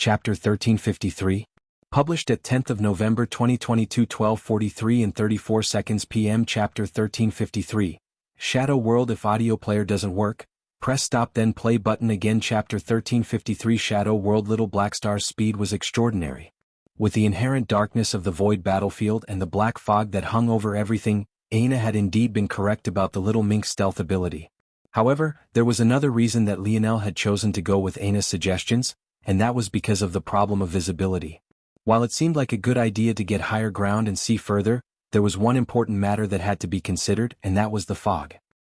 Chapter 1353. Published at 10th of November 2022, 12:43 and 34 seconds p.m. Chapter 1353. Shadow World. If audio player doesn't work, press stop then play button again. Chapter 1353. Shadow World. Little Blackstar's speed was extraordinary. With the inherent darkness of the void battlefield and the black fog that hung over everything, Aina had indeed been correct about the little mink's stealth ability. However, there was another reason that Lionel had chosen to go with Aina's suggestions, and that was because of the problem of visibility. While it seemed like a good idea to get higher ground and see further, there was one important matter that had to be considered, and that was the fog.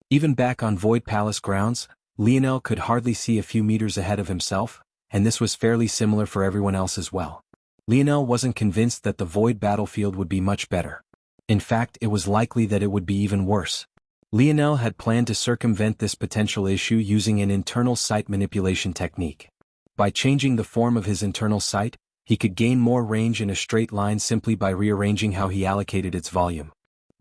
Even back on Void Palace grounds, Lionel could hardly see a few meters ahead of himself, and this was fairly similar for everyone else as well. Lionel wasn't convinced that the void battlefield would be much better. In fact, it was likely that it would be even worse. Lionel had planned to circumvent this potential issue using an internal sight manipulation technique. By changing the form of his internal sight, he could gain more range in a straight line simply by rearranging how he allocated its volume.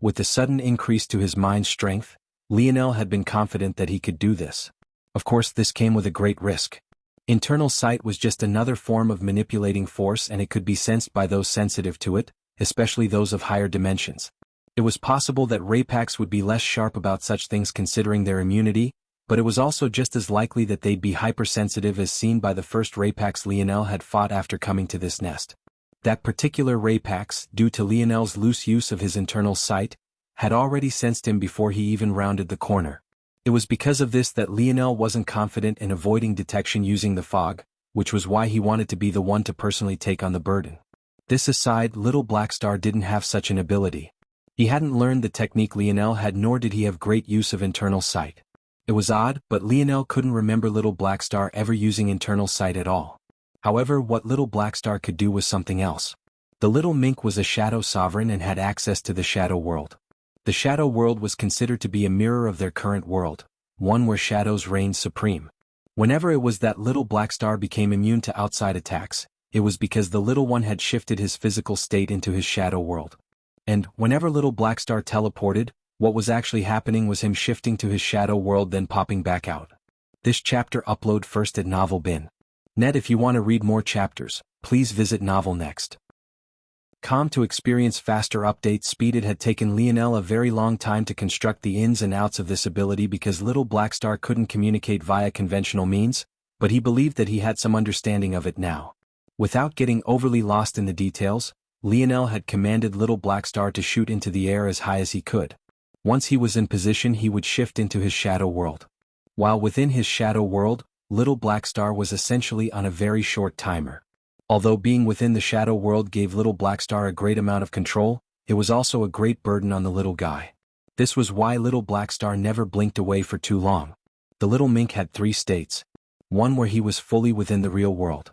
With the sudden increase to his mind's strength, Lionel had been confident that he could do this. Of course, this came with a great risk. Internal sight was just another form of manipulating force, and it could be sensed by those sensitive to it, especially those of higher dimensions. It was possible that Raypaks would be less sharp about such things considering their immunity, but it was also just as likely that they'd be hypersensitive as seen by the first Raypaks Lionel had fought after coming to this nest. That particular Raypaks, due to Lionel's loose use of his internal sight, had already sensed him before he even rounded the corner. It was because of this that Lionel wasn't confident in avoiding detection using the fog, which was why he wanted to be the one to personally take on the burden. This aside, Little Blackstar didn't have such an ability. He hadn't learned the technique Lionel had, nor did he have great use of internal sight. It was odd, but Lionel couldn't remember Little Blackstar ever using internal sight at all. However, what Little Blackstar could do was something else. The little mink was a shadow sovereign and had access to the shadow world. The shadow world was considered to be a mirror of their current world, one where shadows reigned supreme. Whenever it was that Little Blackstar became immune to outside attacks, it was because the little one had shifted his physical state into his shadow world. And, whenever Little Blackstar teleported, what was actually happening was him shifting to his shadow world then popping back out. This chapter upload first at novel.bin.net. If you want to read more chapters, please visit novel.next.com to experience faster update speed. It had taken Lionel a very long time to construct the ins and outs of this ability because Little Blackstar couldn't communicate via conventional means, but he believed that he had some understanding of it now. Without getting overly lost in the details, Lionel had commanded Little Blackstar to shoot into the air as high as he could. Once he was in position, he would shift into his shadow world. While within his shadow world, Little Blackstar was essentially on a very short timer. Although being within the shadow world gave Little Blackstar a great amount of control, it was also a great burden on the little guy. This was why Little Blackstar never blinked away for too long. The little mink had 3 states. One where he was fully within the real world.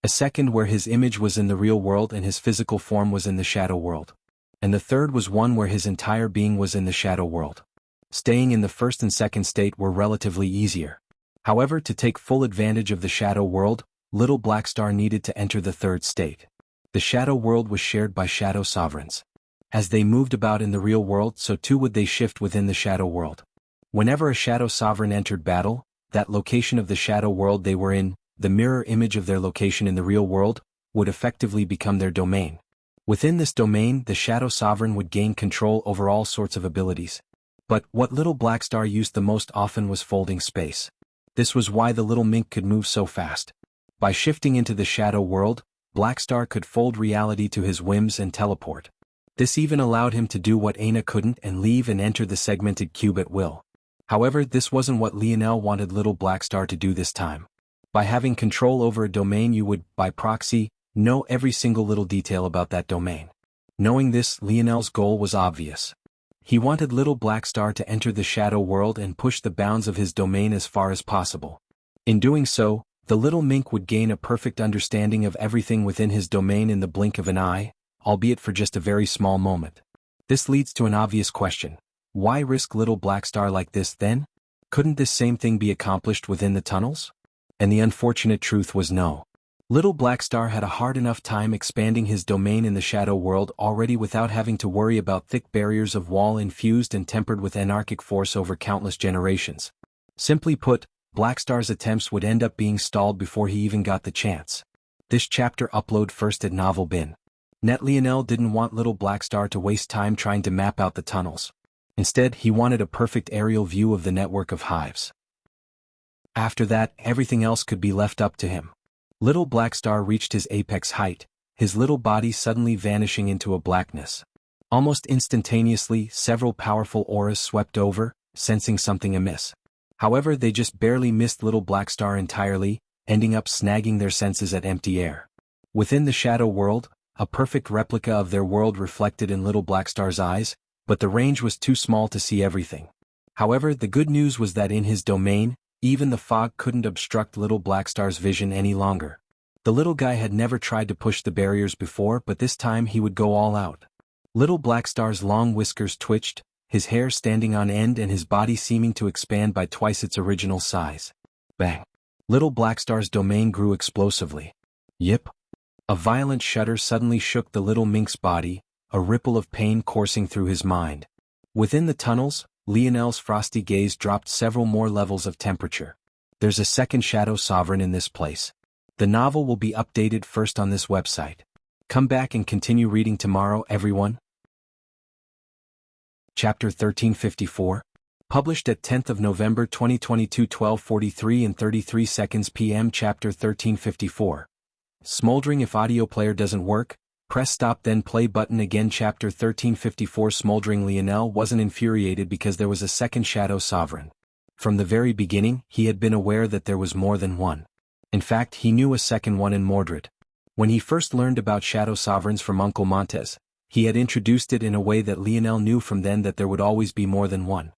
A second where his image was in the real world and his physical form was in the shadow world. And the third was one where his entire being was in the shadow world. Staying in the first and second state were relatively easier. However, to take full advantage of the shadow world, Little Blackstar needed to enter the third state. The shadow world was shared by shadow sovereigns. As they moved about in the real world, so too would they shift within the shadow world. Whenever a shadow sovereign entered battle, that location of the shadow world they were in, the mirror image of their location in the real world, would effectively become their domain. Within this domain, the shadow sovereign would gain control over all sorts of abilities. But what Little Blackstar used the most often was folding space. This was why the little mink could move so fast. By shifting into the shadow world, Blackstar could fold reality to his whims and teleport. This even allowed him to do what Aina couldn't and leave and enter the segmented cube at will. However, this wasn't what Lionel wanted Little Blackstar to do this time. By having control over a domain, you would, by proxy, know every single little detail about that domain. Knowing this, Lionel's goal was obvious. He wanted Little Blackstar to enter the shadow world and push the bounds of his domain as far as possible. In doing so, the little mink would gain a perfect understanding of everything within his domain in the blink of an eye, albeit for just a very small moment. This leads to an obvious question. Why risk Little Blackstar like this then? Couldn't this same thing be accomplished within the tunnels? And the unfortunate truth was no. Little Blackstar had a hard enough time expanding his domain in the shadow world already without having to worry about thick barriers of wall infused and tempered with anarchic force over countless generations. Simply put, Blackstar's attempts would end up being stalled before he even got the chance. This chapter upload first at Novel Bin. Net Lionel didn't want little Blackstar to waste time trying to map out the tunnels. Instead, he wanted a perfect aerial view of the network of hives. After that, everything else could be left up to him. Little Blackstar reached his apex height, his little body suddenly vanishing into a blackness. Almost instantaneously, several powerful auras swept over, sensing something amiss. However, they just barely missed little Blackstar entirely, ending up snagging their senses at empty air. Within the shadow world, a perfect replica of their world reflected in little Blackstar's eyes, but the range was too small to see everything. However, the good news was that in his domain, even the fog couldn't obstruct little Blackstar's vision any longer. The little guy had never tried to push the barriers before, but this time he would go all out. Little Blackstar's long whiskers twitched, his hair standing on end and his body seeming to expand by twice its original size. Bang! Little Blackstar's domain grew explosively. Yip! A violent shudder suddenly shook the little mink's body, a ripple of pain coursing through his mind. Within the tunnels, Lionel's frosty gaze dropped several more levels of temperature. There's a second Shadow Sovereign in this place. The novel will be updated first on this website. Come back and continue reading tomorrow, everyone. Chapter 1354. Published at 10th of November 2022 12:43 and 33 seconds p.m. Chapter 1354. Smoldering if audio player doesn't work, press stop then play button again. Chapter 1354. Smoldering. Lionel wasn't infuriated because there was a second Shadow Sovereign. From the very beginning, he had been aware that there was more than one. In fact, he knew a second one in Mordred. When he first learned about Shadow Sovereigns from Uncle Montez, he had introduced it in a way that Lionel knew from then that there would always be more than one.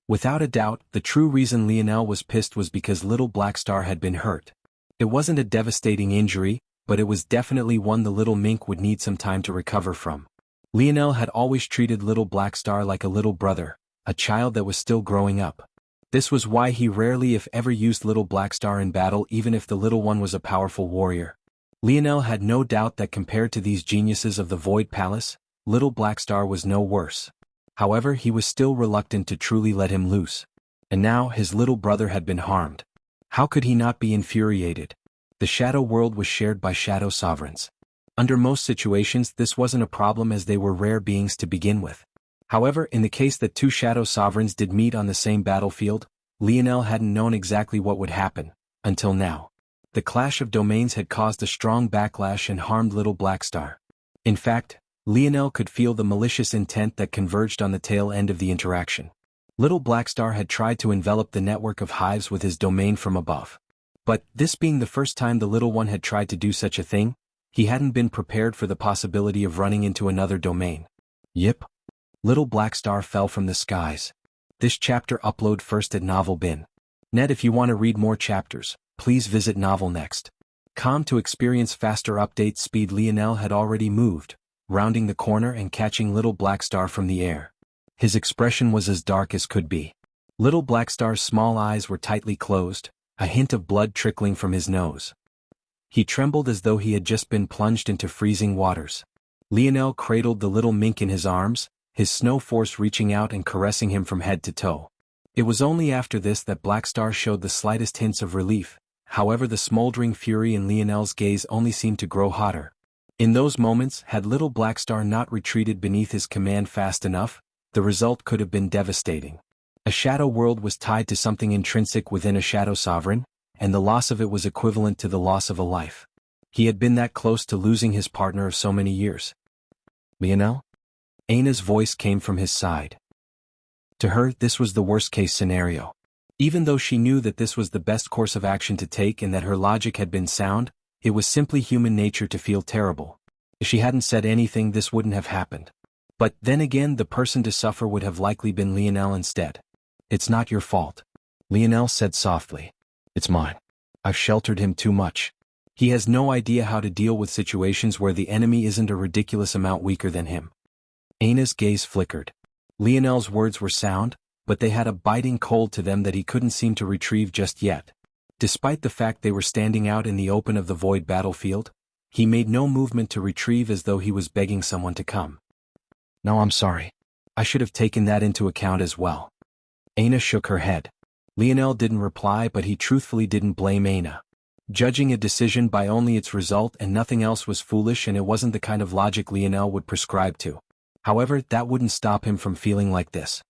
Without a doubt, the true reason Lionel was pissed was because little Blackstar had been hurt. It wasn't a devastating injury, but it was definitely one the little mink would need some time to recover from. Lionel had always treated little Blackstar like a little brother, a child that was still growing up. This was why he rarely if ever used little Blackstar in battle, even if the little one was a powerful warrior. Lionel had no doubt that compared to these geniuses of the Void Palace, little Blackstar was no worse. However, he was still reluctant to truly let him loose. And now his little brother had been harmed. How could he not be infuriated? The shadow world was shared by Shadow Sovereigns. Under most situations this wasn't a problem as they were rare beings to begin with. However, in the case that two Shadow Sovereigns did meet on the same battlefield, Lionel hadn't known exactly what would happen, until now. The clash of domains had caused a strong backlash and harmed little Blackstar. In fact, Lionel could feel the malicious intent that converged on the tail end of the interaction. Little Blackstar had tried to envelop the network of hives with his domain from above. But, this being the first time the little one had tried to do such a thing, he hadn't been prepared for the possibility of running into another domain. Yip! Little Blackstar fell from the skies. This chapter upload first at Novel Bin. Net. If you want to read more chapters, please visit Novel Next. To experience faster update speed. Lionel had already moved, rounding the corner and catching little Blackstar from the air. His expression was as dark as could be. Little Blackstar's small eyes were tightly closed, a hint of blood trickling from his nose. He trembled as though he had just been plunged into freezing waters. Lionel cradled the little mink in his arms, his snow force reaching out and caressing him from head to toe. It was only after this that Blackstar showed the slightest hints of relief. However, the smoldering fury in Lionel's gaze only seemed to grow hotter. In those moments, had little Blackstar not retreated beneath his command fast enough, the result could have been devastating. A shadow world was tied to something intrinsic within a Shadow Sovereign, and the loss of it was equivalent to the loss of a life. He had been that close to losing his partner of so many years. Lionel? Aina's voice came from his side. To her, this was the worst-case scenario. Even though she knew that this was the best course of action to take and that her logic had been sound, it was simply human nature to feel terrible. If she hadn't said anything, this wouldn't have happened. But then again, the person to suffer would have likely been Lionel instead. It's not your fault, Lionel said softly. It's mine. I've sheltered him too much. He has no idea how to deal with situations where the enemy isn't a ridiculous amount weaker than him. Aina's gaze flickered. Lionel's words were sound, but they had a biting cold to them that he couldn't seem to retrieve just yet. Despite the fact they were standing out in the open of the void battlefield, he made no movement to retrieve, as though he was begging someone to come. No, I'm sorry. I should have taken that into account as well. Aina shook her head. Lionel didn't reply, but he truthfully didn't blame Aina. Judging a decision by only its result and nothing else was foolish, and it wasn't the kind of logic Lionel would prescribe to. However, that wouldn't stop him from feeling like this.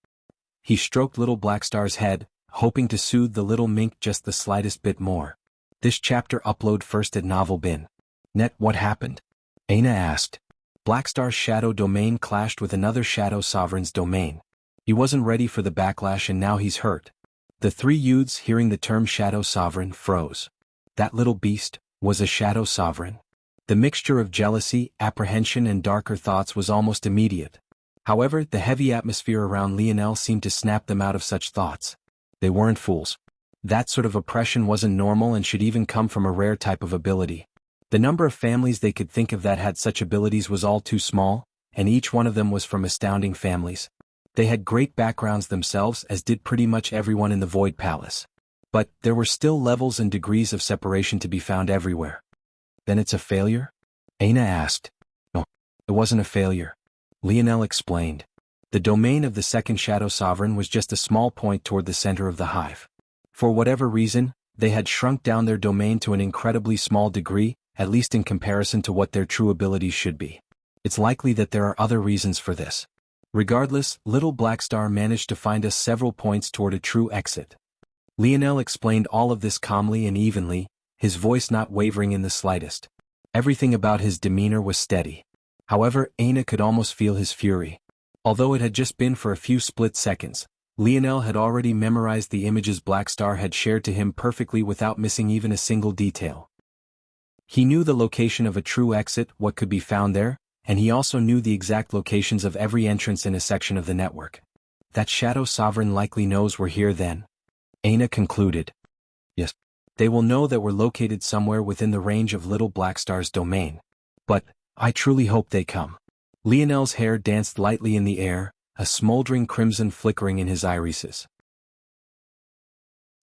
He stroked little Blackstar's head, hoping to soothe the little mink just the slightest bit more. This chapter upload first at Novel Bin. Net, what happened? Aina asked. Blackstar's shadow domain clashed with another shadow sovereign's domain. He wasn't ready for the backlash and now he's hurt. The three youths, hearing the term shadow sovereign, froze. That little beast was a shadow sovereign. The mixture of jealousy, apprehension and darker thoughts was almost immediate. However, the heavy atmosphere around Lionel seemed to snap them out of such thoughts. They weren't fools. That sort of oppression wasn't normal and should even come from a rare type of ability. The number of families they could think of that had such abilities was all too small, and each one of them was from astounding families. They had great backgrounds themselves, as did pretty much everyone in the Void Palace. But there were still levels and degrees of separation to be found everywhere. Then it's a failure? Aina asked. No, it wasn't a failure. Lionel explained. The domain of the second Shadow Sovereign was just a small point toward the center of the hive. For whatever reason, they had shrunk down their domain to an incredibly small degree, at least in comparison to what their true abilities should be. It's likely that there are other reasons for this. Regardless, little Blackstar managed to find us several points toward a true exit. Lionel explained all of this calmly and evenly, his voice not wavering in the slightest. Everything about his demeanor was steady. However, Aina could almost feel his fury. Although it had just been for a few split seconds, Lionel had already memorized the images Blackstar had shared to him perfectly without missing even a single detail. He knew the location of a true exit, what could be found there, and he also knew the exact locations of every entrance in a section of the network. That Shadow Sovereign likely knows we're here then. Aina concluded. Yes. They will know that we're located somewhere within the range of little Blackstar's domain. But, I truly hope they come. Lionel's hair danced lightly in the air, a smoldering crimson flickering in his irises.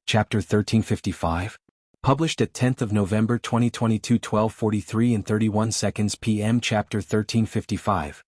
Chapter 1355. Published at 10th of November 2022 12:43 and 31 seconds p.m. Chapter 1355.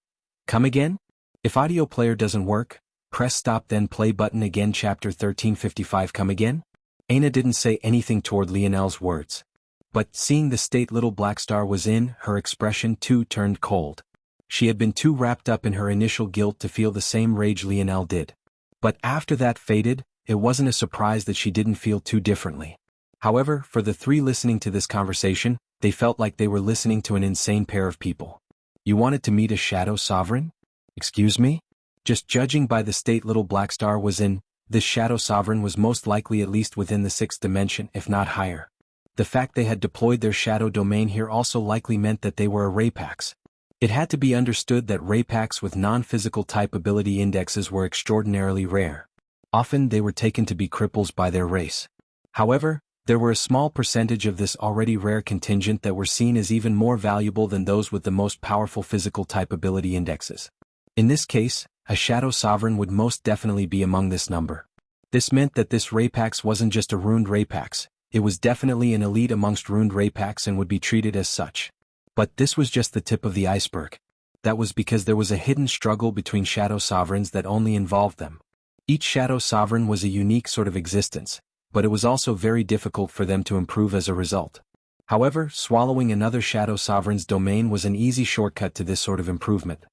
Come again? If audio player doesn't work, press stop then play button again. Chapter 1355. Come again? Aina didn't say anything toward Lionel's words. But seeing the state little Blackstar was in, her expression too turned cold. She had been too wrapped up in her initial guilt to feel the same rage Lionel did. But after that faded, it wasn't a surprise that she didn't feel too differently. However, for the three listening to this conversation, they felt like they were listening to an insane pair of people. You wanted to meet a Shadow Sovereign? Excuse me? Just judging by the state little Blackstar was in, this Shadow Sovereign was most likely at least within the 6th dimension, if not higher. The fact they had deployed their shadow domain here also likely meant that they were a Rapax. It had to be understood that Rapax with non-physical type ability indexes were extraordinarily rare. Often they were taken to be cripples by their race. However, there were a small percentage of this already rare contingent that were seen as even more valuable than those with the most powerful physical type ability indexes. In this case, a Shadow Sovereign would most definitely be among this number. This meant that this Rapax wasn't just a ruined Rapax, it was definitely an elite amongst ruined Rapax and would be treated as such. But this was just the tip of the iceberg. That was because there was a hidden struggle between Shadow Sovereigns that only involved them. Each Shadow Sovereign was a unique sort of existence, but it was also very difficult for them to improve as a result. However, swallowing another Shadow Sovereign's domain was an easy shortcut to this sort of improvement.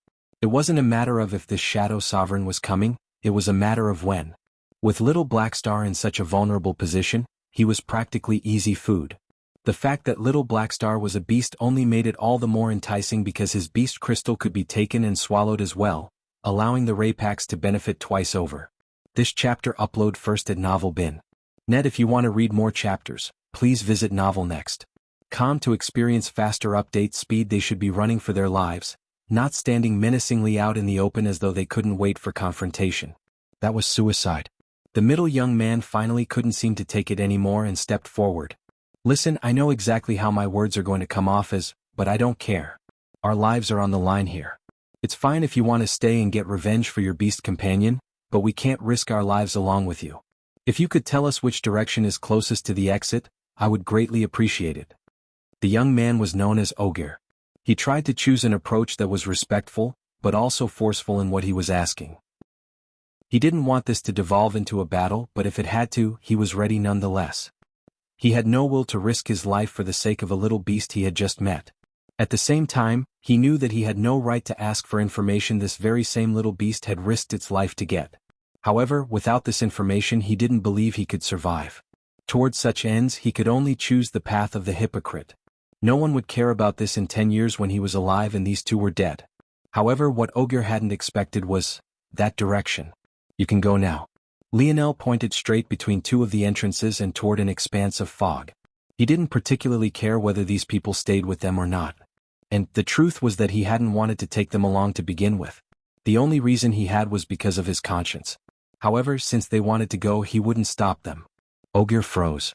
It wasn't a matter of if this Shadow Sovereign was coming, it was a matter of when. With little Blackstar in such a vulnerable position, he was practically easy food. The fact that little Blackstar was a beast only made it all the more enticing because his beast crystal could be taken and swallowed as well, allowing the Rapax to benefit twice over. This chapter upload first at Novel Bin. Net. If you want to read more chapters, please visit Novel Next. To experience faster update speed. They should be running for their lives, not standing menacingly out in the open as though they couldn't wait for confrontation. That was suicide. The middle young man finally couldn't seem to take it anymore and stepped forward. Listen, I know exactly how my words are going to come off as, but I don't care. Our lives are on the line here. It's fine if you want to stay and get revenge for your beast companion, but we can't risk our lives along with you. If you could tell us which direction is closest to the exit, I would greatly appreciate it. The young man was known as Ogre. He tried to choose an approach that was respectful, but also forceful in what he was asking. He didn't want this to devolve into a battle, but if it had to, he was ready nonetheless. He had no will to risk his life for the sake of a little beast he had just met. At the same time, he knew that he had no right to ask for information this very same little beast had risked its life to get. However, without this information he didn't believe he could survive. Towards such ends he could only choose the path of the hypocrite. No one would care about this in 10 years when he was alive and these two were dead. However, what Ogre hadn't expected was that direction. You can go now. Lionel pointed straight between two of the entrances and toward an expanse of fog. He didn't particularly care whether these people stayed with them or not. And the truth was that he hadn't wanted to take them along to begin with. The only reason he had was because of his conscience. However, since they wanted to go, he wouldn't stop them. Ogre froze.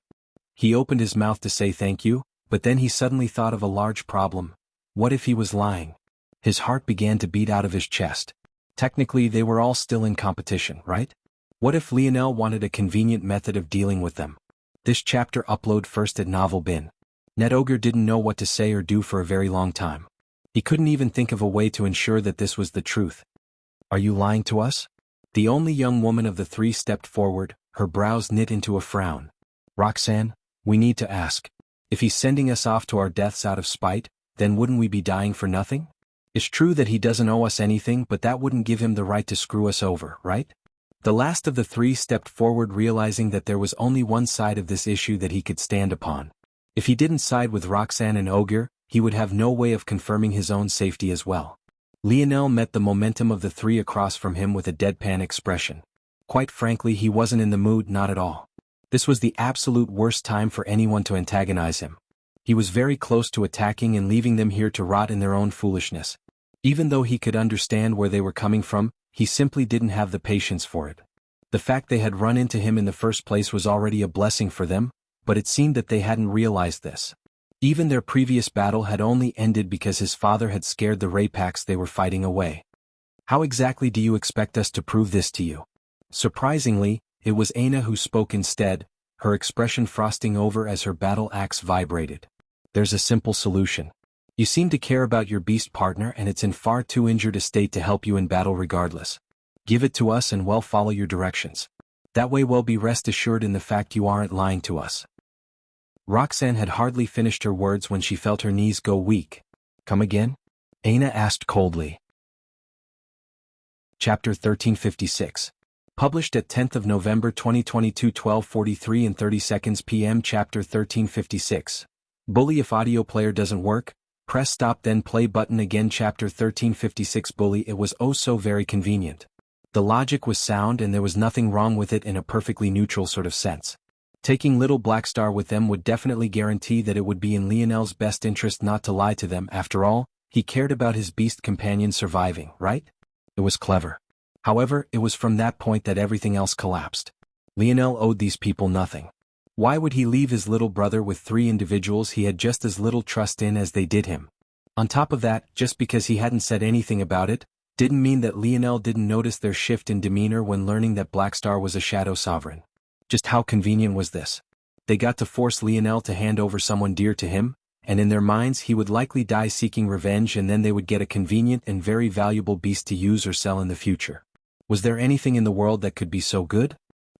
He opened his mouth to say thank you, but then he suddenly thought of a large problem. What if he was lying? His heart began to beat out of his chest. Technically, they were all still in competition, right? What if Lionel wanted a convenient method of dealing with them? This chapter upload first at Novel Bin. Ogre didn't know what to say or do for a very long time. He couldn't even think of a way to ensure that this was the truth. Are you lying to us? The only young woman of the three stepped forward, her brows knit into a frown. Roxanne, we need to ask. If he's sending us off to our deaths out of spite, then wouldn't we be dying for nothing? It's true that he doesn't owe us anything, but that wouldn't give him the right to screw us over, right? The last of the three stepped forward, realizing that there was only one side of this issue that he could stand upon. If he didn't side with Roxanne and Ogre, he would have no way of confirming his own safety as well. Lionel met the momentum of the three across from him with a deadpan expression. Quite frankly, he wasn't in the mood, not at all. This was the absolute worst time for anyone to antagonize him. He was very close to attacking and leaving them here to rot in their own foolishness. Even though he could understand where they were coming from, he simply didn't have the patience for it. The fact they had run into him in the first place was already a blessing for them, but it seemed that they hadn't realized this. Even their previous battle had only ended because his father had scared the Raypaks they were fighting away. How exactly do you expect us to prove this to you? Surprisingly, it was Aina who spoke instead, her expression frosting over as her battle axe vibrated. There's a simple solution. You seem to care about your beast partner and it's in far too injured a state to help you in battle regardless. Give it to us and we'll follow your directions. That way we'll be rest assured in the fact you aren't lying to us. Roxanne had hardly finished her words when she felt her knees go weak. Come again? Aina asked coldly. Chapter 1356. Published at 10th of November 2022 12:43 and 30 seconds p.m. Chapter 1356. Bully, if audio player doesn't work, press stop then play button again. Chapter 1356. Bully, it was oh so very convenient. The logic was sound and there was nothing wrong with it in a perfectly neutral sort of sense. Taking little Blackstar with them would definitely guarantee that it would be in Lionel's best interest not to lie to them. After all, he cared about his beast companion surviving, right? It was clever. However, it was from that point that everything else collapsed. Lionel owed these people nothing. Why would he leave his little brother with three individuals he had just as little trust in as they did him? On top of that, just because he hadn't said anything about it, didn't mean that Lionel didn't notice their shift in demeanor when learning that Blackstar was a Shadow Sovereign. Just how convenient was this? They got to force Lionel to hand over someone dear to him, and in their minds he would likely die seeking revenge, and then they would get a convenient and very valuable beast to use or sell in the future. Was there anything in the world that could be so good?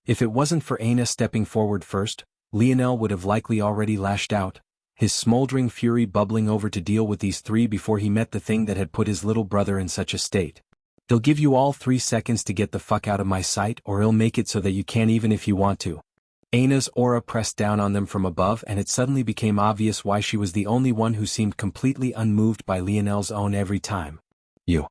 If it wasn't for Aina stepping forward first, Lionel would have likely already lashed out, his smoldering fury bubbling over to deal with these three before he met the thing that had put his little brother in such a state. They'll give you all 3 seconds to get the fuck out of my sight, or he'll make it so that you can't even if you want to. Aina's aura pressed down on them from above, and it suddenly became obvious why she was the only one who seemed completely unmoved by Lionel's own every time. You.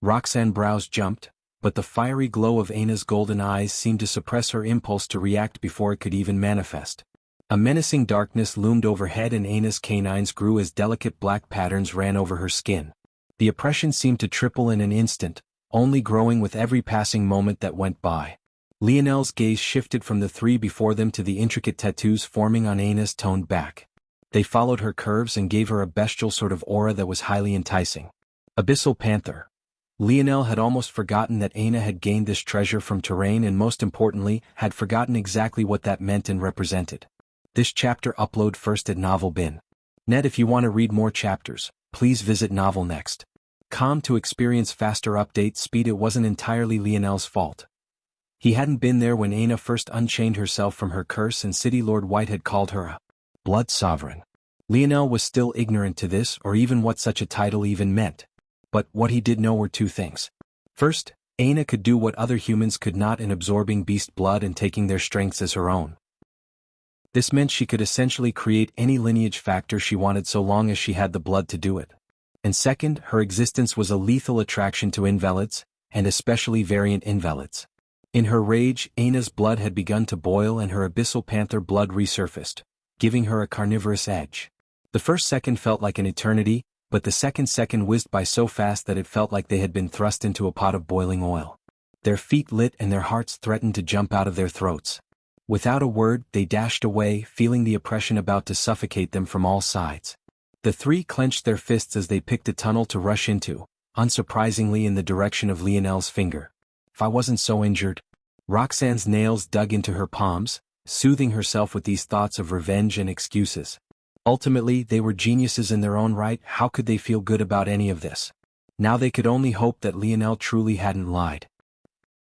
Roxanne's brows jumped, but the fiery glow of Aina's golden eyes seemed to suppress her impulse to react before it could even manifest. A menacing darkness loomed overhead and Aina's canines grew as delicate black patterns ran over her skin. The oppression seemed to triple in an instant, only growing with every passing moment that went by. Lionel's gaze shifted from the three before them to the intricate tattoos forming on Aina's toned back. They followed her curves and gave her a bestial sort of aura that was highly enticing. Abyssal Panther. Lionel had almost forgotten that Aina had gained this treasure from terrain and most importantly, had forgotten exactly what that meant and represented. This chapter upload first at Novel Bin. Net, if you want to read more chapters, please visit Novel Next. To experience faster update speed. It wasn't entirely Lionel's fault. He hadn't been there when Aina first unchained herself from her curse and City Lord White had called her a blood sovereign. Lionel was still ignorant to this or even what such a title even meant. But what he did know were two things. First, Aina could do what other humans could not in absorbing beast blood and taking their strengths as her own. This meant she could essentially create any lineage factor she wanted so long as she had the blood to do it. And second, her existence was a lethal attraction to invalids, and especially variant invalids. In her rage, Aina's blood had begun to boil and her abyssal panther blood resurfaced, giving her a carnivorous edge. The first second felt like an eternity, but the second whizzed by so fast that it felt like they had been thrust into a pot of boiling oil. Their feet lit and their hearts threatened to jump out of their throats. Without a word, they dashed away, feeling the oppression about to suffocate them from all sides. The three clenched their fists as they picked a tunnel to rush into, unsurprisingly in the direction of Lionel's finger. If I wasn't so injured. Roxanne's nails dug into her palms, soothing herself with these thoughts of revenge and excuses. Ultimately, they were geniuses in their own right. How could they feel good about any of this? Now they could only hope that Lionel truly hadn't lied.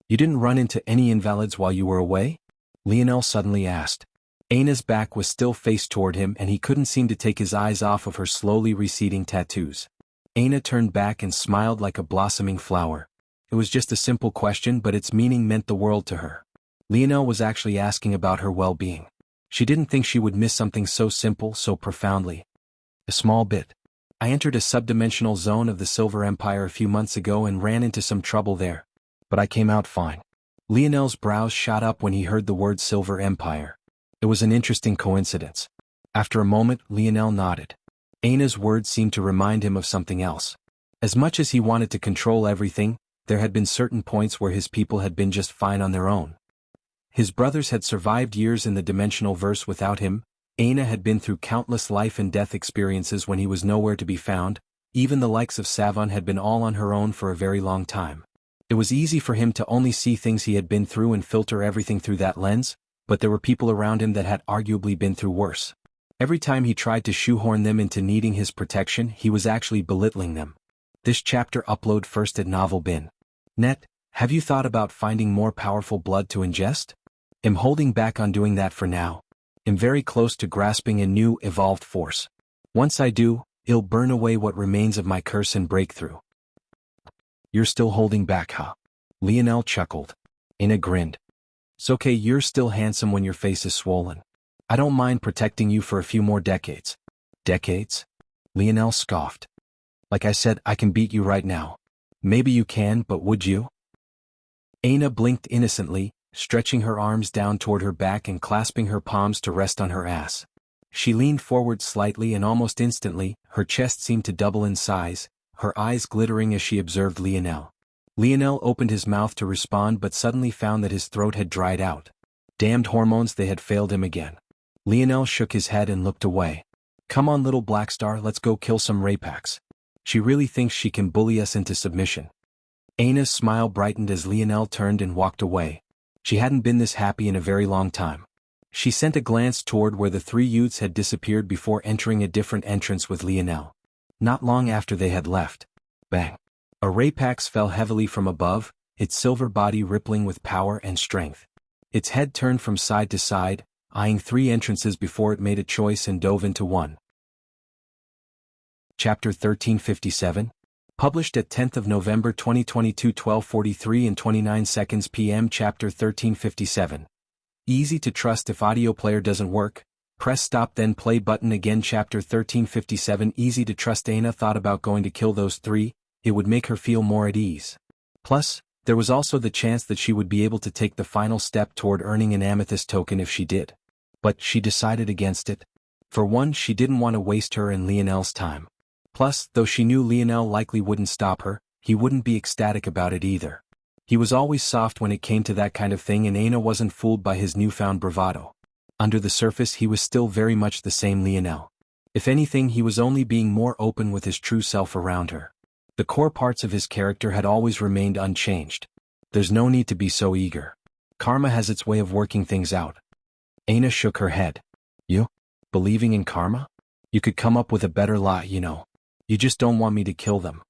You didn't run into any invalids while you were away? Lionel suddenly asked. Aina's back was still faced toward him and he couldn't seem to take his eyes off of her slowly receding tattoos. Aina turned back and smiled like a blossoming flower. It was just a simple question, but its meaning meant the world to her. Lionel was actually asking about her well-being. She didn't think she would miss something so simple, so profoundly. A small bit. I entered a subdimensional zone of the Silver Empire a few months ago and ran into some trouble there. But I came out fine. Lionel's brows shot up when he heard the word Silver Empire. It was an interesting coincidence. After a moment, Lionel nodded. Aina's words seemed to remind him of something else. As much as he wanted to control everything, there had been certain points where his people had been just fine on their own. His brothers had survived years in the dimensional verse without him. Aina had been through countless life and death experiences when he was nowhere to be found. Even the likes of Savon had been all on her own for a very long time. It was easy for him to only see things he had been through and filter everything through that lens, but there were people around him that had arguably been through worse. Every time he tried to shoehorn them into needing his protection, he was actually belittling them. This chapter upload first at novelbin.net. Have you thought about finding more powerful blood to ingest? I'm holding back on doing that for now. I'm very close to grasping a new, evolved force. Once I do, it'll burn away what remains of my curse and breakthrough. You're still holding back, huh? Lionel chuckled. Aina grinned. It's okay, you're still handsome when your face is swollen. I don't mind protecting you for a few more decades. Decades? Lionel scoffed. Like I said, I can beat you right now. Maybe you can, but would you? Aina blinked innocently, stretching her arms down toward her back and clasping her palms to rest on her ass. She leaned forward slightly and almost instantly, her chest seemed to double in size, her eyes glittering as she observed Lionel. Lionel opened his mouth to respond but suddenly found that his throat had dried out. Damned hormones, they had failed him again. Lionel shook his head and looked away. Come on, little black star, let's go kill some Raypaks. She really thinks she can bully us into submission. Aina's smile brightened as Lionel turned and walked away. She hadn't been this happy in a very long time. She sent a glance toward where the three youths had disappeared before entering a different entrance with Lionel. Not long after they had left. Bang. A Raypax fell heavily from above, its silver body rippling with power and strength. Its head turned from side to side, eyeing three entrances before it made a choice and dove into one. Chapter 1357. Published at 10th of November 2022 12:43 and 29 seconds p.m. Chapter 1357. Easy to trust. If audio player doesn't work, press stop then play button again. Chapter 1357. Easy to trust. Aina thought about going to kill those three. It would make her feel more at ease. Plus, there was also the chance that she would be able to take the final step toward earning an amethyst token if she did. But she decided against it. For one, she didn't want to waste her and Lionel's time. Plus, though she knew Lionel likely wouldn't stop her, he wouldn't be ecstatic about it either. He was always soft when it came to that kind of thing and Aina wasn't fooled by his newfound bravado. Under the surface he was still very much the same Lionel. If anything, he was only being more open with his true self around her. The core parts of his character had always remained unchanged. There's no need to be so eager. Karma has its way of working things out. Aina shook her head. You? Believing in karma? You could come up with a better lie, you know. You just don't want me to kill them.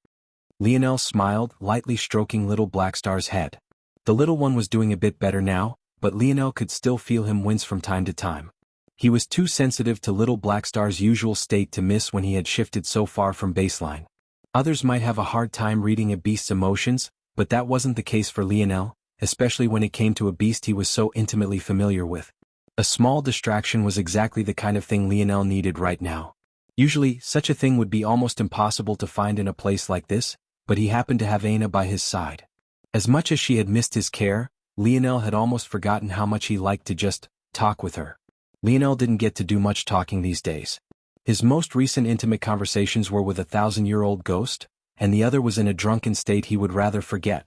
Lionel smiled, lightly stroking little Blackstar's head. The little one was doing a bit better now, but Lionel could still feel him wince from time to time. He was too sensitive to little Blackstar's usual state to miss when he had shifted so far from baseline. Others might have a hard time reading a beast's emotions, but that wasn't the case for Lionel, especially when it came to a beast he was so intimately familiar with. A small distraction was exactly the kind of thing Lionel needed right now. Usually, such a thing would be almost impossible to find in a place like this, but he happened to have Aina by his side. As much as she had missed his care, Lionel had almost forgotten how much he liked to just talk with her. Lionel didn't get to do much talking these days. His most recent intimate conversations were with a 1,000-year-old ghost, and the other was in a drunken state he would rather forget.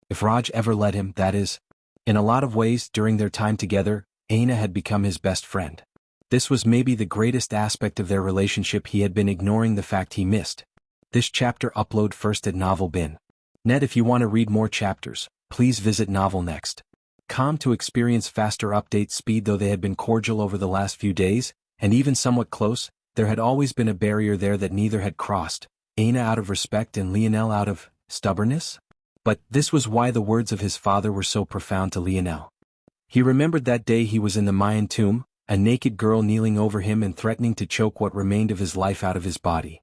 If Raj ever let him, that is. In a lot of ways, during their time together, Aina had become his best friend. This was maybe the greatest aspect of their relationship. He had been ignoring the fact he missed. This chapter upload first at Novel Bin. Net. If you want to read more chapters, please visit Novel Next. To experience faster update speed. Though they had been cordial over the last few days, and even somewhat close, there had always been a barrier there that neither had crossed, Aina out of respect and Lionel out of stubbornness? But this was why the words of his father were so profound to Lionel. He remembered that day he was in the Mayan tomb, a naked girl kneeling over him and threatening to choke what remained of his life out of his body.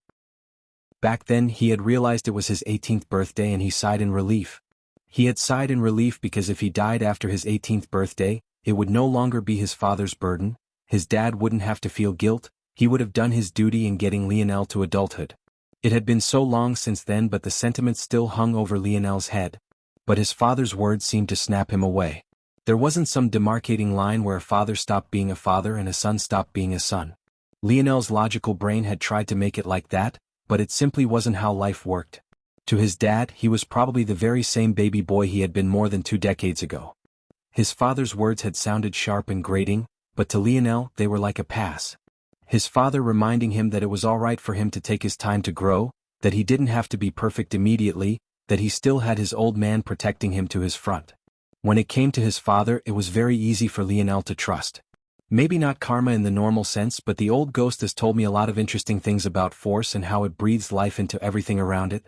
Back then he had realized it was his 18th birthday and he sighed in relief. He had sighed in relief because if he died after his 18th birthday, it would no longer be his father's burden, his dad wouldn't have to feel guilt, he would have done his duty in getting Lionel to adulthood. It had been so long since then, but the sentiment still hung over Lionel's head. But his father's words seemed to snap him away. There wasn't some demarcating line where a father stopped being a father and a son stopped being a son. Lionel's logical brain had tried to make it like that, but it simply wasn't how life worked. To his dad, he was probably the very same baby boy he had been more than 2 decades ago. His father's words had sounded sharp and grating, but to Lionel, they were like a pass. His father reminding him that it was all right for him to take his time to grow, that he didn't have to be perfect immediately, that he still had his old man protecting him to his front. When it came to his father, it was very easy for Lionel to trust. Maybe not karma in the normal sense, but the old ghost has told me a lot of interesting things about force and how it breathes life into everything around it.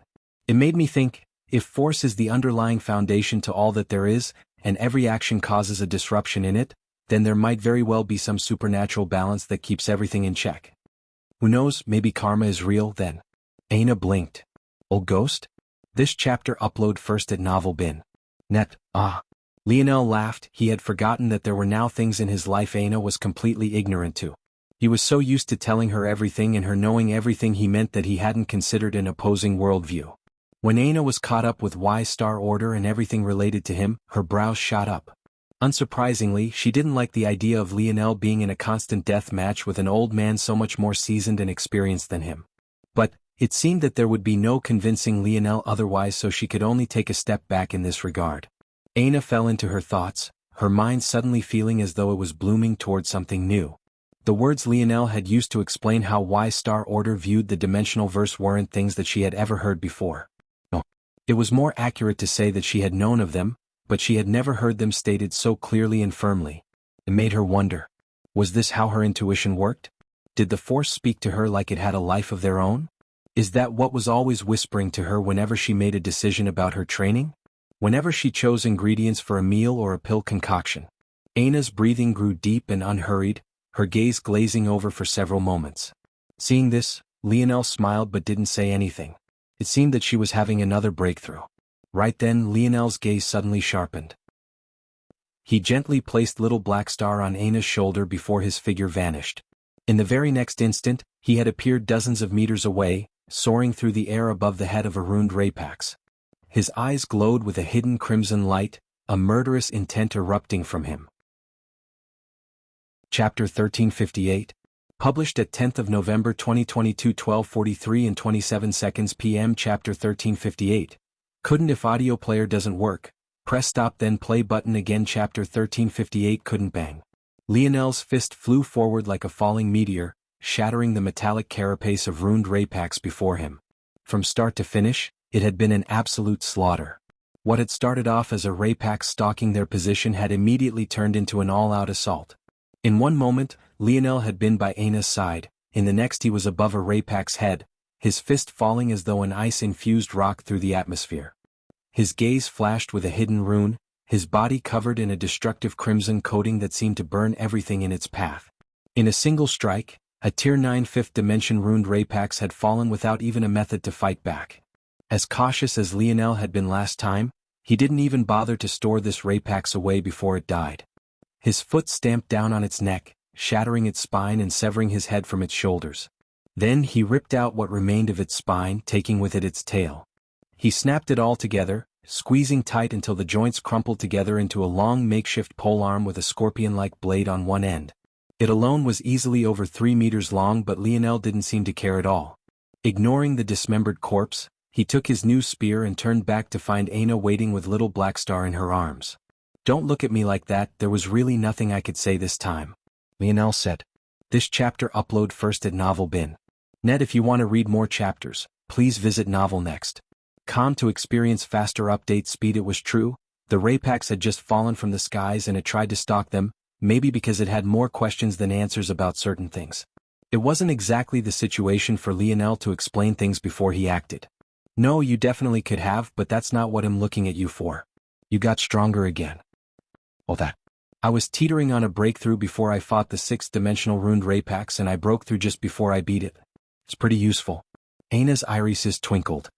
It made me think, if force is the underlying foundation to all that there is, and every action causes a disruption in it, then there might very well be some supernatural balance that keeps everything in check. Who knows, maybe karma is real then. Aina blinked. Old ghost? This chapter upload first at Novel Bin. Net. Lionel laughed. He had forgotten that there were now things in his life Aina was completely ignorant to. He was so used to telling her everything and her knowing everything he meant that he hadn't considered an opposing worldview. When Aina was caught up with Y's Star Order and everything related to him, her brows shot up. Unsurprisingly, she didn't like the idea of Lionel being in a constant death match with an old man so much more seasoned and experienced than him. But it seemed that there would be no convincing Lionel otherwise, so she could only take a step back in this regard. Aina fell into her thoughts, her mind suddenly feeling as though it was blooming toward something new. The words Lionel had used to explain how Y's Star Order viewed the dimensional verse weren't things that she had ever heard before. No. It was more accurate to say that she had known of them, but she had never heard them stated so clearly and firmly. It made her wonder. Was this how her intuition worked? Did the Force speak to her like it had a life of their own? Is that what was always whispering to her whenever she made a decision about her training? Whenever she chose ingredients for a meal or a pill concoction? Aina's breathing grew deep and unhurried, her gaze glazing over for several moments. Seeing this, Lionel smiled but didn't say anything. It seemed that she was having another breakthrough. Right then, Lionel's gaze suddenly sharpened. He gently placed little Blackstar on Aina's shoulder before his figure vanished. In the very next instant, he had appeared dozens of meters away, soaring through the air above the head of a ruined Rapax. His eyes glowed with a hidden crimson light, a murderous intent erupting from him. Chapter 1358. Published at 10th of November 2022 12:43 and 27 seconds p.m. Chapter 1358. Couldn't if audio player doesn't work, press stop then play button again. Chapter 1358 couldn't bang. Lionel's fist flew forward like a falling meteor, shattering the metallic carapace of ruined Rapax before him. From start to finish, it had been an absolute slaughter. What had started off as a Rapax stalking their position had immediately turned into an all-out assault. In one moment, Lionel had been by Aina's side, in the next he was above a Rapax's head, his fist falling as though an ice-infused rock through the atmosphere. His gaze flashed with a hidden rune, his body covered in a destructive crimson coating that seemed to burn everything in its path. In a single strike, a Tier 9 5th Dimension ruined Rapax had fallen without even a method to fight back. As cautious as Lionel had been last time, he didn't even bother to store this Rapax away before it died. His foot stamped down on its neck, shattering its spine and severing his head from its shoulders. Then he ripped out what remained of its spine, taking with it its tail. He snapped it all together, squeezing tight until the joints crumpled together into a long makeshift polearm with a scorpion-like blade on one end. It alone was easily over 3 meters long, but Lionel didn't seem to care at all. Ignoring the dismembered corpse, he took his new spear and turned back to find Aina waiting with little Blackstar in her arms. "Don't look at me like that, there was really nothing I could say this time," Lionel said. This chapter upload first at Novel Bin. Net. If you want to read more chapters, please visit Novel Next. To experience faster update speed. It was true, the Rapax had just fallen from the skies and it tried to stalk them, maybe because it had more questions than answers about certain things. It wasn't exactly the situation for Lionel to explain things before he acted. "No, you definitely could have, but that's not what I'm looking at you for. You got stronger again." "Well, that. I was teetering on a breakthrough before I fought the 6th-dimensional ruined Rapax, and I broke through just before I beat it. It's pretty useful." Aina's irises twinkled.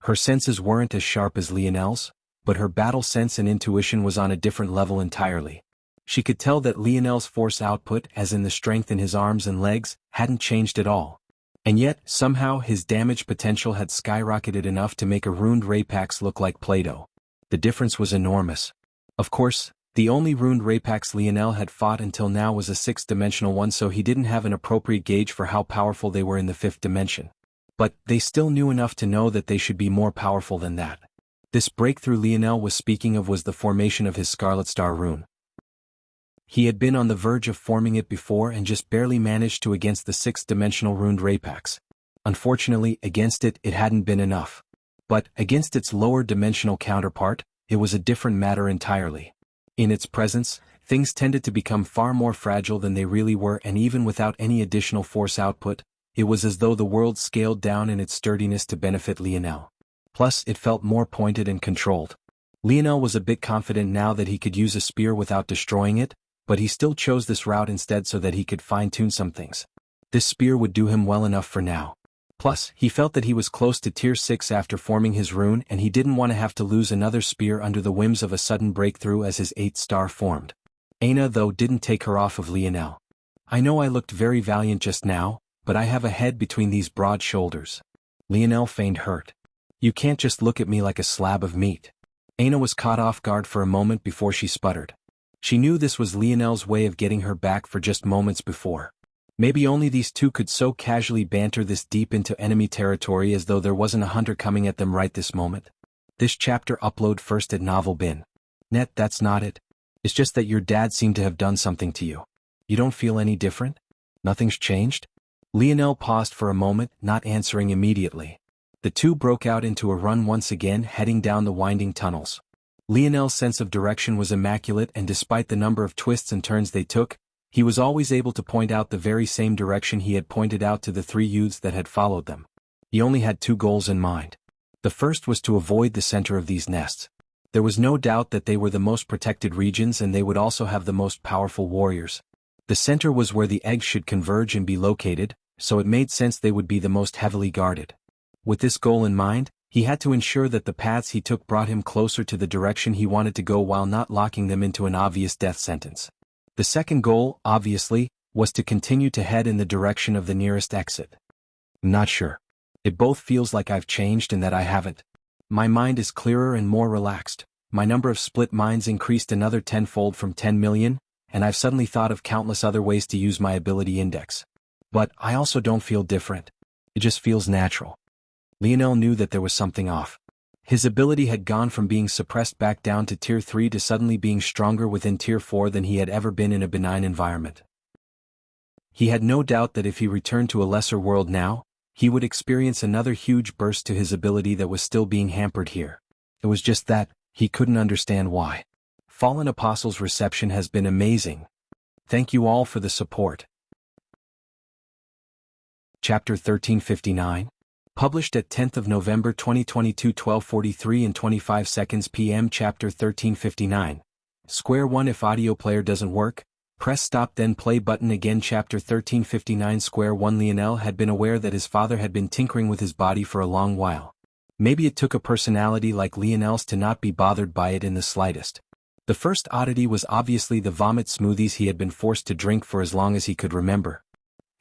Her senses weren't as sharp as Lionel's, but her battle sense and intuition was on a different level entirely. She could tell that Lionel's force output, as in the strength in his arms and legs, hadn't changed at all. And yet, somehow his damage potential had skyrocketed enough to make a ruined Rapax look like Play-Doh. The difference was enormous. Of course, the only ruined Rapax Lionel had fought until now was a 6th-dimensional one, so he didn't have an appropriate gauge for how powerful they were in the 5th dimension. But they still knew enough to know that they should be more powerful than that. This breakthrough Lionel was speaking of was the formation of his Scarlet Star rune. He had been on the verge of forming it before and just barely managed to against the 6th-dimensional ruined Rapax. Unfortunately, against it hadn't been enough. But, against its lower-dimensional counterpart, it was a different matter entirely. In its presence, things tended to become far more fragile than they really were, and even without any additional force output, it was as though the world scaled down in its sturdiness to benefit Lionel. Plus, it felt more pointed and controlled. Lionel was a bit confident now that he could use a spear without destroying it, but he still chose this route instead so that he could fine-tune some things. This spear would do him well enough for now. Plus, he felt that he was close to Tier 6 after forming his rune, and he didn't want to have to lose another spear under the whims of a sudden breakthrough as his 8th star formed. Aina, though, didn't take her off of Lionel. "I know I looked very valiant just now, but I have a head between these broad shoulders." Lionel feigned hurt. "You can't just look at me like a slab of meat." Aina was caught off guard for a moment before she sputtered. She knew this was Lionel's way of getting her back for just moments before. Maybe only these two could so casually banter this deep into enemy territory as though there wasn't a hunter coming at them right this moment. This chapter upload first at Novel Bin. Net. That's not it. It's just that your dad seemed to have done something to you. You don't feel any different? Nothing's changed? Lionel paused for a moment, not answering immediately. The two broke out into a run once again, heading down the winding tunnels. Lionel's sense of direction was immaculate, and despite the number of twists and turns they took, he was always able to point out the very same direction he had pointed out to the 3 youths that had followed them. He only had 2 goals in mind. The first was to avoid the center of these nests. There was no doubt that they were the most protected regions, and they would also have the most powerful warriors. The center was where the eggs should converge and be located, so it made sense they would be the most heavily guarded. With this goal in mind, he had to ensure that the paths he took brought him closer to the direction he wanted to go while not locking them into an obvious death sentence. The second goal, obviously, was to continue to head in the direction of the nearest exit. "I'm not sure. It both feels like I've changed and that I haven't. My mind is clearer and more relaxed. My number of split minds increased another 10-fold from 10 million, and I've suddenly thought of countless other ways to use my ability index. But I also don't feel different. It just feels natural." Lionel knew that there was something off. His ability had gone from being suppressed back down to Tier 3 to suddenly being stronger within Tier 4 than he had ever been in a benign environment. He had no doubt that if he returned to a lesser world now, he would experience another huge burst to his ability that was still being hampered here. It was just that, he couldn't understand why. Fallen Apostle's reception has been amazing. Thank you all for the support. Chapter 1359. Published at 10th of November 2022 12:43 and 25 seconds p.m. Chapter 1359. Square 1 if audio player doesn't work, press stop then play button again. Chapter 1359 Square 1 Lionel had been aware that his father had been tinkering with his body for a long while. Maybe it took a personality like Lionel's to not be bothered by it in the slightest. The first oddity was obviously the vomit smoothies he had been forced to drink for as long as he could remember.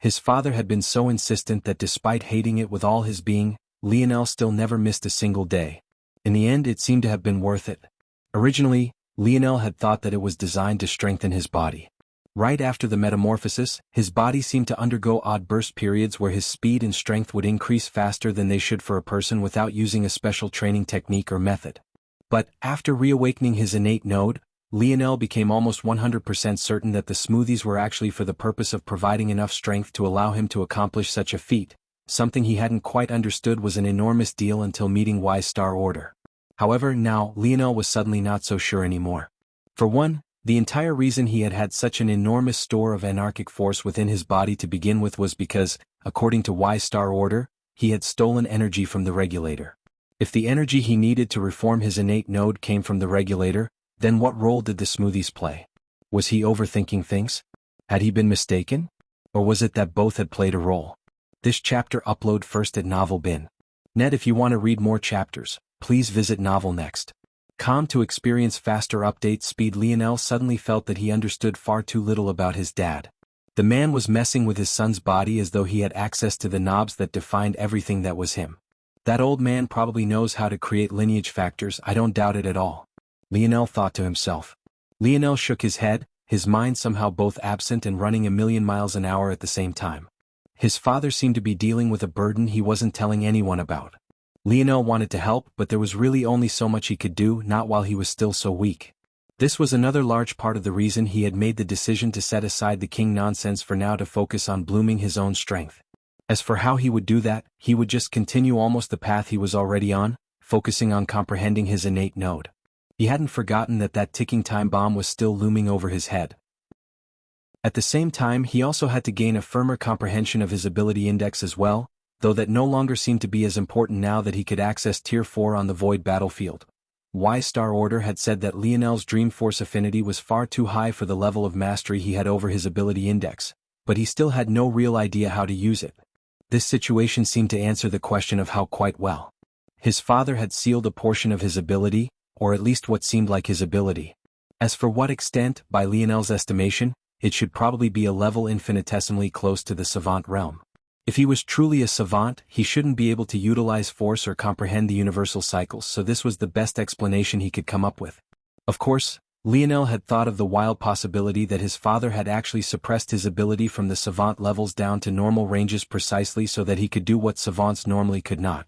His father had been so insistent that despite hating it with all his being, Lionel still never missed a single day. In the end it seemed to have been worth it. Originally, Lionel had thought that it was designed to strengthen his body. Right after the metamorphosis, his body seemed to undergo odd burst periods where his speed and strength would increase faster than they should for a person without using a special training technique or method. But, after reawakening his innate node, Lionel became almost 100% certain that the smoothies were actually for the purpose of providing enough strength to allow him to accomplish such a feat. Something he hadn't quite understood was an enormous deal until meeting Y's Star Order. However, now, Lionel was suddenly not so sure anymore. For one, the entire reason he had had such an enormous store of anarchic force within his body to begin with was because, according to Y's Star Order, he had stolen energy from the regulator. If the energy he needed to reform his innate node came from the regulator, then what role did the smoothies play? Was he overthinking things? Had he been mistaken? Or was it that both had played a role? This chapter upload first at novelbin.net. If you want to read more chapters, please visit Novel Next. To experience faster update speed. Lionel suddenly felt that he understood far too little about his dad. The man was messing with his son's body as though he had access to the knobs that defined everything that was him. That old man probably knows how to create lineage factors. I don't doubt it at all, Lionel thought to himself. Lionel shook his head, his mind somehow both absent and running a million miles an hour at the same time. His father seemed to be dealing with a burden he wasn't telling anyone about. Lionel wanted to help, but there was really only so much he could do, not while he was still so weak. This was another large part of the reason he had made the decision to set aside the king nonsense for now to focus on blooming his own strength. As for how he would do that, he would just continue almost the path he was already on, focusing on comprehending his innate node. He hadn't forgotten that that ticking time bomb was still looming over his head. At the same time, he also had to gain a firmer comprehension of his ability index as well, though that no longer seemed to be as important now that he could access Tier 4 on the Void battlefield. Y's Star Order had said that Lionel's Dream Force affinity was far too high for the level of mastery he had over his ability index, but he still had no real idea how to use it. This situation seemed to answer the question of how quite well. His father had sealed a portion of his ability, or at least what seemed like his ability. As for what extent, by Lionel's estimation, it should probably be a level infinitesimally close to the savant realm. If he was truly a savant, he shouldn't be able to utilize force or comprehend the universal cycles, so this was the best explanation he could come up with. Of course, Lionel had thought of the wild possibility that his father had actually suppressed his ability from the savant levels down to normal ranges precisely so that he could do what savants normally could not.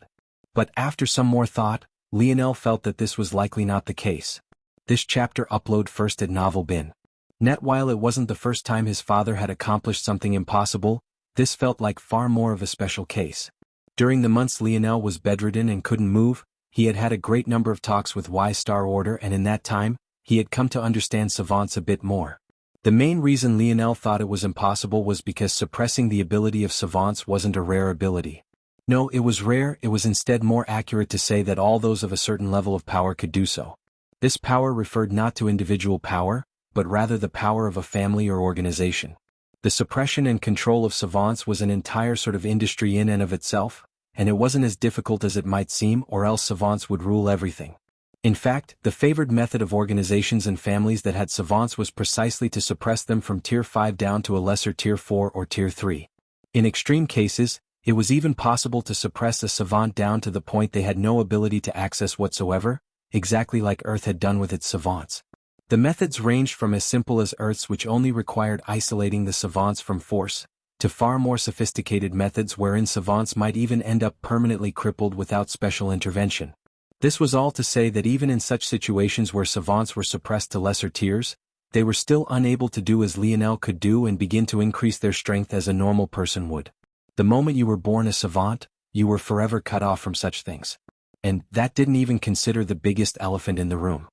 But after some more thought, Lionel felt that this was likely not the case. This chapter upload first at novelbin.net. While it wasn't the first time his father had accomplished something impossible, this felt like far more of a special case. During the months Lionel was bedridden and couldn't move, he had had a great number of talks with Y's Star Order, and in that time, he had come to understand savants a bit more. The main reason Lionel thought it was impossible was because suppressing the ability of savants wasn't a rare ability. No, it was rare. It was instead more accurate to say that all those of a certain level of power could do so. This power referred not to individual power, but rather the power of a family or organization. The suppression and control of savants was an entire sort of industry in and of itself, and it wasn't as difficult as it might seem, or else savants would rule everything. In fact, the favored method of organizations and families that had savants was precisely to suppress them from Tier 5 down to a lesser Tier 4 or Tier 3. In extreme cases, it was even possible to suppress a savant down to the point they had no ability to access whatsoever, exactly like Earth had done with its savants. The methods ranged from as simple as Earth's, which only required isolating the savants from force, to far more sophisticated methods wherein savants might even end up permanently crippled without special intervention. This was all to say that even in such situations where savants were suppressed to lesser tiers, they were still unable to do as Lionel could do and begin to increase their strength as a normal person would. The moment you were born a savant, you were forever cut off from such things. And that didn't even consider the biggest elephant in the room.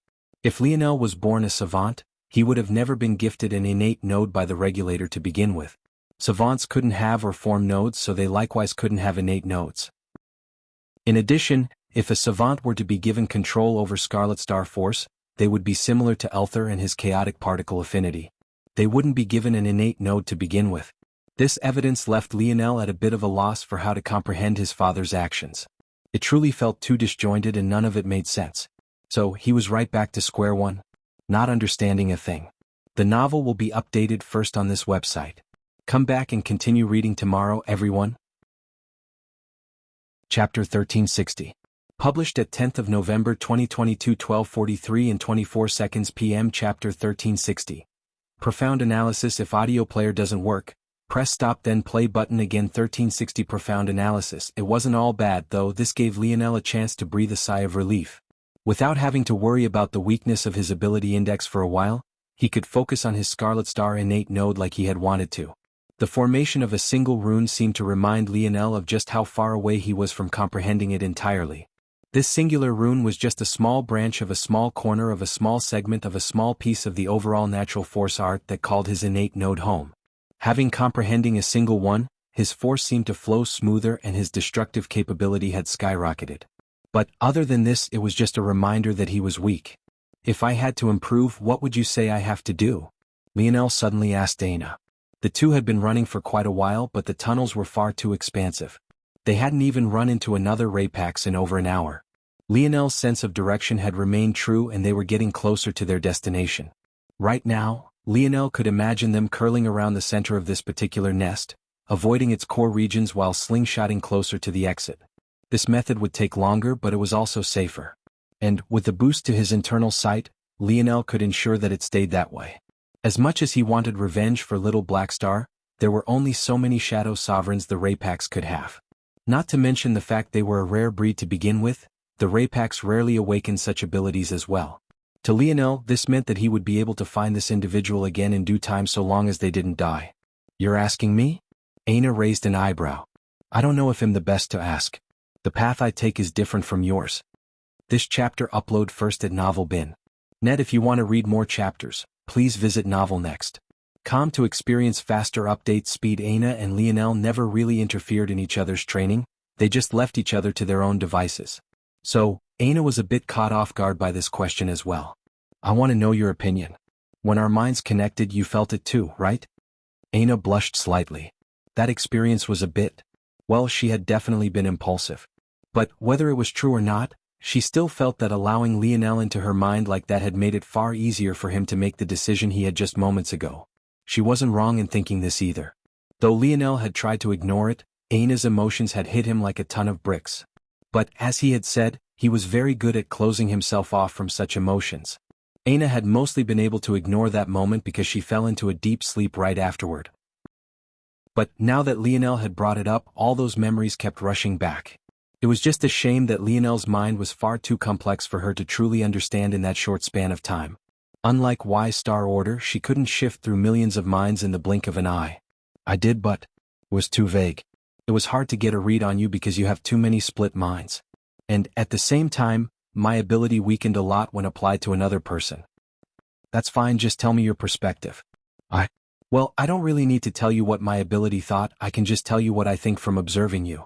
If Lionel was born a savant, he would have never been gifted an innate node by the regulator to begin with. Savants couldn't have or form nodes, so they likewise couldn't have innate nodes. In addition, if a savant were to be given control over Scarlet Star Force, they would be similar to Elther and his chaotic particle affinity. They wouldn't be given an innate node to begin with. This evidence left Lionel at a bit of a loss for how to comprehend his father's actions. It truly felt too disjointed and none of it made sense. So he was right back to square one, not understanding a thing. The novel will be updated first on this website. Come back and continue reading tomorrow, everyone. Chapter 1360. Published at 10th of November 2022, 12:43 and 24 seconds p.m. Chapter 1360. Profound analysis. If audio player doesn't work, press stop then play button again. 1360. Profound analysis. It wasn't all bad though. This gave Lionel a chance to breathe a sigh of relief. Without having to worry about the weakness of his ability index for a while, he could focus on his Scarlet Star innate node like he had wanted to. The formation of a single rune seemed to remind Lionel of just how far away he was from comprehending it entirely. This singular rune was just a small branch of a small corner of a small segment of a small piece of the overall natural force art that called his innate node home. Having comprehending a single one, his force seemed to flow smoother and his destructive capability had skyrocketed. But other than this, it was just a reminder that he was weak. If I had to improve, what would you say I have to do? Lionel suddenly asked Aina. The two had been running for quite a while, but the tunnels were far too expansive. They hadn't even run into another Rapax in over an hour. Lionel's sense of direction had remained true and they were getting closer to their destination. Right now, Lionel could imagine them curling around the center of this particular nest, avoiding its core regions while slingshotting closer to the exit. This method would take longer, but it was also safer. And, with a boost to his internal sight, Lionel could ensure that it stayed that way. As much as he wanted revenge for Little Black Star, there were only so many Shadow Sovereigns the Rapax could have. Not to mention the fact they were a rare breed to begin with, the Rapax rarely awakened such abilities as well. To Lionel, this meant that he would be able to find this individual again in due time so long as they didn't die. You're asking me? Aina raised an eyebrow. I don't know if I'm the best to ask. The path I take is different from yours. This chapter upload first at Novel Bin. Net. If you want to read more chapters, please visit Novel Next. To experience faster update speed. Aina and Lionel never really interfered in each other's training, they just left each other to their own devices. So, Aina was a bit caught off guard by this question as well. I want to know your opinion. When our minds connected you felt it too, right? Aina blushed slightly. That experience was a bit, well, she had definitely been impulsive. But, whether it was true or not, she still felt that allowing Lionel into her mind like that had made it far easier for him to make the decision he had just moments ago. She wasn't wrong in thinking this either. Though Lionel had tried to ignore it, Aina's emotions had hit him like a ton of bricks. But, as he had said, he was very good at closing himself off from such emotions. Aina had mostly been able to ignore that moment because she fell into a deep sleep right afterward. But, now that Lionel had brought it up, all those memories kept rushing back. It was just a shame that Lionel's mind was far too complex for her to truly understand in that short span of time. Unlike Y-Star Order, she couldn't shift through millions of minds in the blink of an eye. I did, but it was too vague. It was hard to get a read on you because you have too many split minds. And, at the same time, my ability weakened a lot when applied to another person. That's fine, just tell me your perspective. Well, I don't really need to tell you what my ability thought, I can just tell you what I think from observing you.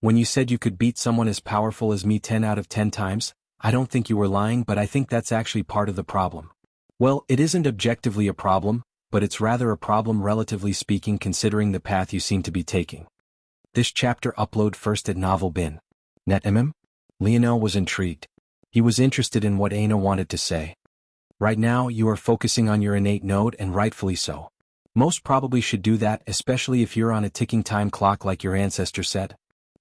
When you said you could beat someone as powerful as me 10 out of 10 times, I don't think you were lying, but I think that's actually part of the problem. Well, it isn't objectively a problem, but it's rather a problem relatively speaking considering the path you seem to be taking. This chapter upload first at Novel Bin. Net. Lionel was intrigued. He was interested in what Aina wanted to say. Right now, you are focusing on your innate node and rightfully so. Most probably should do that, especially if you're on a ticking time clock like your ancestor said.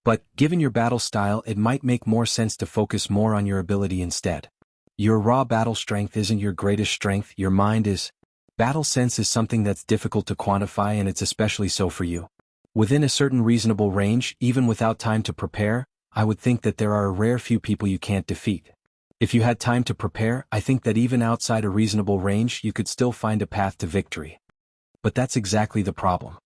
But, given your battle style, it might make more sense to focus more on your ability instead. Your raw battle strength isn't your greatest strength, your mind is. Battle sense is something that's difficult to quantify and it's especially so for you. Within a certain reasonable range, even without time to prepare, I would think that there are a rare few people you can't defeat. If you had time to prepare, I think that even outside a reasonable range you could still find a path to victory. But that's exactly the problem.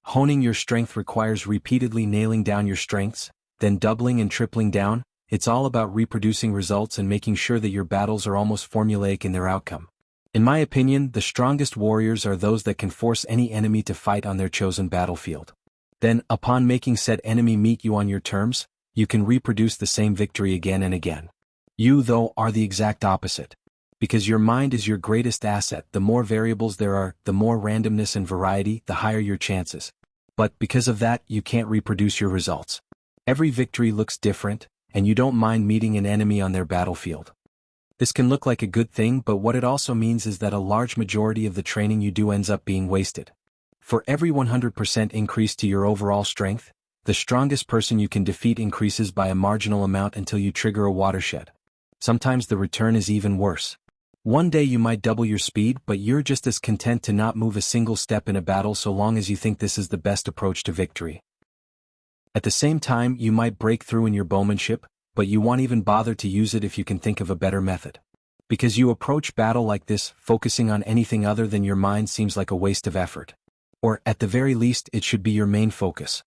Honing your strength requires repeatedly nailing down your strengths, then doubling and tripling down. It's all about reproducing results and making sure that your battles are almost formulaic in their outcome. In my opinion, the strongest warriors are those that can force any enemy to fight on their chosen battlefield. Then, upon making said enemy meet you on your terms, you can reproduce the same victory again and again. You, though, are the exact opposite. Because your mind is your greatest asset. The more variables there are, the more randomness and variety, the higher your chances. But because of that, you can't reproduce your results. Every victory looks different, and you don't mind meeting an enemy on their battlefield. This can look like a good thing, but what it also means is that a large majority of the training you do ends up being wasted. For every 100% increase to your overall strength, the strongest person you can defeat increases by a marginal amount until you trigger a watershed. Sometimes the return is even worse. One day you might double your speed, but you're just as content to not move a single step in a battle so long as you think this is the best approach to victory. At the same time, you might break through in your bowmanship, but you won't even bother to use it if you can think of a better method. Because you approach battle like this, focusing on anything other than your mind seems like a waste of effort. Or, at the very least, it should be your main focus.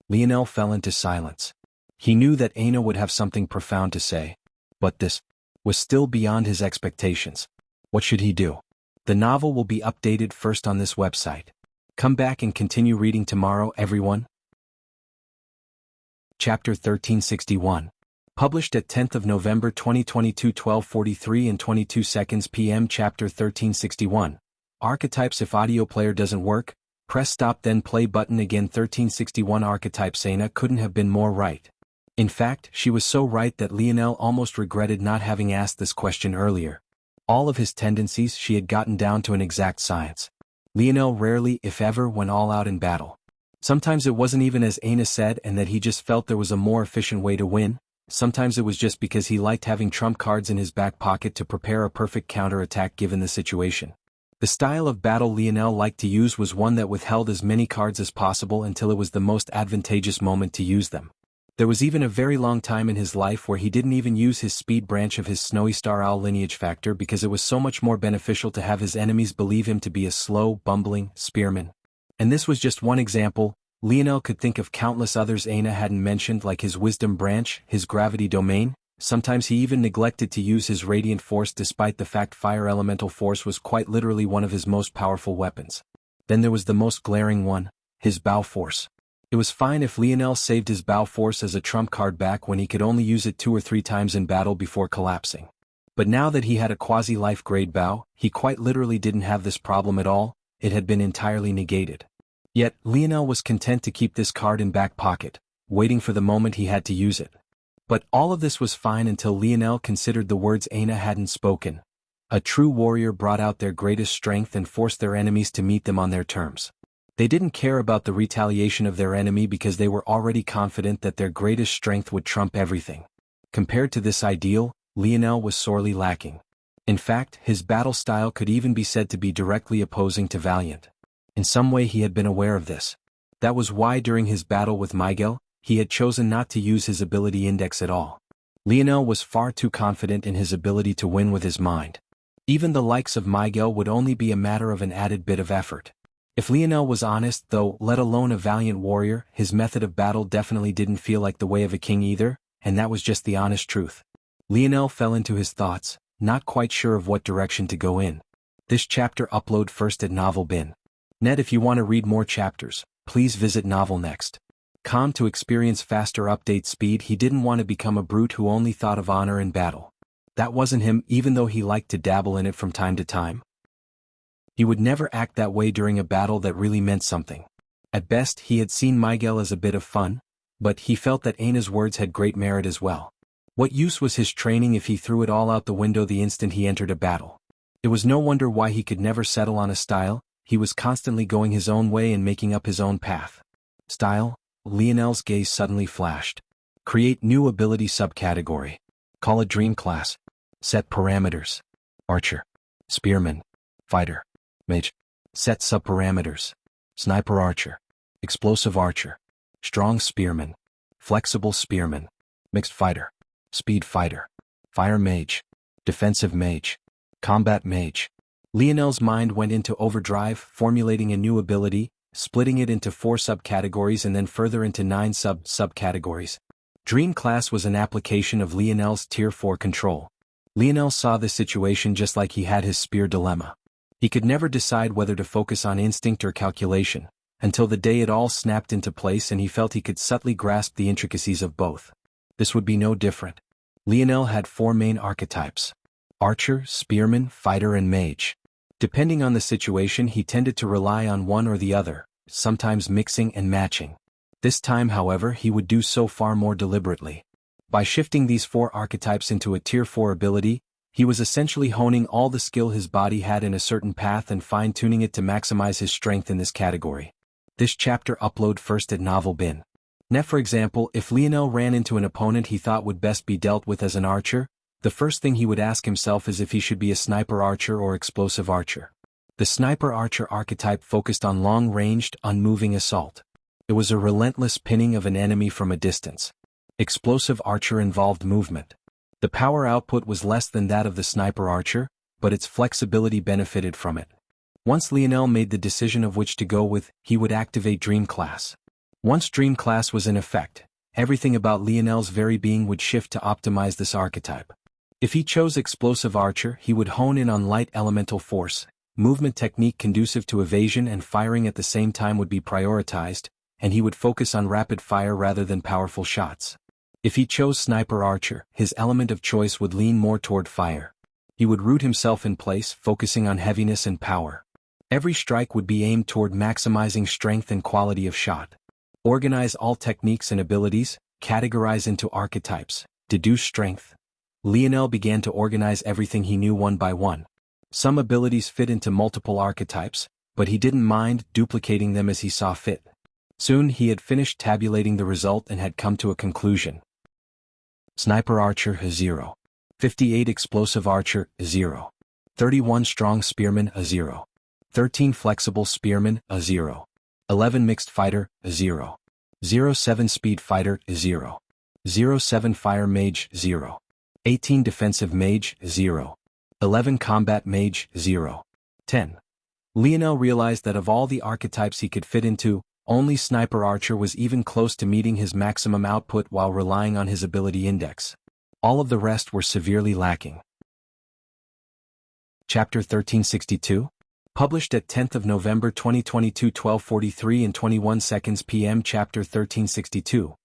Lionel fell into silence. He knew that Aina would have something profound to say. But this was still beyond his expectations. What should he do? The novel will be updated first on this website. Come back and continue reading tomorrow, everyone. Chapter 1361. Published at 10th of November 2022, 12:43 and 22 seconds p.m. Chapter 1361. Archetypes. If audio player doesn't work, press stop then play button again. 1361 Archetypes. Aina couldn't have been more right. In fact, she was so right that Lionel almost regretted not having asked this question earlier. All of his tendencies she had gotten down to an exact science. Lionel rarely, if ever, went all out in battle. Sometimes it wasn't even as Aina said and that he just felt there was a more efficient way to win. Sometimes it was just because he liked having trump cards in his back pocket to prepare a perfect counter-attack given the situation. The style of battle Lionel liked to use was one that withheld as many cards as possible until it was the most advantageous moment to use them. There was even a very long time in his life where he didn't even use his speed branch of his Snowy Star Owl lineage factor because it was so much more beneficial to have his enemies believe him to be a slow, bumbling spearman. And this was just one example. Lionel could think of countless others Aina hadn't mentioned, like his wisdom branch, his gravity domain. Sometimes he even neglected to use his radiant force despite the fact fire elemental force was quite literally one of his most powerful weapons. Then there was the most glaring one, his bow force. It was fine if Lionel saved his bow force as a trump card back when he could only use it 2 or 3 times in battle before collapsing. But now that he had a quasi-life grade bow, he quite literally didn't have this problem at all. It had been entirely negated. Yet, Lionel was content to keep this card in back pocket, waiting for the moment he had to use it. But all of this was fine until Lionel considered the words Aina hadn't spoken. A true warrior brought out their greatest strength and forced their enemies to meet them on their terms. They didn't care about the retaliation of their enemy because they were already confident that their greatest strength would trump everything. Compared to this ideal, Lionel was sorely lacking. In fact, his battle style could even be said to be directly opposing to Valiant. In some way he had been aware of this. That was why during his battle with Miguel, he had chosen not to use his ability index at all. Lionel was far too confident in his ability to win with his mind. Even the likes of Miguel would only be a matter of an added bit of effort. If Lionel was honest, though, let alone a valiant warrior, his method of battle definitely didn't feel like the way of a king either, and that was just the honest truth. Lionel fell into his thoughts, not quite sure of what direction to go in. This chapter upload first at Novel Bin. Net. If you want to read more chapters, please visit Novel Next. To experience faster update speed. He didn't want to become a brute who only thought of honor in battle. That wasn't him, even though he liked to dabble in it from time to time. He would never act that way during a battle that really meant something. At best, he had seen Miguel as a bit of fun, but he felt that Aina's words had great merit as well. What use was his training if he threw it all out the window the instant he entered a battle? It was no wonder why he could never settle on a style. He was constantly going his own way and making up his own path. Style? Lionel's gaze suddenly flashed. Create new ability subcategory. Call a dream class. Set parameters. Archer. Spearman. Fighter. Mage. Set subparameters. Sniper Archer. Explosive Archer. Strong Spearman. Flexible Spearman. Mixed Fighter. Speed Fighter. Fire Mage. Defensive Mage. Combat Mage. Lionel's mind went into overdrive, formulating a new ability, splitting it into 4 subcategories and then further into 9 subcategories. Dream Class was an application of Lionel's Tier 4 control. Lionel saw this situation just like he had his spear dilemma. He could never decide whether to focus on instinct or calculation, until the day it all snapped into place and he felt he could subtly grasp the intricacies of both. This would be no different. Lionel had 4 main archetypes. archer, spearman, fighter and mage. Depending on the situation he tended to rely on one or the other, sometimes mixing and matching. This time however he would do so far more deliberately. By shifting these 4 archetypes into a Tier 4 ability, he was essentially honing all the skill his body had in a certain path and fine-tuning it to maximize his strength in this category. This chapter upload first at Novel Bin. For example, if Lionel ran into an opponent he thought would best be dealt with as an archer, the first thing he would ask himself is if he should be a sniper archer or explosive archer. The sniper archer archetype focused on long-ranged, unmoving assault. It was a relentless pinning of an enemy from a distance. Explosive archer involved movement. The power output was less than that of the sniper archer, but its flexibility benefited from it. Once Lionel made the decision of which to go with, he would activate Dream Class. Once Dream Class was in effect, everything about Lionel's very being would shift to optimize this archetype. If he chose Explosive Archer, he would hone in on light elemental force, movement technique conducive to evasion and firing at the same time would be prioritized, and he would focus on rapid fire rather than powerful shots. If he chose Sniper Archer, his element of choice would lean more toward fire. He would root himself in place, focusing on heaviness and power. Every strike would be aimed toward maximizing strength and quality of shot. Organize all techniques and abilities, categorize into archetypes, deduce strength. Lionel began to organize everything he knew one by one. Some abilities fit into multiple archetypes, but he didn't mind duplicating them as he saw fit. Soon he had finished tabulating the result and had come to a conclusion. Sniper Archer 0. 58 Explosive Archer 0. 31 Strong Spearman 0. 13 Flexible Spearman 0. 11 Mixed Fighter 0. 07 Speed Fighter 0. 07 Fire Mage 0. 18 Defensive Mage 0. 11 Combat Mage 0. 10. Lionel realized that of all the archetypes he could fit into, only Sniper Archer was even close to meeting his maximum output while relying on his ability index. All of the rest were severely lacking. Chapter 1362? Published at 10th of November 2022 12:43 and 21 seconds p.m. Chapter 1362.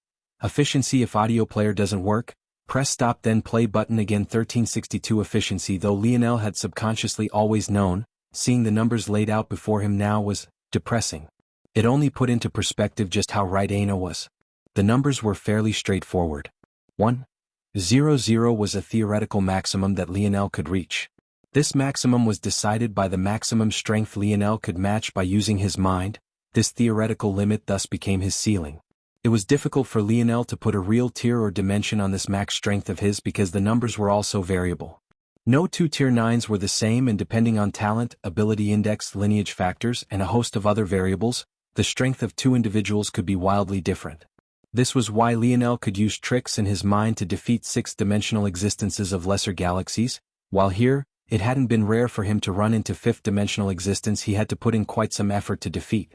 Efficiency. If audio player doesn't work, press stop then play button again. 1362 Efficiency. Though Lionel had subconsciously always known, seeing the numbers laid out before him now was depressing. It only put into perspective just how right Aina was. The numbers were fairly straightforward. 1,0,0 was a theoretical maximum that Lionel could reach. This maximum was decided by the maximum strength Lionel could match by using his mind. This theoretical limit thus became his ceiling. It was difficult for Lionel to put a real tier or dimension on this max strength of his because the numbers were all so variable. No two tier 9s were the same, and depending on talent, ability index, lineage factors, and a host of other variables, the strength of two individuals could be wildly different. This was why Lionel could use tricks in his mind to defeat sixth-dimensional existences of lesser galaxies, while here, it hadn't been rare for him to run into fifth-dimensional existence he had to put in quite some effort to defeat.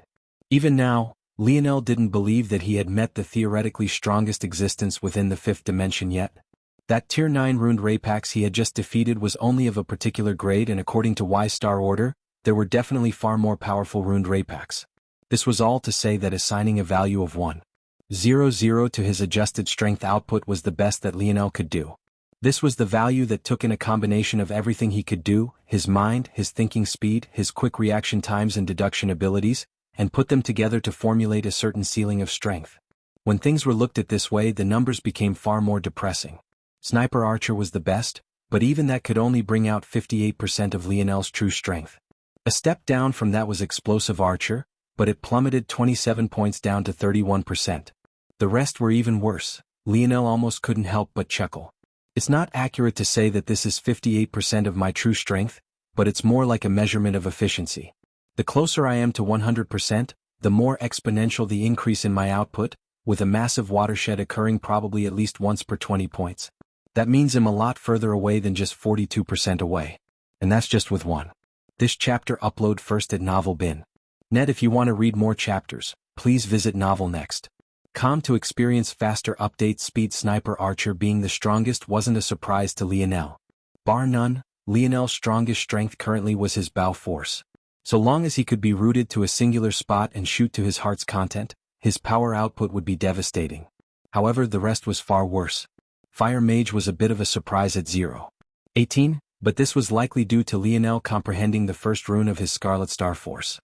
Even now, Lionel didn't believe that he had met the theoretically strongest existence within the fifth dimension yet. That Tier 9 Runed Rapax he had just defeated was only of a particular grade, and according to Y-Star order, there were definitely far more powerful Runed Rapax. This was all to say that assigning a value of 1,0,0 to his adjusted strength output was the best that Lionel could do. This was the value that took in a combination of everything he could do, his mind, his thinking speed, his quick reaction times and deduction abilities, and put them together to formulate a certain ceiling of strength. When things were looked at this way, the numbers became far more depressing. Sniper Archer was the best, but even that could only bring out 58% of Lionel's true strength. A step down from that was Explosive Archer, but it plummeted 27 points down to 31%. The rest were even worse. Lionel almost couldn't help but chuckle. It's not accurate to say that this is 58% of my true strength, but it's more like a measurement of efficiency. The closer I am to 100%, the more exponential the increase in my output, with a massive watershed occurring probably at least once per 20 points. That means I'm a lot further away than just 42% away. And that's just with one. This chapter upload first at Novel Bin. Net. If you want to read more chapters, please visit Novel Next. To experience faster update speed. Sniper Archer being the strongest wasn't a surprise to Lionel. Bar none, Lionel's strongest strength currently was his bow force. So long as he could be rooted to a singular spot and shoot to his heart's content, his power output would be devastating. However, the rest was far worse. Fire Mage was a bit of a surprise at 0,18. But this was likely due to Lionel comprehending the first rune of his Scarlet Star Force.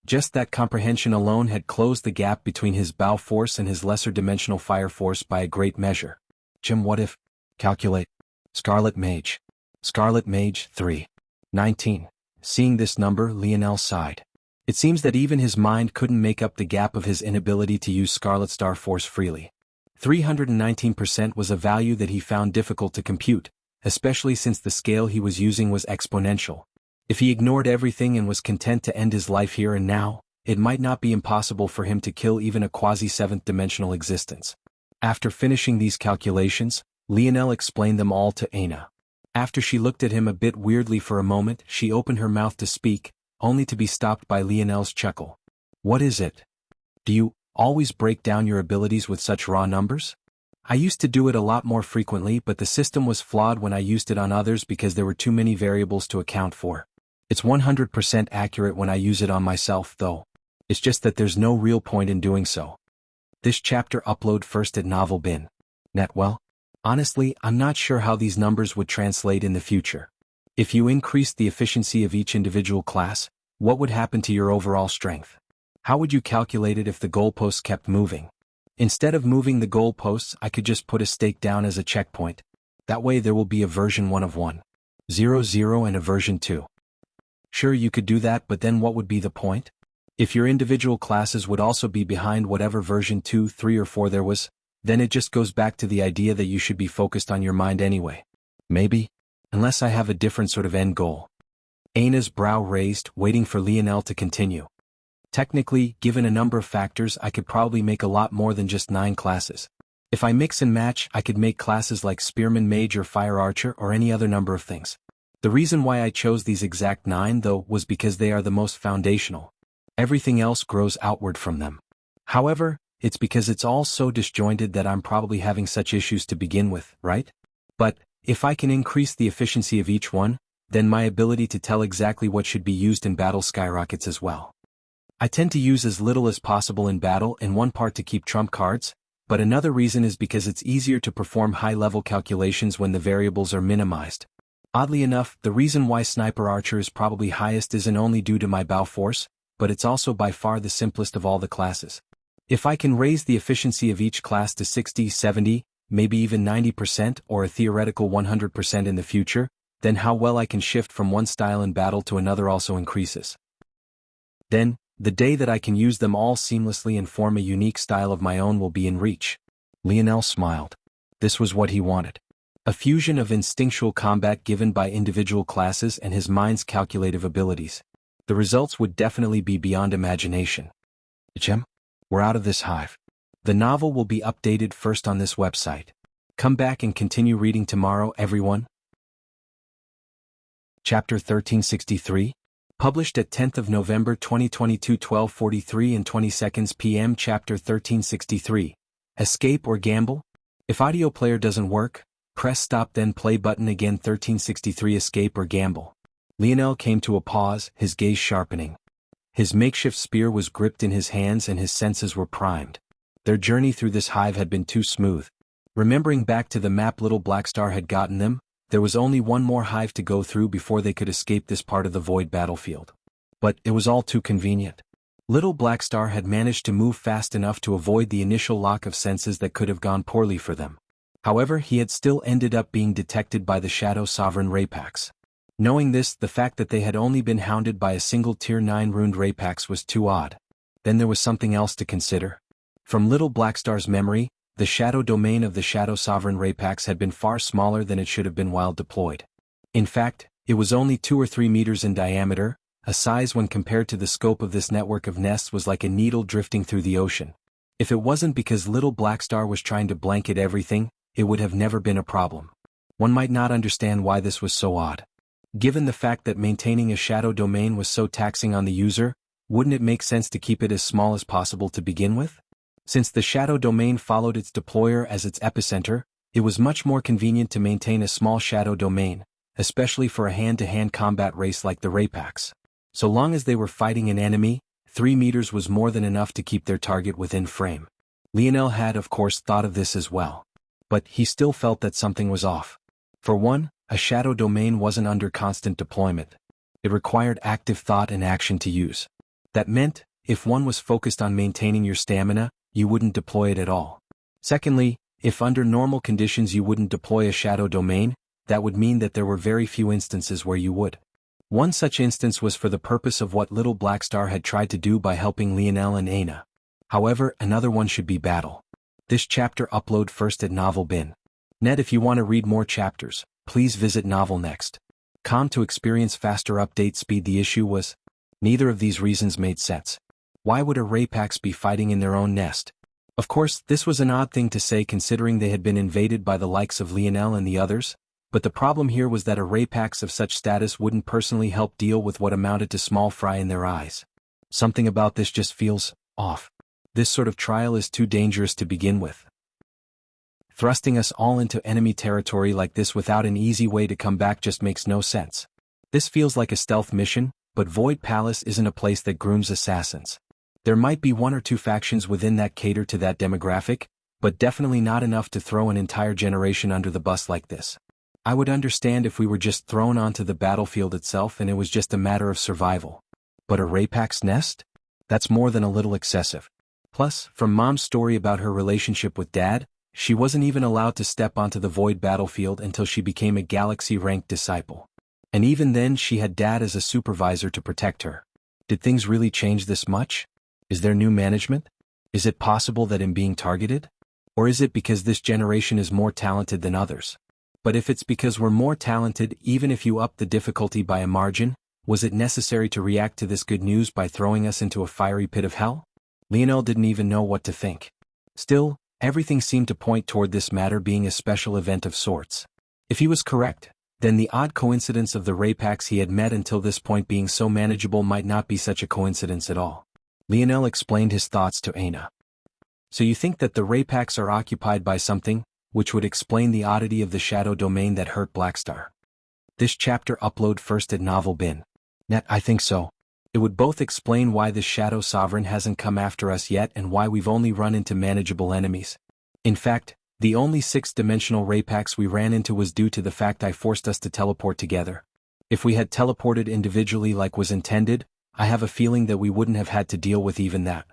Just that comprehension alone had closed the gap between his Bow Force and his lesser dimensional Fire Force by a great measure. Jim, what if? Calculate. Scarlet Mage. Scarlet Mage 3. 19. Seeing this number, Lionel sighed. It seems that even his mind couldn't make up the gap of his inability to use Scarlet Star Force freely. 319% was a value that he found difficult to compute, especially since the scale he was using was exponential. If he ignored everything and was content to end his life here and now, it might not be impossible for him to kill even a quasi-seventh-dimensional existence. After finishing these calculations, Lionel explained them all to Aina. After she looked at him a bit weirdly for a moment, she opened her mouth to speak, only to be stopped by Lionel's chuckle. What is it? Do you always break down your abilities with such raw numbers? I used to do it a lot more frequently, but the system was flawed when I used it on others because there were too many variables to account for. It's 100% accurate when I use it on myself, though. It's just that there's no real point in doing so. This chapter upload first at Novel Bin. Net. Well, honestly, I'm not sure how these numbers would translate in the future. If you increased the efficiency of each individual class, what would happen to your overall strength? How would you calculate it if the goalposts kept moving? Instead of moving the goalposts, I could just put a stake down as a checkpoint. That way there will be a version 1 of 1.0.0 and a version 2. Sure, you could do that, but then what would be the point? If your individual classes would also be behind whatever version 2, 3 or 4 there was, then it just goes back to the idea that you should be focused on your mind anyway. Maybe. Unless I have a different sort of end goal. Aina's brow raised, waiting for Lionel to continue. Technically, given a number of factors, I could probably make a lot more than just 9 classes. If I mix and match, I could make classes like Spearman Mage or Fire Archer or any other number of things. The reason why I chose these exact 9, though, was because they are the most foundational. Everything else grows outward from them. However, it's because it's all so disjointed that I'm probably having such issues to begin with, right? But if I can increase the efficiency of each one, then my ability to tell exactly what should be used in battle skyrockets as well. I tend to use as little as possible in battle, in one part to keep trump cards, but another reason is because it's easier to perform high-level calculations when the variables are minimized. Oddly enough, the reason why Sniper Archer is probably highest isn't only due to my bow force, but it's also by far the simplest of all the classes. If I can raise the efficiency of each class to 60, 70, maybe even 90% or a theoretical 100% in the future, then how well I can shift from one style in battle to another also increases. Then, the day that I can use them all seamlessly and form a unique style of my own will be in reach. Lionel smiled. This was what he wanted. A fusion of instinctual combat given by individual classes and his mind's calculative abilities. The results would definitely be beyond imagination. Jim, we're out of this hive. The novel will be updated first on this website. Come back and continue reading tomorrow, everyone. Chapter 1363, published at 10th of November 2022, 12:43 and 20 seconds p.m. Chapter 1363, escape or gamble? If audio player doesn't work, press stop then play button again. 1363 escape or gamble. Lionel came to a pause, his gaze sharpening. His makeshift spear was gripped in his hands and his senses were primed. Their journey through this hive had been too smooth. Remembering back to the map Little Black Star had gotten them, there was only one more hive to go through before they could escape this part of the void battlefield. But it was all too convenient. Little Black Star had managed to move fast enough to avoid the initial lock of senses that could have gone poorly for them. However, he had still ended up being detected by the Shadow Sovereign Raypax. Knowing this, the fact that they had only been hounded by a single Tier 9 runed Raypax was too odd. Then there was something else to consider. From Little Black Star's memory, the shadow domain of the Shadow Sovereign Raypax had been far smaller than it should have been while deployed. In fact, it was only 2 or 3 meters in diameter, a size when compared to the scope of this network of nests was like a needle drifting through the ocean. If it wasn't because Little Black Star was trying to blanket everything, it would have never been a problem. One might not understand why this was so odd. Given the fact that maintaining a shadow domain was so taxing on the user, wouldn't it make sense to keep it as small as possible to begin with? Since the shadow domain followed its deployer as its epicenter, it was much more convenient to maintain a small shadow domain, especially for a hand-to-hand combat race like the Raypax. So long as they were fighting an enemy, 3 meters was more than enough to keep their target within frame. Lionel had of course thought of this as well. But he still felt that something was off. For one, A shadow domain wasn't under constant deployment. It required active thought and action to use. That meant, if one was focused on maintaining your stamina, you wouldn't deploy it at all. Secondly, if under normal conditions you wouldn't deploy a shadow domain, that would mean that there were very few instances where you would. One such instance was for the purpose of what little Black Star had tried to do by helping Lionel and Aina. However, another one should be battle. This chapter upload first at Novel Bin. Net. If you want to read more chapters, please visit Novel Next. Com to experience faster update speed. The issue was, neither of these reasons made sense. Why would a Rapax be fighting in their own nest? Of course, this was an odd thing to say considering they had been invaded by the likes of Lionel and the others, but the problem here was that a Rapax of such status wouldn't personally help deal with what amounted to small fry in their eyes. Something about this just feels off. This sort of trial is too dangerous to begin with. Thrusting us all into enemy territory like this without an easy way to come back just makes no sense. This feels like a stealth mission, but Void Palace isn't a place that grooms assassins. There might be one or two factions within that cater to that demographic, but definitely not enough to throw an entire generation under the bus like this. I would understand if we were just thrown onto the battlefield itself and it was just a matter of survival. But a Rapax nest? That's more than a little excessive. Plus, from Mom's story about her relationship with Dad, she wasn't even allowed to step onto the Void battlefield until she became a Galaxy-ranked disciple. And even then she had Dad as a supervisor to protect her. Did things really change this much? Is there new management? Is it possible that I'm being targeted? Or is it because this generation is more talented than others? But if it's because we're more talented, even if you up the difficulty by a margin, was it necessary to react to this good news by throwing us into a fiery pit of hell? Lionel didn't even know what to think. Still, everything seemed to point toward this matter being a special event of sorts. If he was correct, then the odd coincidence of the Rapax he had met until this point being so manageable might not be such a coincidence at all. Lionel explained his thoughts to Aina. So you think that the Rapax are occupied by something, which would explain the oddity of the shadow domain that hurt Blackstar. This chapter upload first at Novel Bin. Net. I think so. It would both explain why the Shadow Sovereign hasn't come after us yet and why we've only run into manageable enemies. In fact, the only 6-dimensional Rapax we ran into was due to the fact I forced us to teleport together. If we had teleported individually like was intended, I have a feeling that we wouldn't have had to deal with even that.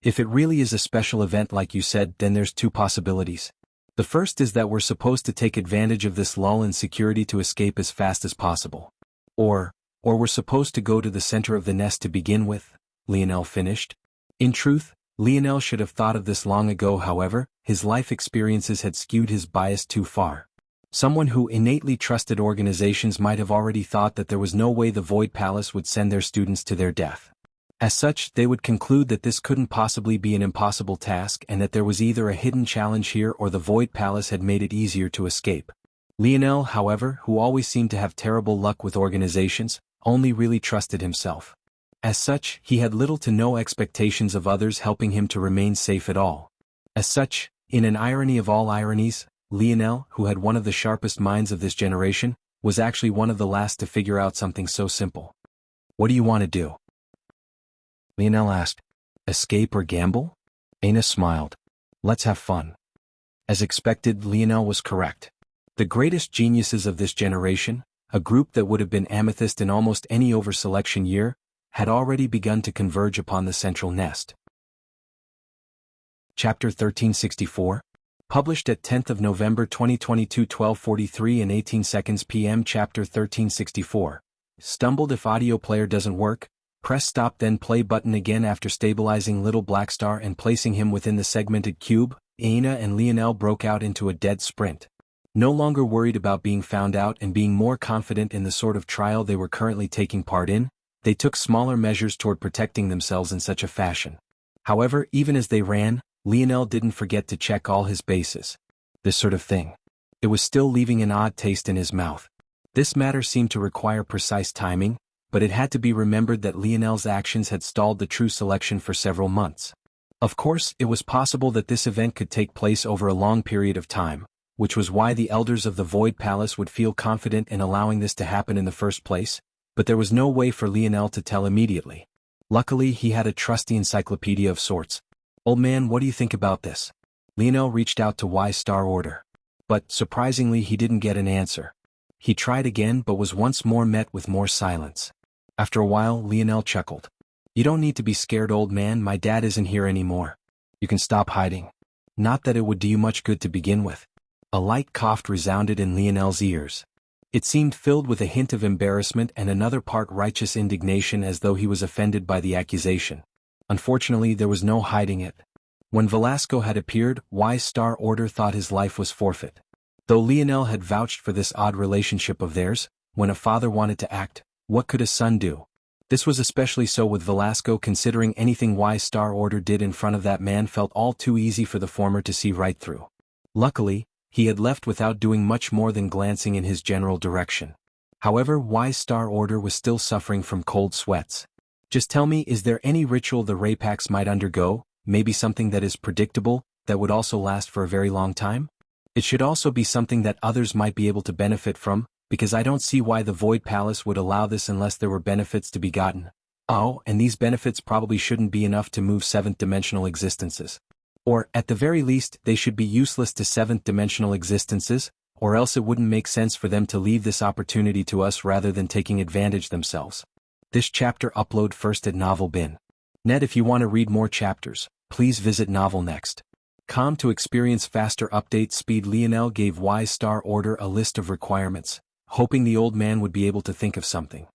If it really is a special event like you said, then there's two possibilities. The first is that we're supposed to take advantage of this lull in security to escape as fast as possible. Or we're supposed to go to the center of the nest to begin with, Lionel finished. In truth, Lionel should have thought of this long ago. However, his life experiences had skewed his bias too far. Someone who innately trusted organizations might have already thought that there was no way the Void Palace would send their students to their death. As such, they would conclude that this couldn't possibly be an impossible task and that there was either a hidden challenge here or the Void Palace had made it easier to escape. Lionel, however, who always seemed to have terrible luck with organizations, only really trusted himself. As such, he had little to no expectations of others helping him to remain safe at all. As such, in an irony of all ironies, Lionel, who had one of the sharpest minds of this generation, was actually one of the last to figure out something so simple. What do you want to do? Lionel asked. Escape or gamble? Aina smiled. Let's have fun. As expected, Lionel was correct. The greatest geniuses of this generation, a group that would have been amethyst in almost any over-selection year, had already begun to converge upon the central nest. Chapter 1364, published at 10th of November 2022 12:43 and 18 seconds p.m. Chapter 1364. Stumbled. If audio player doesn't work, press stop then play button again. After stabilizing little Blackstar and placing him within the segmented cube, Aina and Lionel broke out into a dead sprint. No longer worried about being found out and being more confident in the sort of trial they were currently taking part in, they took smaller measures toward protecting themselves in such a fashion. However, even as they ran, Lionel didn't forget to check all his bases. This sort of thing. It was still leaving an odd taste in his mouth. This matter seemed to require precise timing, but it had to be remembered that Lionel's actions had stalled the true selection for several months. Of course, it was possible that this event could take place over a long period of time, which was why the elders of the Void Palace would feel confident in allowing this to happen in the first place, but there was no way for Lionel to tell immediately. Luckily, he had a trusty encyclopedia of sorts. Old man, what do you think about this? Lionel reached out to Wise Star Order. But, surprisingly, he didn't get an answer. He tried again but was once more met with more silence. After a while, Lionel chuckled. "You don't need to be scared, old man, my dad isn't here anymore. You can stop hiding. Not that it would do you much good to begin with." A light cough resounded in Lionel's ears. It seemed filled with a hint of embarrassment and another part righteous indignation, as though he was offended by the accusation. Unfortunately, there was no hiding it. When Velasco had appeared, Wise Star Order thought his life was forfeit. Though Lionel had vouched for this odd relationship of theirs, when a father wanted to act, what could a son do? This was especially so with Velasco, considering anything Wise Star Order did in front of that man felt all too easy for the former to see right through. Luckily, he had left without doing much more than glancing in his general direction. However, Wise Star Order was still suffering from cold sweats. "Just tell me, is there any ritual the Rapax might undergo, maybe something that is predictable, that would also last for a very long time? It should also be something that others might be able to benefit from, because I don't see why the Void Palace would allow this unless there were benefits to be gotten. Oh, and these benefits probably shouldn't be enough to move seventh-dimensional existences. Or, at the very least, they should be useless to seventh-dimensional existences, or else it wouldn't make sense for them to leave this opportunity to us rather than taking advantage themselves." This chapter upload first at Novel Bin. Net. If you want to read more chapters, please visit Novel Next. To experience faster update speed, Lionel gave Wise Star Order a list of requirements, hoping the old man would be able to think of something.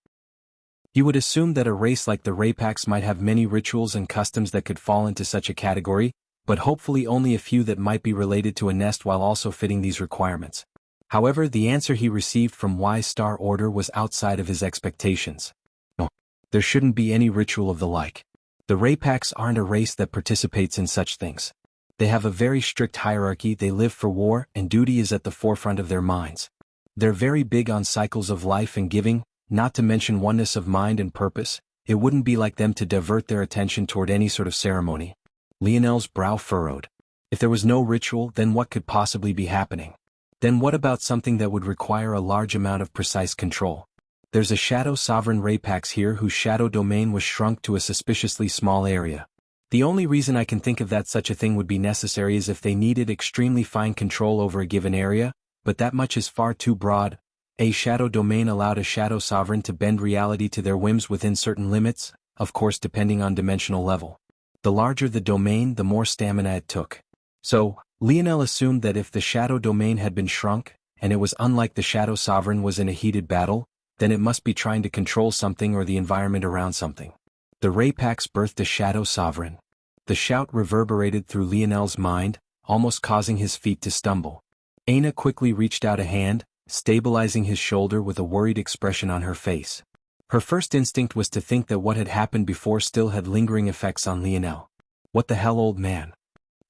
You would assume that a race like the Rapax might have many rituals and customs that could fall into such a category, but hopefully only a few that might be related to a nest while also fitting these requirements. However, the answer he received from Wise Star Order was outside of his expectations. No, there shouldn't be any ritual of the like. The Rapax aren't a race that participates in such things. They have a very strict hierarchy, they live for war, and duty is at the forefront of their minds. They're very big on cycles of life and giving, not to mention oneness of mind and purpose. It wouldn't be like them to divert their attention toward any sort of ceremony. Lionel's brow furrowed. If there was no ritual, then what could possibly be happening? Then what about something that would require a large amount of precise control? There's a Shadow Sovereign Rapax here whose shadow domain was shrunk to a suspiciously small area. The only reason I can think of that such a thing would be necessary is if they needed extremely fine control over a given area, but that much is far too broad. A shadow domain allowed a Shadow Sovereign to bend reality to their whims within certain limits, of course depending on dimensional level. The larger the domain, the more stamina it took. So, Lionel assumed that if the shadow domain had been shrunk, and it was unlike the Shadow Sovereign was in a heated battle, then it must be trying to control something or the environment around something. The Rapax birthed a Shadow Sovereign. The shout reverberated through Lionel's mind, almost causing his feet to stumble. Aina quickly reached out a hand, stabilizing his shoulder with a worried expression on her face. Her first instinct was to think that what had happened before still had lingering effects on Lionel. What the hell, old man?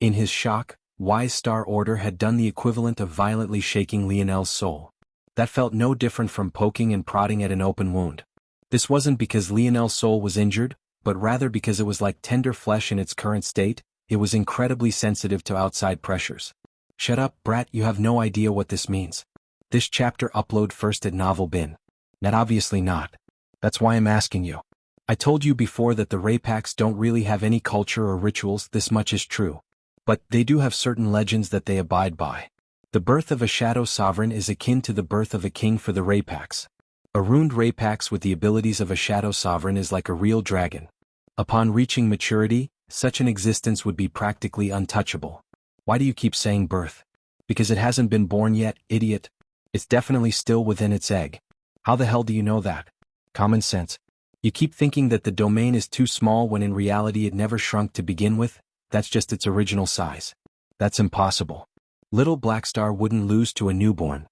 In his shock, Wise Star Order had done the equivalent of violently shaking Lionel's soul. That felt no different from poking and prodding at an open wound. This wasn't because Lionel's soul was injured, but rather because it was like tender flesh in its current state. It was incredibly sensitive to outside pressures. "Shut up, brat, you have no idea what this means." This chapter upload first at Novel Bin. Net. Obviously not. That's why I'm asking you. I told you before that the Rapax don't really have any culture or rituals, this much is true. But they do have certain legends that they abide by. The birth of a Shadow Sovereign is akin to the birth of a king for the Rapax. A ruined Rapax with the abilities of a Shadow Sovereign is like a real dragon. Upon reaching maturity, such an existence would be practically untouchable. Why do you keep saying birth? Because it hasn't been born yet, idiot. It's definitely still within its egg. How the hell do you know that? Common sense. You keep thinking that the domain is too small when in reality it never shrunk to begin with. That's just its original size. That's impossible. Little Black Star wouldn't lose to a newborn.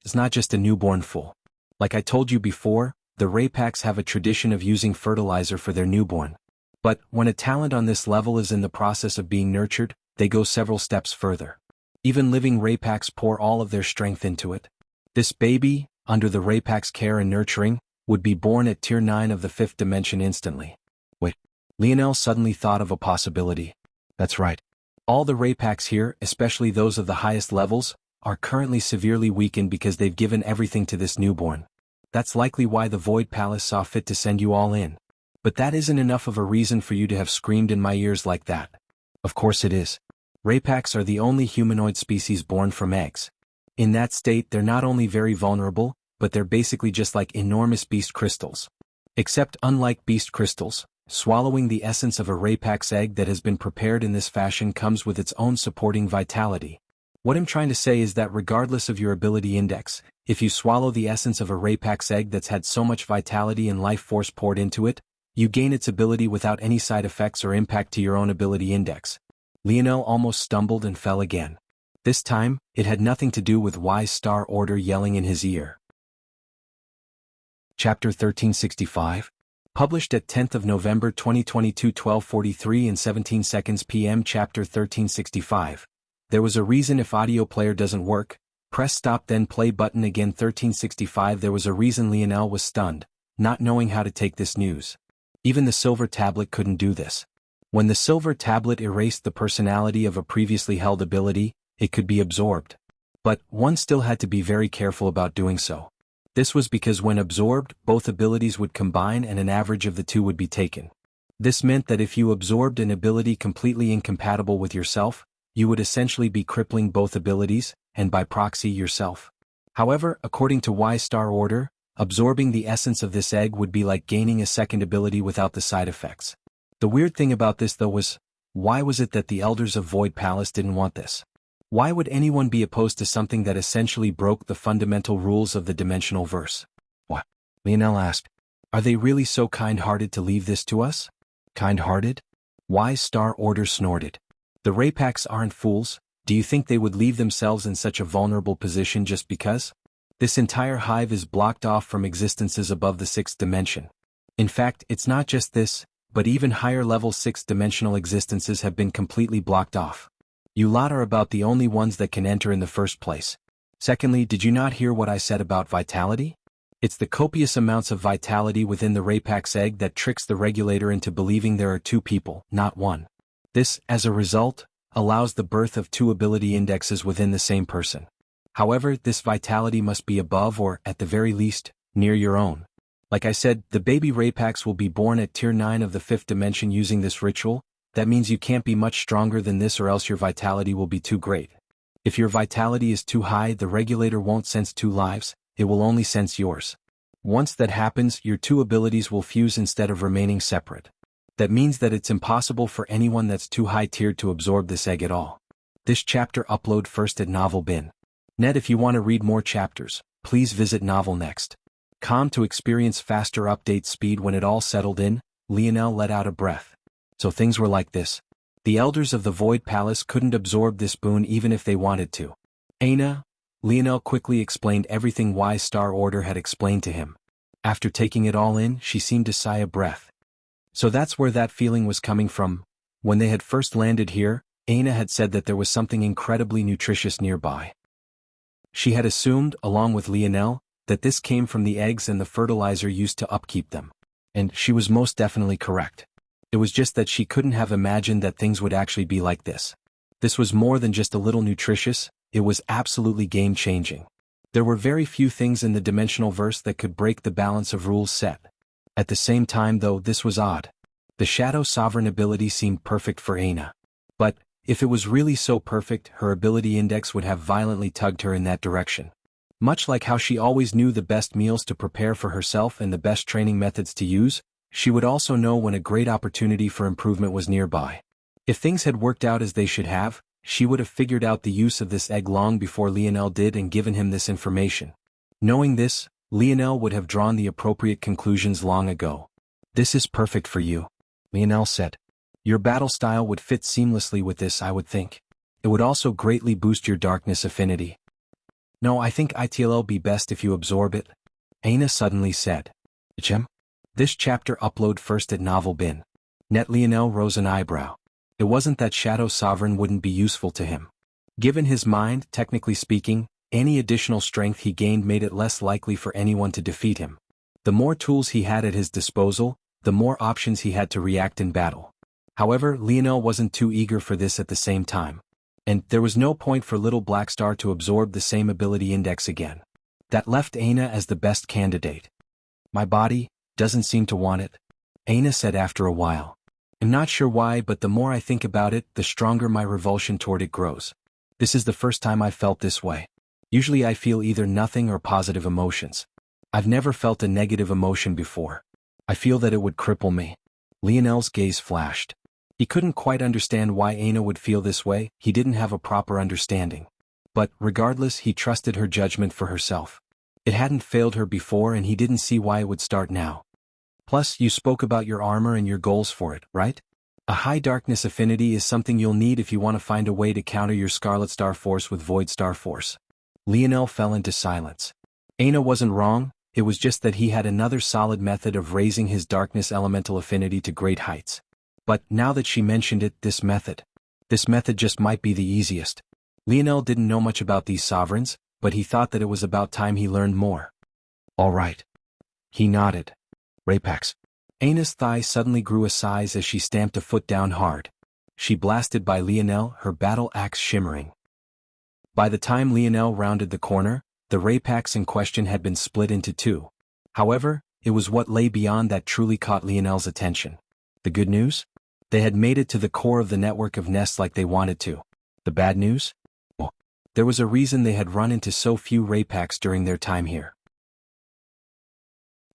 It's not just a newborn fool. Like I told you before, the Rapax have a tradition of using fertilizer for their newborn. But when a talent on this level is in the process of being nurtured, they go several steps further. Even living Rapax pour all of their strength into it. This baby, under the Rapax care and nurturing, would be born at Tier 9 of the 5th dimension instantly. Wait. Lionel suddenly thought of a possibility. That's right. All the Rapax here, especially those of the highest levels, are currently severely weakened because they've given everything to this newborn. That's likely why the Void Palace saw fit to send you all in. But that isn't enough of a reason for you to have screamed in my ears like that. Of course it is. Rapax are the only humanoid species born from eggs. In that state they're not only very vulnerable, but they're basically just like enormous beast crystals. Except unlike beast crystals, swallowing the essence of a Rapax egg that has been prepared in this fashion comes with its own supporting vitality. What I'm trying to say is that regardless of your ability index, if you swallow the essence of a Rapax egg that's had so much vitality and life force poured into it, you gain its ability without any side effects or impact to your own ability index. Lionel almost stumbled and fell again. This time, it had nothing to do with Wise Star Order yelling in his ear. Chapter 1365. Published at 10th of November 2022 12:43 and 17 seconds p.m. Chapter 1365. There was a reason if audio player doesn't work, press stop then play button again 1365. There was a reason Lionel was stunned, not knowing how to take this news. Even the silver tablet couldn't do this. When the silver tablet erased the personality of a previously held ability, it could be absorbed. But one still had to be very careful about doing so. This was because when absorbed, both abilities would combine and an average of the two would be taken. This meant that if you absorbed an ability completely incompatible with yourself, you would essentially be crippling both abilities, and by proxy yourself. However, according to Wise Star Order, absorbing the essence of this egg would be like gaining a second ability without the side effects. The weird thing about this though was, why was it that the Elders of Void Palace didn't want this? Why would anyone be opposed to something that essentially broke the fundamental rules of the dimensional verse? What? Lionel asked. Are they really so kind-hearted to leave this to us? Kind-hearted? Wise Star Order snorted. The Rapax aren't fools. Do you think they would leave themselves in such a vulnerable position just because? This entire hive is blocked off from existences above the sixth dimension. In fact, it's not just this, but even higher-level sixth-dimensional existences have been completely blocked off. You lot are about the only ones that can enter in the first place. Secondly, did you not hear what I said about vitality? It's the copious amounts of vitality within the Rapax egg that tricks the regulator into believing there are two people, not one. This, as a result, allows the birth of two ability indexes within the same person. However, this vitality must be above or, at the very least, near your own. Like I said, the baby Rapax will be born at Tier 9 of the 5th dimension using this ritual. That means you can't be much stronger than this or else your vitality will be too great. If your vitality is too high, the regulator won't sense two lives, it will only sense yours. Once that happens, your two abilities will fuse instead of remaining separate. That means that it's impossible for anyone that's too high-tiered to absorb this egg at all. This chapter upload first at Novel Bin. Net. If you want to read more chapters, please visit Novel Next. To experience faster update speed. When it all settled in, Lionel let out a breath. So things were like this. The Elders of the Void Palace couldn't absorb this boon even if they wanted to. Aina? Lionel quickly explained everything Wise Star Order had explained to him. After taking it all in, she seemed to sigh a breath. So that's where that feeling was coming from. When they had first landed here, Aina had said that there was something incredibly nutritious nearby. She had assumed, along with Lionel, that this came from the eggs and the fertilizer used to upkeep them. And she was most definitely correct. It was just that she couldn't have imagined that things would actually be like this. This was more than just a little nutritious, it was absolutely game-changing. There were very few things in the dimensional verse that could break the balance of rules set. At the same time though, this was odd. The Shadow Sovereign ability seemed perfect for Aina. But, if it was really so perfect, her ability index would have violently tugged her in that direction. Much like how she always knew the best meals to prepare for herself and the best training methods to use, she would also know when a great opportunity for improvement was nearby. If things had worked out as they should have, she would have figured out the use of this egg long before Lionel did and given him this information. Knowing this, Lionel would have drawn the appropriate conclusions long ago. This is perfect for you, Lionel said. Your battle style would fit seamlessly with this, I would think. It would also greatly boost your darkness affinity. No, I think it'll be best if you absorb it, Aina suddenly said. Chem? This chapter upload first at Novel Bin. Net. Lionel rose an eyebrow. It wasn't that Shadow Sovereign wouldn't be useful to him. Given his mind, technically speaking, any additional strength he gained made it less likely for anyone to defeat him. The more tools he had at his disposal, the more options he had to react in battle. However, Lionel wasn't too eager for this at the same time. And there was no point for Little Blackstar to absorb the same ability index again. That left Aina as the best candidate. My body doesn't seem to want it, Aina said after a while. I'm not sure why, but the more I think about it, the stronger my revulsion toward it grows. This is the first time I felt this way. Usually I feel either nothing or positive emotions. I've never felt a negative emotion before. I feel that it would cripple me. Lionel's gaze flashed. He couldn't quite understand why Aina would feel this way, he didn't have a proper understanding. But, regardless, he trusted her judgment for herself. It hadn't failed her before and he didn't see why it would start now. Plus, you spoke about your armor and your goals for it, right? A high darkness affinity is something you'll need if you want to find a way to counter your Scarlet Star Force with Void Star Force. Lionel fell into silence. Aina wasn't wrong, it was just that he had another solid method of raising his darkness elemental affinity to great heights. But, now that she mentioned it, this method just might be the easiest. Lionel didn't know much about these sovereigns, but he thought that it was about time he learned more. All right. He nodded. Rapax. Aina's thigh suddenly grew a size as she stamped a foot down hard. She blasted by Lionel, her battle axe shimmering. By the time Lionel rounded the corner, the Rapax in question had been split into two. However, it was what lay beyond that truly caught Lionel's attention. The good news? They had made it to the core of the network of nests like they wanted to. The bad news? Well, there was a reason they had run into so few Rapax during their time here.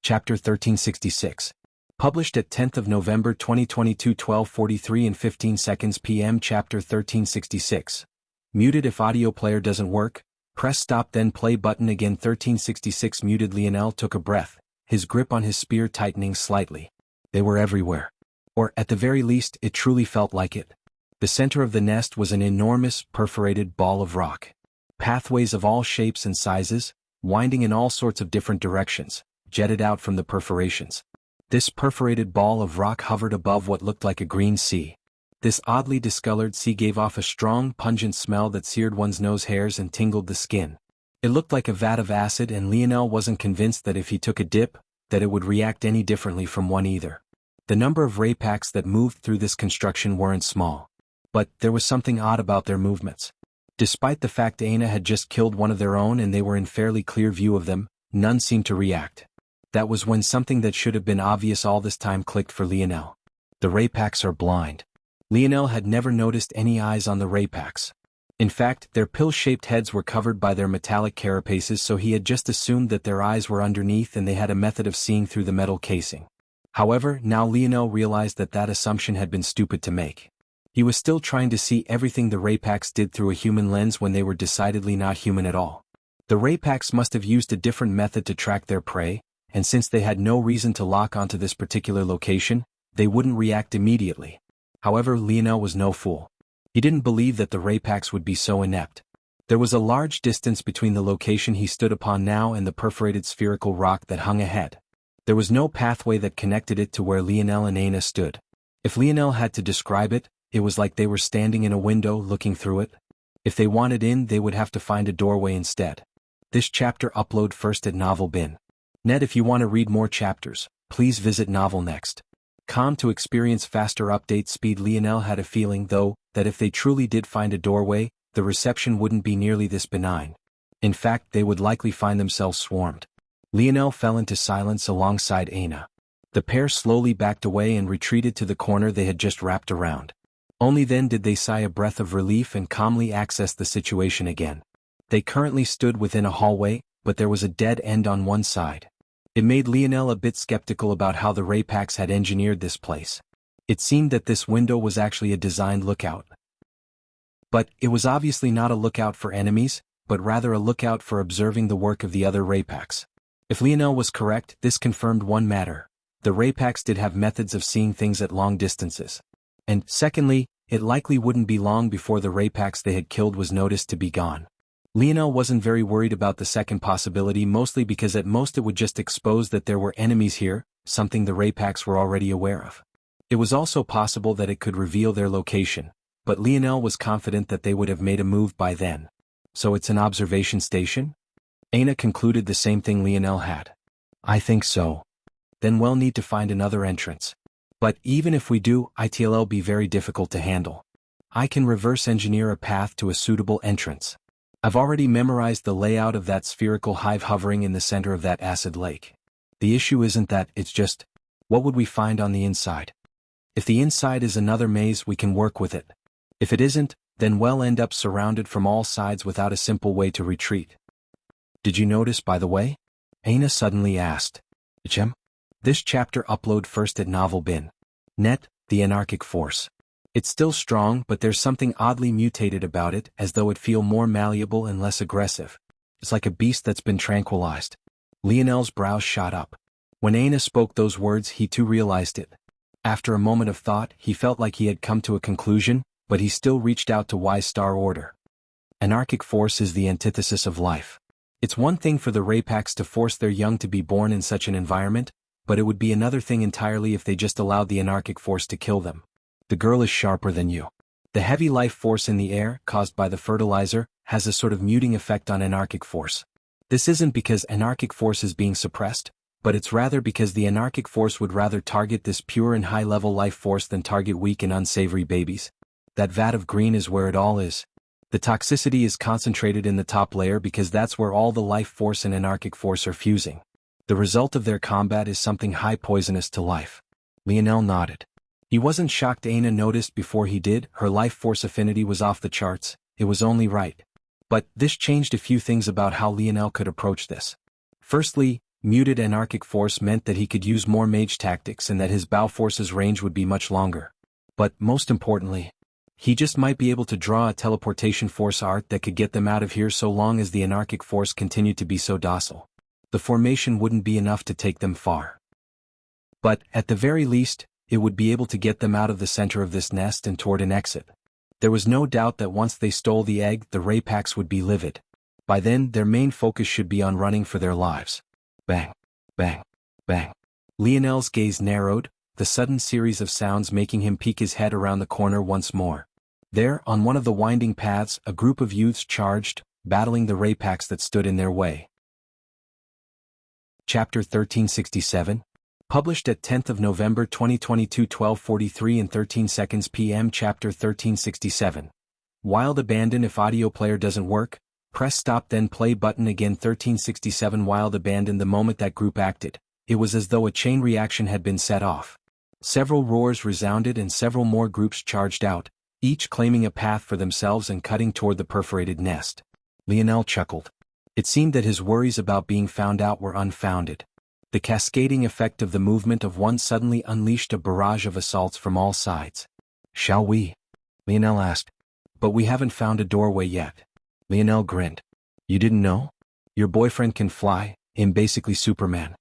Chapter 1366. Published at 10th of November 2022 12:43 and 15 seconds p.m. Chapter 1366. Muted if audio player doesn't work, press stop then play button again 1366 muted. Lionel took a breath, his grip on his spear tightening slightly. They were everywhere. Or, at the very least, it truly felt like it. The center of the nest was an enormous, perforated ball of rock. Pathways of all shapes and sizes, winding in all sorts of different directions, jetted out from the perforations. This perforated ball of rock hovered above what looked like a green sea. This oddly discolored sea gave off a strong, pungent smell that seared one's nose hairs and tingled the skin. It looked like a vat of acid, and Lionel wasn't convinced that if he took a dip, that it would react any differently from one either. The number of Rapax that moved through this construction weren't small. But there was something odd about their movements. Despite the fact Aina had just killed one of their own and they were in fairly clear view of them, none seemed to react. That was when something that should have been obvious all this time clicked for Lionel. The Rapax are blind. Lionel had never noticed any eyes on the Rapax. In fact, their pill-shaped heads were covered by their metallic carapaces, so he had just assumed that their eyes were underneath and they had a method of seeing through the metal casing. However, now Lionel realized that that assumption had been stupid to make. He was still trying to see everything the Rapax did through a human lens when they were decidedly not human at all. The Rapax must have used a different method to track their prey, and since they had no reason to lock onto this particular location, they wouldn't react immediately. However, Lionel was no fool. He didn't believe that the Rapax would be so inept. There was a large distance between the location he stood upon now and the perforated spherical rock that hung ahead. There was no pathway that connected it to where Lionel and Aina stood. If Lionel had to describe it, it was like they were standing in a window looking through it. If they wanted in, they would have to find a doorway instead. This chapter upload first at Novel Bin. Net. If you want to read more chapters, please visit Novel Next. To experience faster update speed. Lionel had a feeling, though, that if they truly did find a doorway, the reception wouldn't be nearly this benign. In fact, they would likely find themselves swarmed. Lionel fell into silence alongside Aina. The pair slowly backed away and retreated to the corner they had just wrapped around. Only then did they sigh a breath of relief and calmly access the situation again. They currently stood within a hallway, but there was a dead end on one side. It made Lionel a bit skeptical about how the Rapax had engineered this place. It seemed that this window was actually a designed lookout. But it was obviously not a lookout for enemies, but rather a lookout for observing the work of the other Rapax. If Lionel was correct, this confirmed one matter. The Rapax did have methods of seeing things at long distances. And, secondly, it likely wouldn't be long before the Rapax they had killed was noticed to be gone. Lionel wasn't very worried about the second possibility, mostly because at most it would just expose that there were enemies here, something the Rapax were already aware of. It was also possible that it could reveal their location, but Lionel was confident that they would have made a move by then. So it's an observation station? Aina concluded the same thing Lionel had. I think so. Then we'll need to find another entrance. But even if we do, it'll be very difficult to handle. I can reverse engineer a path to a suitable entrance. I've already memorized the layout of that spherical hive hovering in the center of that acid lake. The issue isn't that, it's just, what would we find on the inside? If the inside is another maze, we can work with it. If it isn't, then we'll end up surrounded from all sides without a simple way to retreat. Did you notice, by the way? Aina suddenly asked. Chem? This chapter upload first at Novel Bin. Net, the anarchic force. It's still strong, but there's something oddly mutated about it, as though it feel more malleable and less aggressive. It's like a beast that's been tranquilized. Lionel's brows shot up. When Aina spoke those words, he too realized it. After a moment of thought, he felt like he had come to a conclusion, but he still reached out to Wise Star Order. Anarchic force is the antithesis of life. It's one thing for the Rapax to force their young to be born in such an environment, but it would be another thing entirely if they just allowed the anarchic force to kill them. The girl is sharper than you. The heavy life force in the air, caused by the fertilizer, has a sort of muting effect on anarchic force. This isn't because anarchic force is being suppressed, but it's rather because the anarchic force would rather target this pure and high-level life force than target weak and unsavory babies. That vat of green is where it all is. The toxicity is concentrated in the top layer because that's where all the life force and anarchic force are fusing. The result of their combat is something high poisonous to life. Lionel nodded. He wasn't shocked Aina noticed before he did. Her life force affinity was off the charts. It was only right. But this changed a few things about how Lionel could approach this. Firstly, muted anarchic force meant that he could use more mage tactics and that his bow force's range would be much longer. But most importantly, he just might be able to draw a teleportation force art that could get them out of here so long as the anarchic force continued to be so docile. The formation wouldn't be enough to take them far. But, at the very least, it would be able to get them out of the center of this nest and toward an exit. There was no doubt that once they stole the egg, the Rapax would be livid. By then, their main focus should be on running for their lives. Bang, bang, bang. Lionel's gaze narrowed, the sudden series of sounds making him peek his head around the corner once more. There, on one of the winding paths, a group of youths charged, battling the Rapax that stood in their way. Chapter 1367. Published at 10th of November 2022 12:43 and 13 seconds p.m. Chapter 1367. Wild abandon. If audio player doesn't work, press stop then play button again. 1367. Wild abandon. The moment that group acted, it was as though a chain reaction had been set off. Several roars resounded and several more groups charged out, each claiming a path for themselves and cutting toward the perforated nest. Lionel chuckled. It seemed that his worries about being found out were unfounded. The cascading effect of the movement of one suddenly unleashed a barrage of assaults from all sides. Shall we? Lionel asked. But we haven't found a doorway yet. Lionel grinned. You didn't know? Your boyfriend can fly, I'm basically Superman.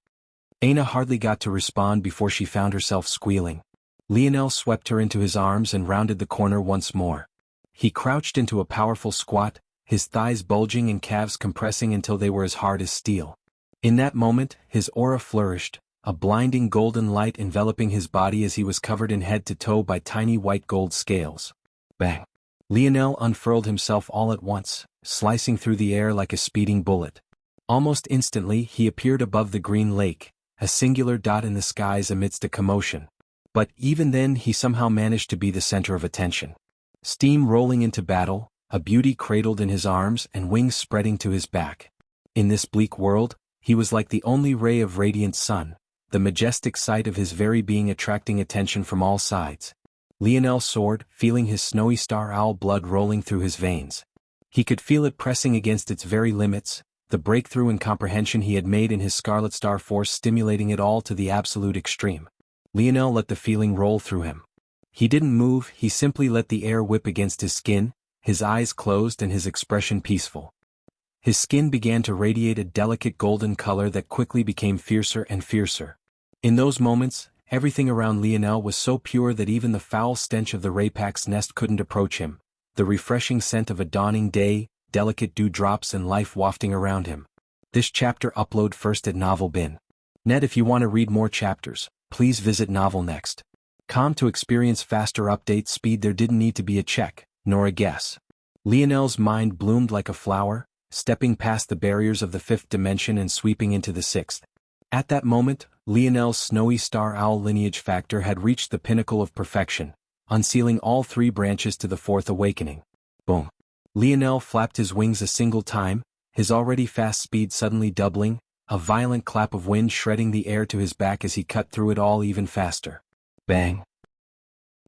Aina hardly got to respond before she found herself squealing. Lionel swept her into his arms and rounded the corner once more. He crouched into a powerful squat, his thighs bulging and calves compressing until they were as hard as steel. In that moment, his aura flourished, a blinding golden light enveloping his body as he was covered in head to toe by tiny white gold scales. Bang! Lionel unfurled himself all at once, slicing through the air like a speeding bullet. Almost instantly he appeared above the green lake, a singular dot in the skies amidst a commotion. But even then he somehow managed to be the center of attention. Steam rolling into battle, a beauty cradled in his arms and wings spreading to his back. In this bleak world, he was like the only ray of radiant sun, the majestic sight of his very being attracting attention from all sides. Lionel soared, feeling his snowy star owl blood rolling through his veins. He could feel it pressing against its very limits, the breakthrough in comprehension he had made in his Scarlet Star Force stimulating it all to the absolute extreme. Lionel let the feeling roll through him. He didn't move, he simply let the air whip against his skin, his eyes closed and his expression peaceful. His skin began to radiate a delicate golden color that quickly became fiercer and fiercer. In those moments, everything around Lionel was so pure that even the foul stench of the Rapax nest couldn't approach him. The refreshing scent of a dawning day, delicate dewdrops and life wafting around him. This chapter upload first at Novel Bin. Net. If you want to read more chapters, please visit Novel Next. To experience faster update speed. There didn't need to be a check, nor a guess. Lionel's mind bloomed like a flower, stepping past the barriers of the fifth dimension and sweeping into the sixth. At that moment, Lionel's snowy star owl lineage factor had reached the pinnacle of perfection, unsealing all three branches to the fourth awakening. Boom. Lionel flapped his wings a single time, his already fast speed suddenly doubling, a violent clap of wind shredding the air to his back as he cut through it all even faster. Bang.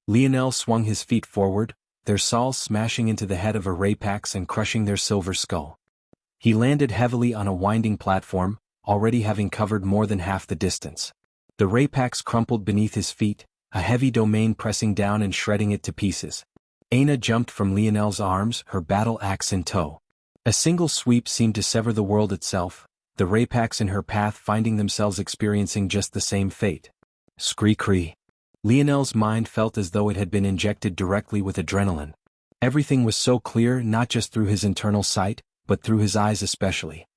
Lionel swung his feet forward, their sawls smashing into the head of a Rapax and crushing their silver skull. He landed heavily on a winding platform, already having covered more than half the distance. The Rapax crumpled beneath his feet, a heavy domain pressing down and shredding it to pieces. Aina jumped from Lionel's arms, her battle axe in tow. A single sweep seemed to sever the world itself, the Rapax in her path finding themselves experiencing just the same fate. Scree-cree. Lionel's mind felt as though it had been injected directly with adrenaline. Everything was so clear, not just through his internal sight, but through his eyes especially.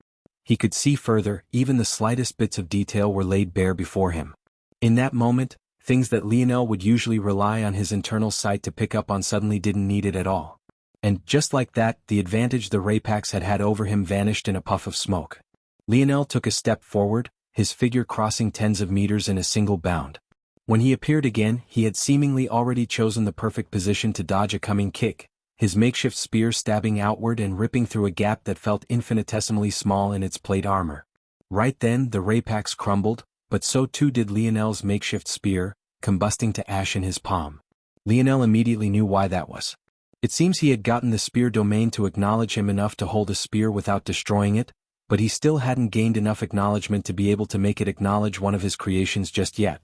He could see further, even the slightest bits of detail were laid bare before him. In that moment, things that Lionel would usually rely on his internal sight to pick up on suddenly didn't need it at all. And just like that, the advantage the Rapax had had over him vanished in a puff of smoke. Lionel took a step forward, his figure crossing tens of meters in a single bound. When he appeared again, he had seemingly already chosen the perfect position to dodge a coming kick, his makeshift spear stabbing outward and ripping through a gap that felt infinitesimally small in its plate armor. Right then the Rapax crumbled, but so too did Lionel's makeshift spear, combusting to ash in his palm. Lionel immediately knew why that was. It seems he had gotten the spear domain to acknowledge him enough to hold a spear without destroying it, but he still hadn't gained enough acknowledgement to be able to make it acknowledge one of his creations just yet.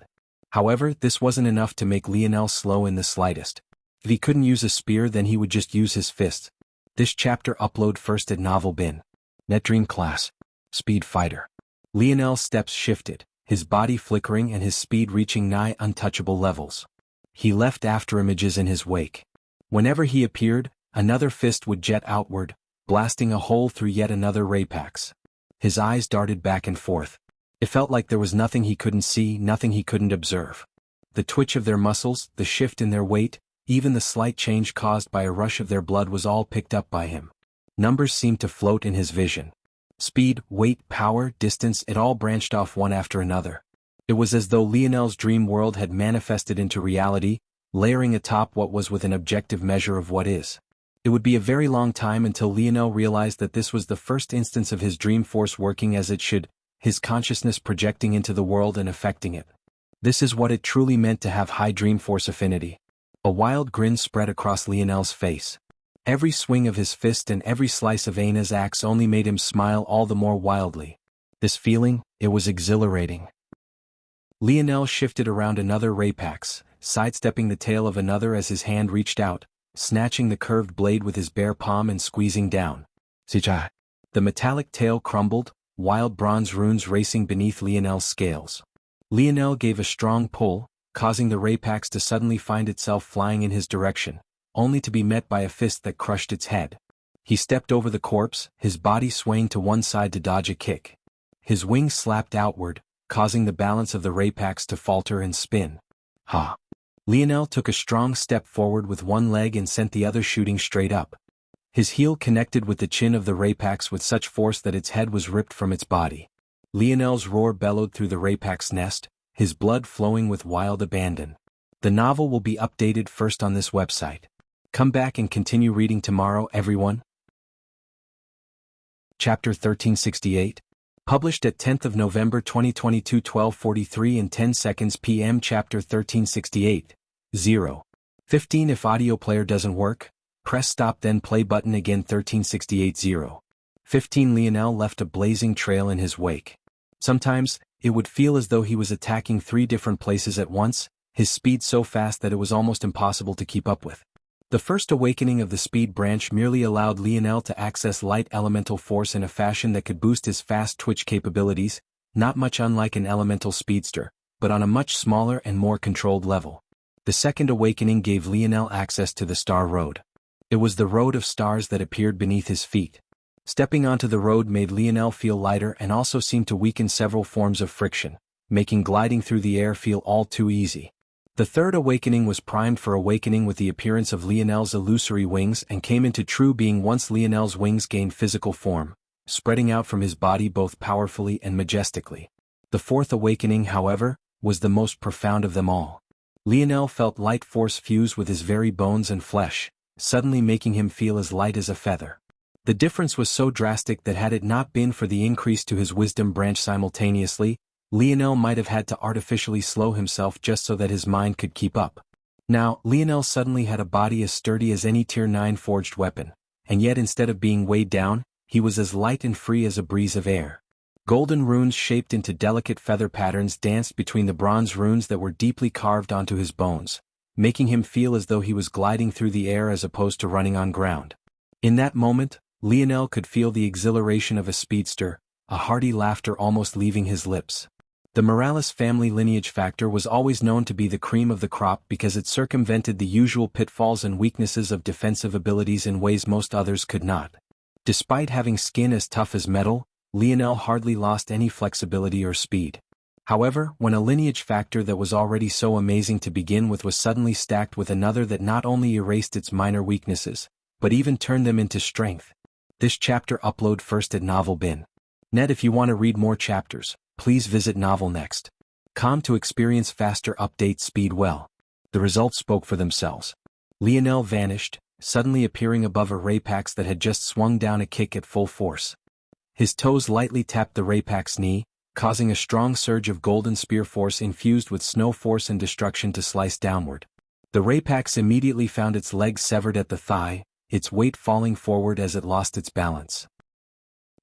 However, this wasn't enough to make Lionel slow in the slightest. If he couldn't use a spear, then he would just use his fists. This chapter upload first at Novel Bin. NetDream Class. Speed Fighter. Lionel's steps shifted, his body flickering and his speed reaching nigh untouchable levels. He left afterimages in his wake. Whenever he appeared, another fist would jet outward, blasting a hole through yet another Rapax. His eyes darted back and forth. It felt like there was nothing he couldn't see, nothing he couldn't observe. The twitch of their muscles, the shift in their weight, even the slight change caused by a rush of their blood was all picked up by him. Numbers seemed to float in his vision. Speed, weight, power, distance, it all branched off one after another. It was as though Lionel's dream world had manifested into reality, layering atop what was with an objective measure of what is. It would be a very long time until Lionel realized that this was the first instance of his dream force working as it should, his consciousness projecting into the world and affecting it. This is what it truly meant to have high dream force affinity. A wild grin spread across Lionel's face. Every swing of his fist and every slice of Aina's axe only made him smile all the more wildly. This feeling, it was exhilarating. Lionel shifted around another Rapax, sidestepping the tail of another as his hand reached out, snatching the curved blade with his bare palm and squeezing down. Sijai. The metallic tail crumbled, wild bronze runes racing beneath Lionel's scales. Lionel gave a strong pull, causing the Rapax to suddenly find itself flying in his direction, only to be met by a fist that crushed its head. He stepped over the corpse, his body swaying to one side to dodge a kick. His wings slapped outward, causing the balance of the Rapax to falter and spin. Ha! Lionel took a strong step forward with one leg and sent the other shooting straight up. His heel connected with the chin of the Rapax with such force that its head was ripped from its body. Lionel's roar bellowed through the Rapax nest, his blood flowing with wild abandon. The novel will be updated first on this website. Come back and continue reading tomorrow, everyone. Chapter 1368. Published at 10th of November 2022 12:43 and 10 seconds p.m. Chapter 1368. 0. 15 If audio player doesn't work, press stop then play button again 1368 0. 15 Lionel left a blazing trail in his wake. Sometimes, it would feel as though he was attacking 3 different places at once, his speed so fast that it was almost impossible to keep up with. The first awakening of the speed branch merely allowed Lionel to access light elemental force in a fashion that could boost his fast twitch capabilities, not much unlike an elemental speedster, but on a much smaller and more controlled level. The second awakening gave Lionel access to the Star Road. It was the road of stars that appeared beneath his feet. Stepping onto the road made Lionel feel lighter and also seemed to weaken several forms of friction, making gliding through the air feel all too easy. The third awakening was primed for awakening with the appearance of Lionel's illusory wings and came into true being once Lionel's wings gained physical form, spreading out from his body both powerfully and majestically. The fourth awakening, however, was the most profound of them all. Lionel felt light force fuse with his very bones and flesh, suddenly making him feel as light as a feather. The difference was so drastic that had it not been for the increase to his wisdom branch simultaneously, Lionel might have had to artificially slow himself just so that his mind could keep up. Now, Lionel suddenly had a body as sturdy as any Tier 9 forged weapon, and yet instead of being weighed down, he was as light and free as a breeze of air. Golden runes shaped into delicate feather patterns danced between the bronze runes that were deeply carved onto his bones, making him feel as though he was gliding through the air as opposed to running on ground. In that moment, Lionel could feel the exhilaration of a speedster, a hearty laughter almost leaving his lips. The Morales family lineage factor was always known to be the cream of the crop because it circumvented the usual pitfalls and weaknesses of defensive abilities in ways most others could not. Despite having skin as tough as metal, Lionel hardly lost any flexibility or speed. However, when a lineage factor that was already so amazing to begin with was suddenly stacked with another that not only erased its minor weaknesses, but even turned them into strength. This chapter upload first at Novel Bin. Net. If you want to read more chapters, please visit Novel Next. Com to experience faster update speed. Well, the results spoke for themselves. Lionel vanished, suddenly appearing above a Raypax that had just swung down a kick at full force. His toes lightly tapped the Raypax's knee, causing a strong surge of golden spear force infused with snow force and destruction to slice downward. The Raypax immediately found its leg severed at the thigh, its weight falling forward as it lost its balance.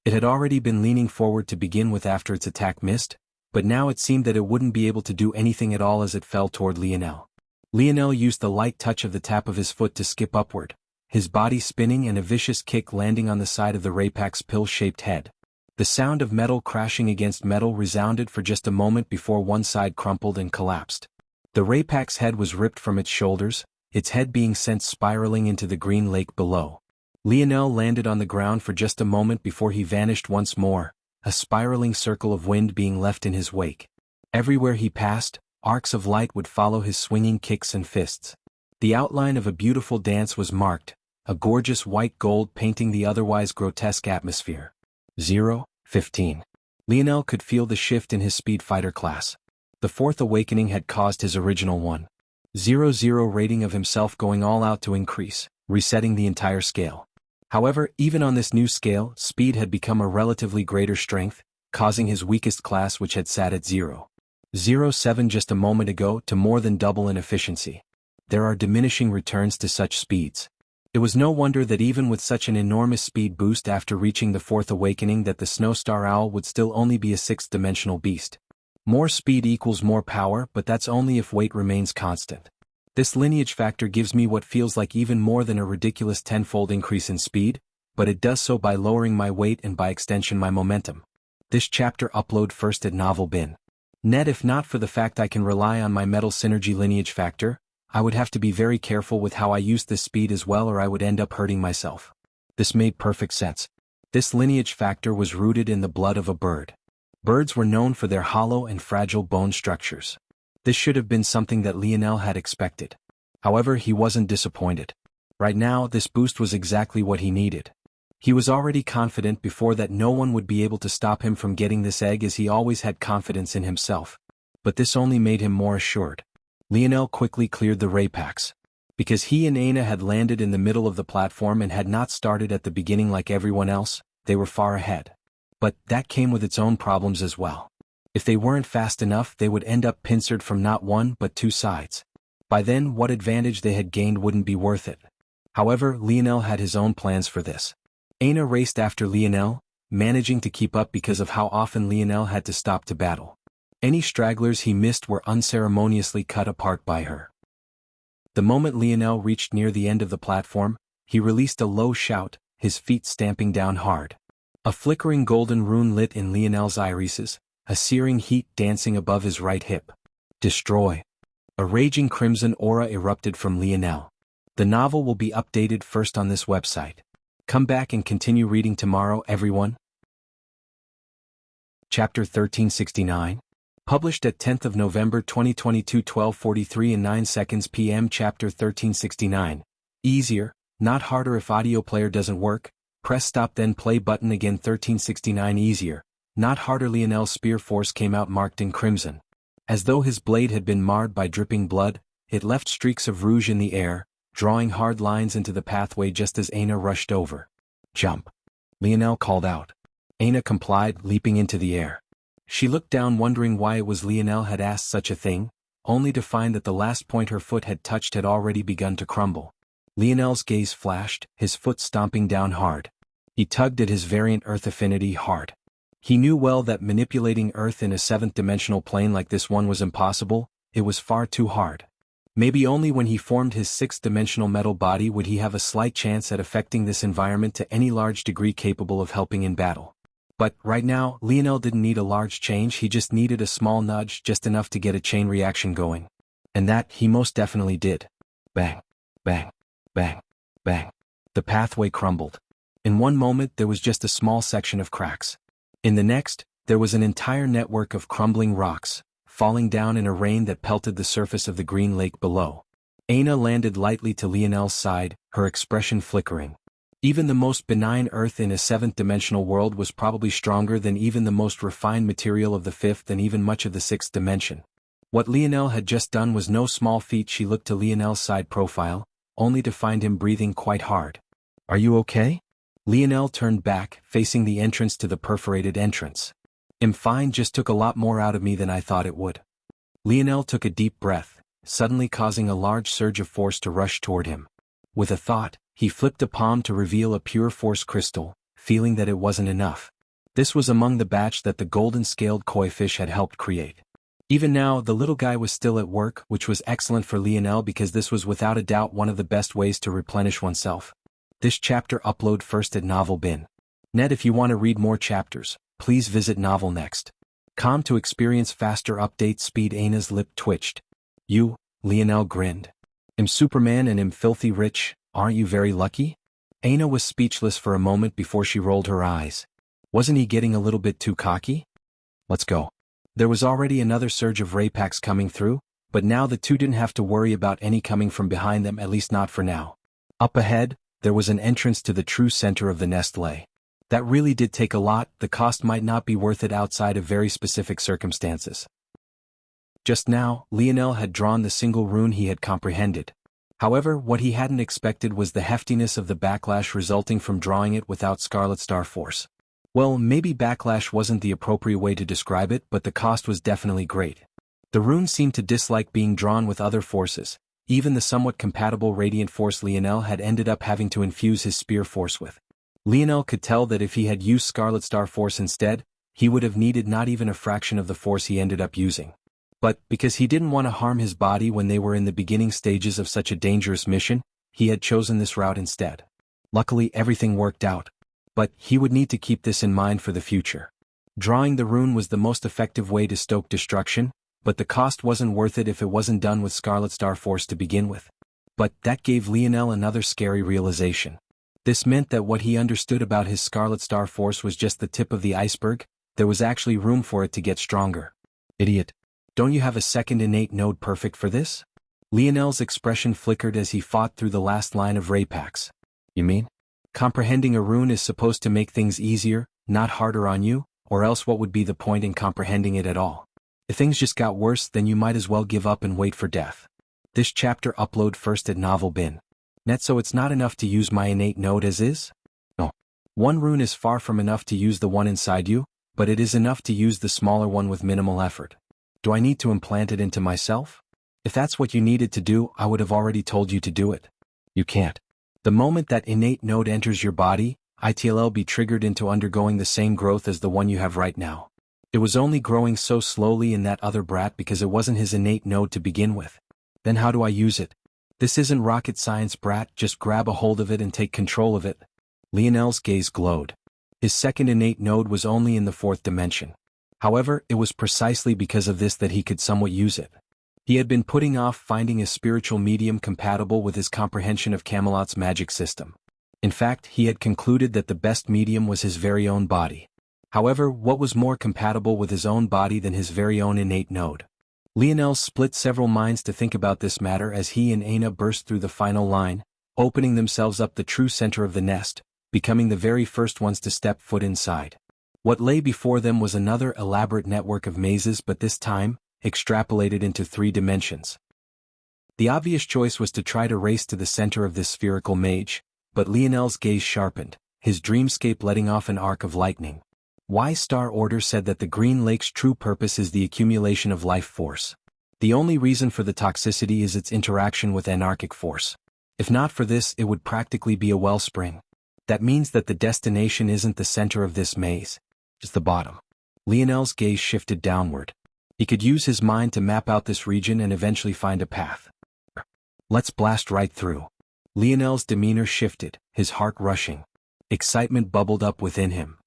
It had already been leaning forward to begin with after its attack missed, but now it seemed that it wouldn't be able to do anything at all as it fell toward Lionel. Lionel used the light touch of the tap of his foot to skip upward, his body spinning and a vicious kick landing on the side of the Raypax's pill-shaped head. The sound of metal crashing against metal resounded for just a moment before one side crumpled and collapsed. The Raypax's head was ripped from its shoulders, its head being sent spiraling into the green lake below. Lionel landed on the ground for just a moment before he vanished once more, a spiraling circle of wind being left in his wake. Everywhere he passed, arcs of light would follow his swinging kicks and fists. The outline of a beautiful dance was marked, a gorgeous white gold painting the otherwise grotesque atmosphere. 0-15. Lionel could feel the shift in his speed fighter class. The fourth awakening had caused his original 1.00 rating of himself going all out to increase, resetting the entire scale. However, even on this new scale, speed had become a relatively greater strength, causing his weakest class, which had sat at 0.07 just a moment ago, to more than double in efficiency. There are diminishing returns to such speeds. It was no wonder that even with such an enormous speed boost after reaching the fourth awakening that the Snowstar Owl would still only be a sixth-dimensional beast. More speed equals more power, but that's only if weight remains constant. This lineage factor gives me what feels like even more than a ridiculous tenfold increase in speed, but it does so by lowering my weight and by extension my momentum. This chapter upload first at Novel Bin. Net. If not for the fact I can rely on my metal synergy lineage factor, I would have to be very careful with how I use this speed as well, or I would end up hurting myself. This made perfect sense. This lineage factor was rooted in the blood of a bird. Birds were known for their hollow and fragile bone structures. This should have been something that Lionel had expected. However, he wasn't disappointed. Right now, this boost was exactly what he needed. He was already confident before that no one would be able to stop him from getting this egg, as he always had confidence in himself. But this only made him more assured. Lionel quickly cleared the Raypax. Because he and Aina had landed in the middle of the platform and had not started at the beginning like everyone else, they were far ahead. But that came with its own problems as well. If they weren't fast enough, they would end up pincered from not one but two sides. By then, what advantage they had gained wouldn't be worth it. However, Lionel had his own plans for this. Aina raced after Lionel, managing to keep up because of how often Lionel had to stop to battle. Any stragglers he missed were unceremoniously cut apart by her. The moment Lionel reached near the end of the platform, he released a low shout, his feet stamping down hard. A flickering golden rune lit in Lionel's irises, a searing heat dancing above his right hip. Destroy. A raging crimson aura erupted from Lionel. The novel will be updated first on this website. Come back and continue reading tomorrow, everyone. Chapter 1369. Published at 10th of November 2022, 12:43 and 9 seconds p.m. Chapter 1369. Easier, not harder. If audio player doesn't work, press stop then play button again. 1369. Easier, not harder. Lionel's spear force came out marked in crimson. As though his blade had been marred by dripping blood, it left streaks of rouge in the air, drawing hard lines into the pathway just as Aina rushed over. Jump. Lionel called out. Aina complied, leaping into the air. She looked down, wondering why it was Lionel had asked such a thing, only to find that the last point her foot had touched had already begun to crumble. Lionel's gaze flashed, his foot stomping down hard. He tugged at his variant Earth affinity hard. He knew well that manipulating Earth in a seventh-dimensional plane like this one was impossible. It was far too hard. Maybe only when he formed his sixth-dimensional metal body would he have a slight chance at affecting this environment to any large degree capable of helping in battle. But, right now, Lionel didn't need a large change, he just needed a small nudge, just enough to get a chain reaction going. And that, he most definitely did. Bang, bang, bang, bang. The pathway crumbled. In one moment there was just a small section of cracks. In the next, there was an entire network of crumbling rocks, falling down in a rain that pelted the surface of the green lake below. Aina landed lightly to Lionel's side, her expression flickering. Even the most benign Earth in a seventh-dimensional world was probably stronger than even the most refined material of the fifth and even much of the sixth dimension. What Lionel had just done was no small feat. She looked to Lionel's side profile, only to find him breathing quite hard. "Are you okay?" Lionel turned back, facing the entrance to the perforated entrance. "I'm fine, just took a lot more out of me than I thought it would." Lionel took a deep breath, suddenly causing a large surge of force to rush toward him. With a thought, he flipped a palm to reveal a pure force crystal, feeling that it wasn't enough. This was among the batch that the golden-scaled koi fish had helped create. Even now, the little guy was still at work, which was excellent for Lionel because this was without a doubt one of the best ways to replenish oneself. This chapter upload first at Novel Bin. Net. If you want to read more chapters, please visit Novel Next. Com to experience faster update speed. Aina's lip twitched. "You," Lionel grinned. "I'm Superman and I'm filthy rich, aren't you very lucky?" Aina was speechless for a moment before she rolled her eyes. Wasn't he getting a little bit too cocky? "Let's go." There was already another surge of ray packs coming through, but now the two didn't have to worry about any coming from behind them, at least not for now. Up ahead, there was an entrance to the true center of the nest lay. That really did take a lot. The cost might not be worth it outside of very specific circumstances. Just now, Lionel had drawn the single rune he had comprehended. However, what he hadn't expected was the heftiness of the backlash resulting from drawing it without Scarlet Star Force. Well, maybe backlash wasn't the appropriate way to describe it, but the cost was definitely great. The rune seemed to dislike being drawn with other forces, even the somewhat compatible Radiant Force Lionel had ended up having to infuse his Spear Force with. Lionel could tell that if he had used Scarlet Star Force instead, he would have needed not even a fraction of the force he ended up using. But, because he didn't want to harm his body when they were in the beginning stages of such a dangerous mission, he had chosen this route instead. Luckily, everything worked out. But, he would need to keep this in mind for the future. Drawing the rune was the most effective way to stoke destruction, but the cost wasn't worth it if it wasn't done with Scarlet Star Force to begin with. But, that gave Lionel another scary realization. This meant that what he understood about his Scarlet Star Force was just the tip of the iceberg. There was actually room for it to get stronger. "Idiot. Don't you have a second innate node perfect for this?" Lionel's expression flickered as he fought through the last line of ray packs. "You mean? Comprehending a rune is supposed to make things easier, not harder on you, or else what would be the point in comprehending it at all? If things just got worse, then you might as well give up and wait for death." This chapter upload first at Novel Bin. Net. So it's not enough to use my innate node as is? No. One rune is far from enough to use the one inside you, but it is enough to use the smaller one with minimal effort. Do I need to implant it into myself? If that's what you needed to do, I would have already told you to do it. You can't. The moment that innate node enters your body, it'll be triggered into undergoing the same growth as the one you have right now. It was only growing so slowly in that other brat because it wasn't his innate node to begin with. Then how do I use it? This isn't rocket science, brat, just grab a hold of it and take control of it. Lionel's gaze glowed. His second innate node was only in the fourth dimension. However, it was precisely because of this that he could somewhat use it. He had been putting off finding a spiritual medium compatible with his comprehension of Camelot's magic system. In fact, he had concluded that the best medium was his very own body. However, what was more compatible with his own body than his very own innate node? Lionel split several minds to think about this matter as he and Aina burst through the final line, opening themselves up the true center of the nest, becoming the very first ones to step foot inside. What lay before them was another elaborate network of mazes, but this time, extrapolated into 3 dimensions. The obvious choice was to try to race to the center of this spherical maze, but Lionel's gaze sharpened, his dreamscape letting off an arc of lightning. Wise Star Order said that the Green Lake's true purpose is the accumulation of life force. The only reason for the toxicity is its interaction with anarchic force. If not for this, it would practically be a wellspring. That means that the destination isn't the center of this maze. It's the bottom. Lionel's gaze shifted downward. He could use his mind to map out this region and eventually find a path. Let's blast right through. Lionel's demeanor shifted, his heart rushing. Excitement bubbled up within him.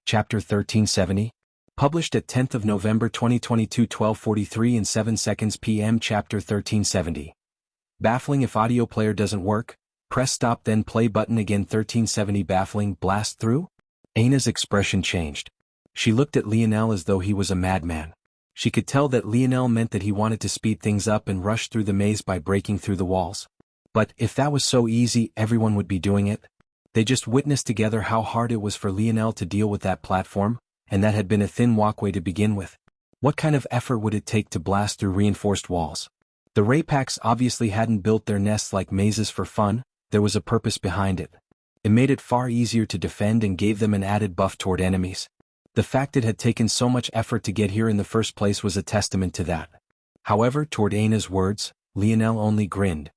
Chapter 1370. Published at 10th of November 2022 12:43 and 7 seconds p.m. Chapter 1370. Baffling if audio player doesn't work, press stop then play button again 1370 baffling blast through? Aina's expression changed. She looked at Lionel as though he was a madman. She could tell that Lionel meant that he wanted to speed things up and rush through the maze by breaking through the walls. But if that was so easy, everyone would be doing it. They just witnessed together how hard it was for Lionel to deal with that platform, and that had been a thin walkway to begin with. What kind of effort would it take to blast through reinforced walls? The Raypaks obviously hadn't built their nests like mazes for fun, there was a purpose behind it. It made it far easier to defend and gave them an added buff toward enemies. The fact it had taken so much effort to get here in the first place was a testament to that. However, toward Aina's words, Lionel only grinned.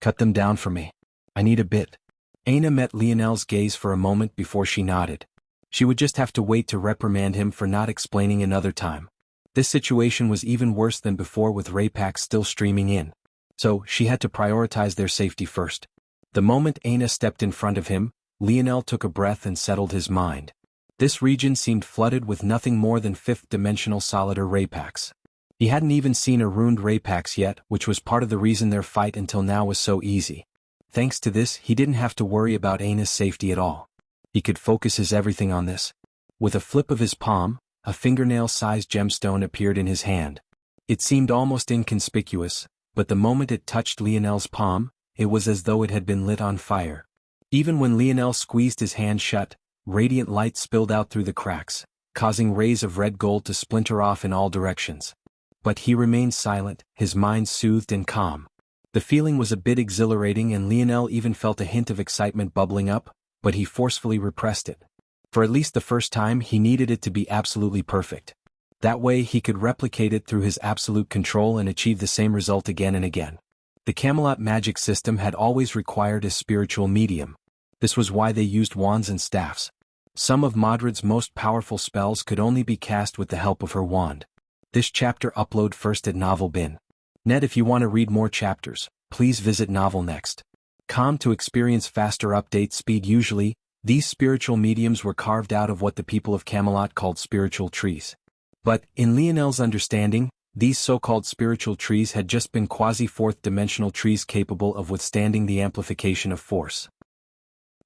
Cut them down for me. I need a bit. Aina met Lionel's gaze for a moment before she nodded. She would just have to wait to reprimand him for not explaining another time. This situation was even worse than before with Raypaks still streaming in. So, she had to prioritize their safety first. The moment Aina stepped in front of him, Lionel took a breath and settled his mind. This region seemed flooded with nothing more than fifth-dimensional Solider Raypaks. He hadn't even seen a ruined Raypaks yet, which was part of the reason their fight until now was so easy. Thanks to this, he didn't have to worry about Aina's safety at all. He could focus his everything on this. With a flip of his palm, a fingernail-sized gemstone appeared in his hand. It seemed almost inconspicuous, but the moment it touched Lionel's palm, it was as though it had been lit on fire. Even when Lionel squeezed his hand shut, radiant light spilled out through the cracks, causing rays of red gold to splinter off in all directions. But he remained silent, his mind soothed and calm. The feeling was a bit exhilarating and Lionel even felt a hint of excitement bubbling up, but he forcefully repressed it. For at least the first time he needed it to be absolutely perfect. That way he could replicate it through his absolute control and achieve the same result again and again. The Camelot magic system had always required a spiritual medium. This was why they used wands and staffs. Some of Modred's most powerful spells could only be cast with the help of her wand. This chapter upload first at Novel Bin. Net if you want to read more chapters, please visit Novel Next. To experience faster update speed usually, these spiritual mediums were carved out of what the people of Camelot called spiritual trees. But, in Lionel's understanding, these so-called spiritual trees had just been quasi-fourth-dimensional trees capable of withstanding the amplification of force.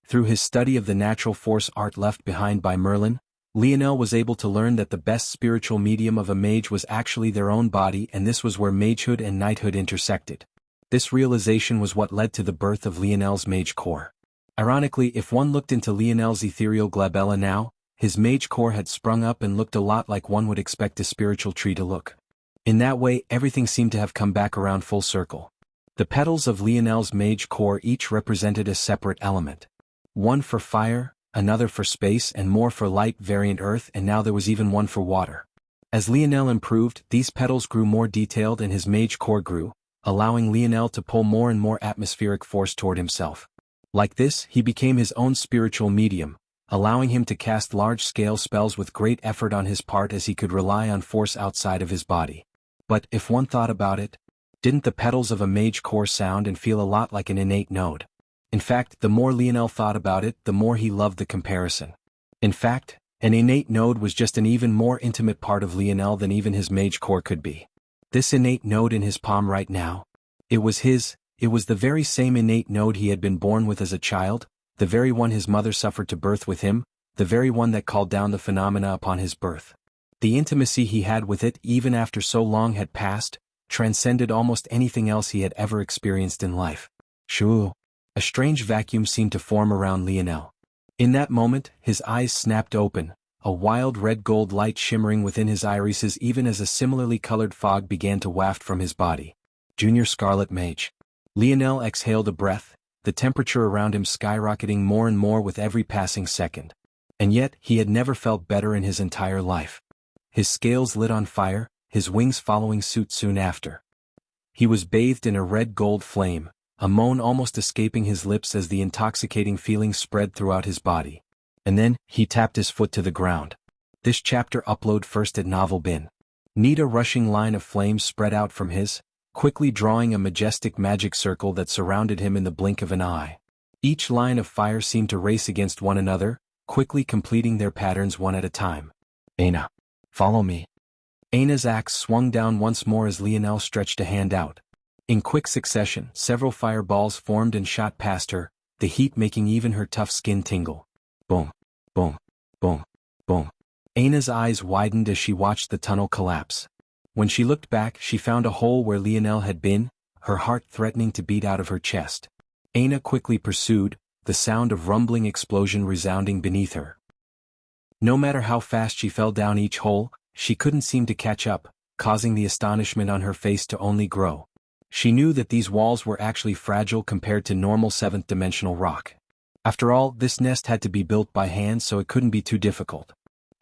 Through his study of the natural force art left behind by Merlin, Lionel was able to learn that the best spiritual medium of a mage was actually their own body, and this was where magehood and knighthood intersected. This realization was what led to the birth of Lionel's mage core. Ironically, if one looked into Lionel's ethereal glabella now, his mage core had sprung up and looked a lot like one would expect a spiritual tree to look. In that way, everything seemed to have come back around full circle. The petals of Lionel's mage core each represented a separate element. One for fire, another for space and more for light variant earth, and now there was even one for water. As Lionel improved, these petals grew more detailed and his mage core grew, allowing Lionel to pull more and more atmospheric force toward himself. Like this, he became his own spiritual medium, allowing him to cast large-scale spells with great effort on his part as he could rely on force outside of his body. But, if one thought about it, didn't the petals of a mage core sound and feel a lot like an innate node? In fact, the more Lionel thought about it, the more he loved the comparison. In fact, an innate node was just an even more intimate part of Lionel than even his mage core could be. This innate node in his palm right now, it was the very same innate node he had been born with as a child, the very one his mother suffered to birth with him, the very one that called down the phenomena upon his birth. The intimacy he had with it even after so long had passed, transcended almost anything else he had ever experienced in life. Shoo! A strange vacuum seemed to form around Lionel. In that moment, his eyes snapped open, a wild red-gold light shimmering within his irises even as a similarly colored fog began to waft from his body. Junior Scarlet Mage. Lionel exhaled a breath, the temperature around him skyrocketing more and more with every passing second. And yet, he had never felt better in his entire life. His scales lit on fire, his wings following suit soon after. He was bathed in a red-gold flame, a moan almost escaping his lips as the intoxicating feeling spread throughout his body. And then, he tapped his foot to the ground. This chapter upload first at Novel Bin. Need a rushing line of flames spread out from his, quickly drawing a majestic magic circle that surrounded him in the blink of an eye. Each line of fire seemed to race against one another, quickly completing their patterns one at a time. Aina, follow me. Aina's axe swung down once more as Lionel stretched a hand out. In quick succession, several fireballs formed and shot past her, the heat making even her tough skin tingle. Boom, boom, boom, boom. Aina's eyes widened as she watched the tunnel collapse. When she looked back, she found a hole where Lionel had been, her heart threatening to beat out of her chest. Aina quickly pursued, the sound of rumbling explosion resounding beneath her. No matter how fast she fell down each hole, she couldn't seem to catch up, causing the astonishment on her face to only grow. She knew that these walls were actually fragile compared to normal seventh-dimensional rock. After all, this nest had to be built by hand, so it couldn't be too difficult.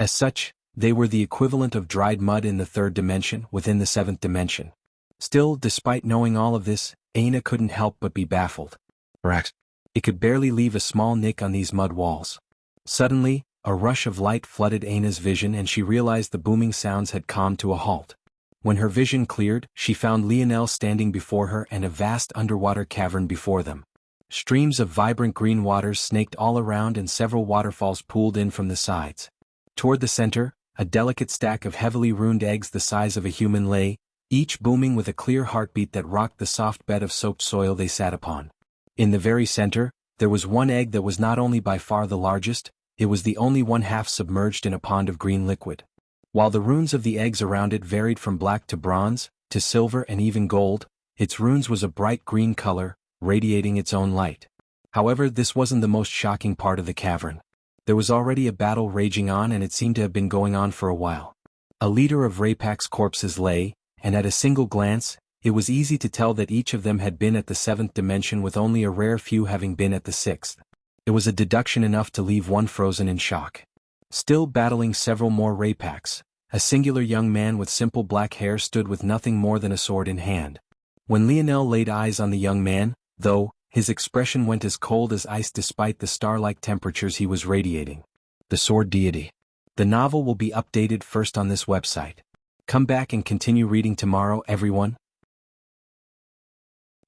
As such, they were the equivalent of dried mud in the third dimension within the seventh dimension. Still, despite knowing all of this, Aina couldn't help but be baffled. Rax. It could barely leave a small nick on these mud walls. Suddenly, a rush of light flooded Aina's vision and she realized the booming sounds had calmed to a halt. When her vision cleared, she found Lionel standing before her and a vast underwater cavern before them. Streams of vibrant green waters snaked all around and several waterfalls pooled in from the sides. Toward the center, a delicate stack of heavily runed eggs the size of a human lay, each booming with a clear heartbeat that rocked the soft bed of soaked soil they sat upon. In the very center, there was one egg that was not only by far the largest, it was the only one half submerged in a pond of green liquid. While the runes of the eggs around it varied from black to bronze, to silver and even gold, its runes was a bright green color, radiating its own light. However, this wasn't the most shocking part of the cavern. There was already a battle raging on and it seemed to have been going on for a while. A litter of Rapak's corpses lay, and at a single glance, it was easy to tell that each of them had been at the seventh dimension with only a rare few having been at the sixth. It was a deduction enough to leave one frozen in shock. Still battling several more Rapaks, a singular young man with simple black hair stood with nothing more than a sword in hand. When Lionel laid eyes on the young man, though, his expression went as cold as ice despite the star-like temperatures he was radiating. The Sword Deity. The novel will be updated first on this website. Come back and continue reading tomorrow, everyone.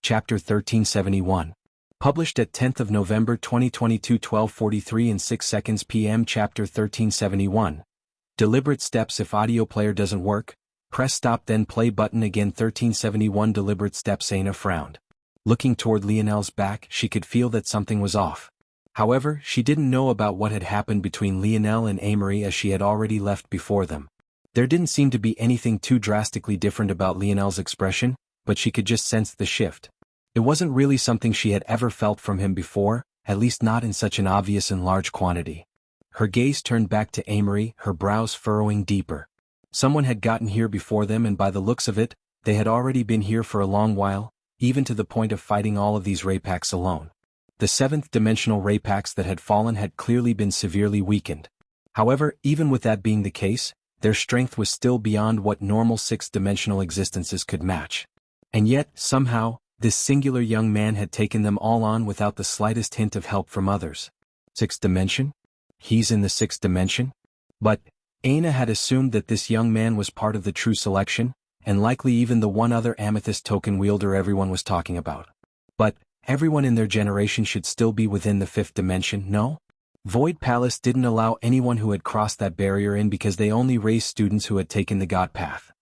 Chapter 1371. Published at 10th of November 2022 12:43 and 6 seconds p.m. Chapter 1371. Deliberate steps. If audio player doesn't work, press stop then play button again. 1371 Deliberate steps. Aina frowned. Looking toward Lionel's back, she could feel that something was off. However, she didn't know about what had happened between Lionel and Amory as she had already left before them. There didn't seem to be anything too drastically different about Lionel's expression, but she could just sense the shift. It wasn't really something she had ever felt from him before, at least not in such an obvious and large quantity. Her gaze turned back to Amory, her brows furrowing deeper. Someone had gotten here before them and by the looks of it, they had already been here for a long while, even to the point of fighting all of these Rapaks alone. The seventh-dimensional Rapaks that had fallen had clearly been severely weakened. However, even with that being the case, their strength was still beyond what normal sixth-dimensional existences could match. And yet, somehow, this singular young man had taken them all on without the slightest hint of help from others. Sixth dimension? He's in the sixth dimension? But, Aina had assumed that this young man was part of the true selection, and likely even the one other amethyst token wielder everyone was talking about. But, everyone in their generation should still be within the fifth dimension, no? Void Palace didn't allow anyone who had crossed that barrier in because they only raised students who had taken the God Path.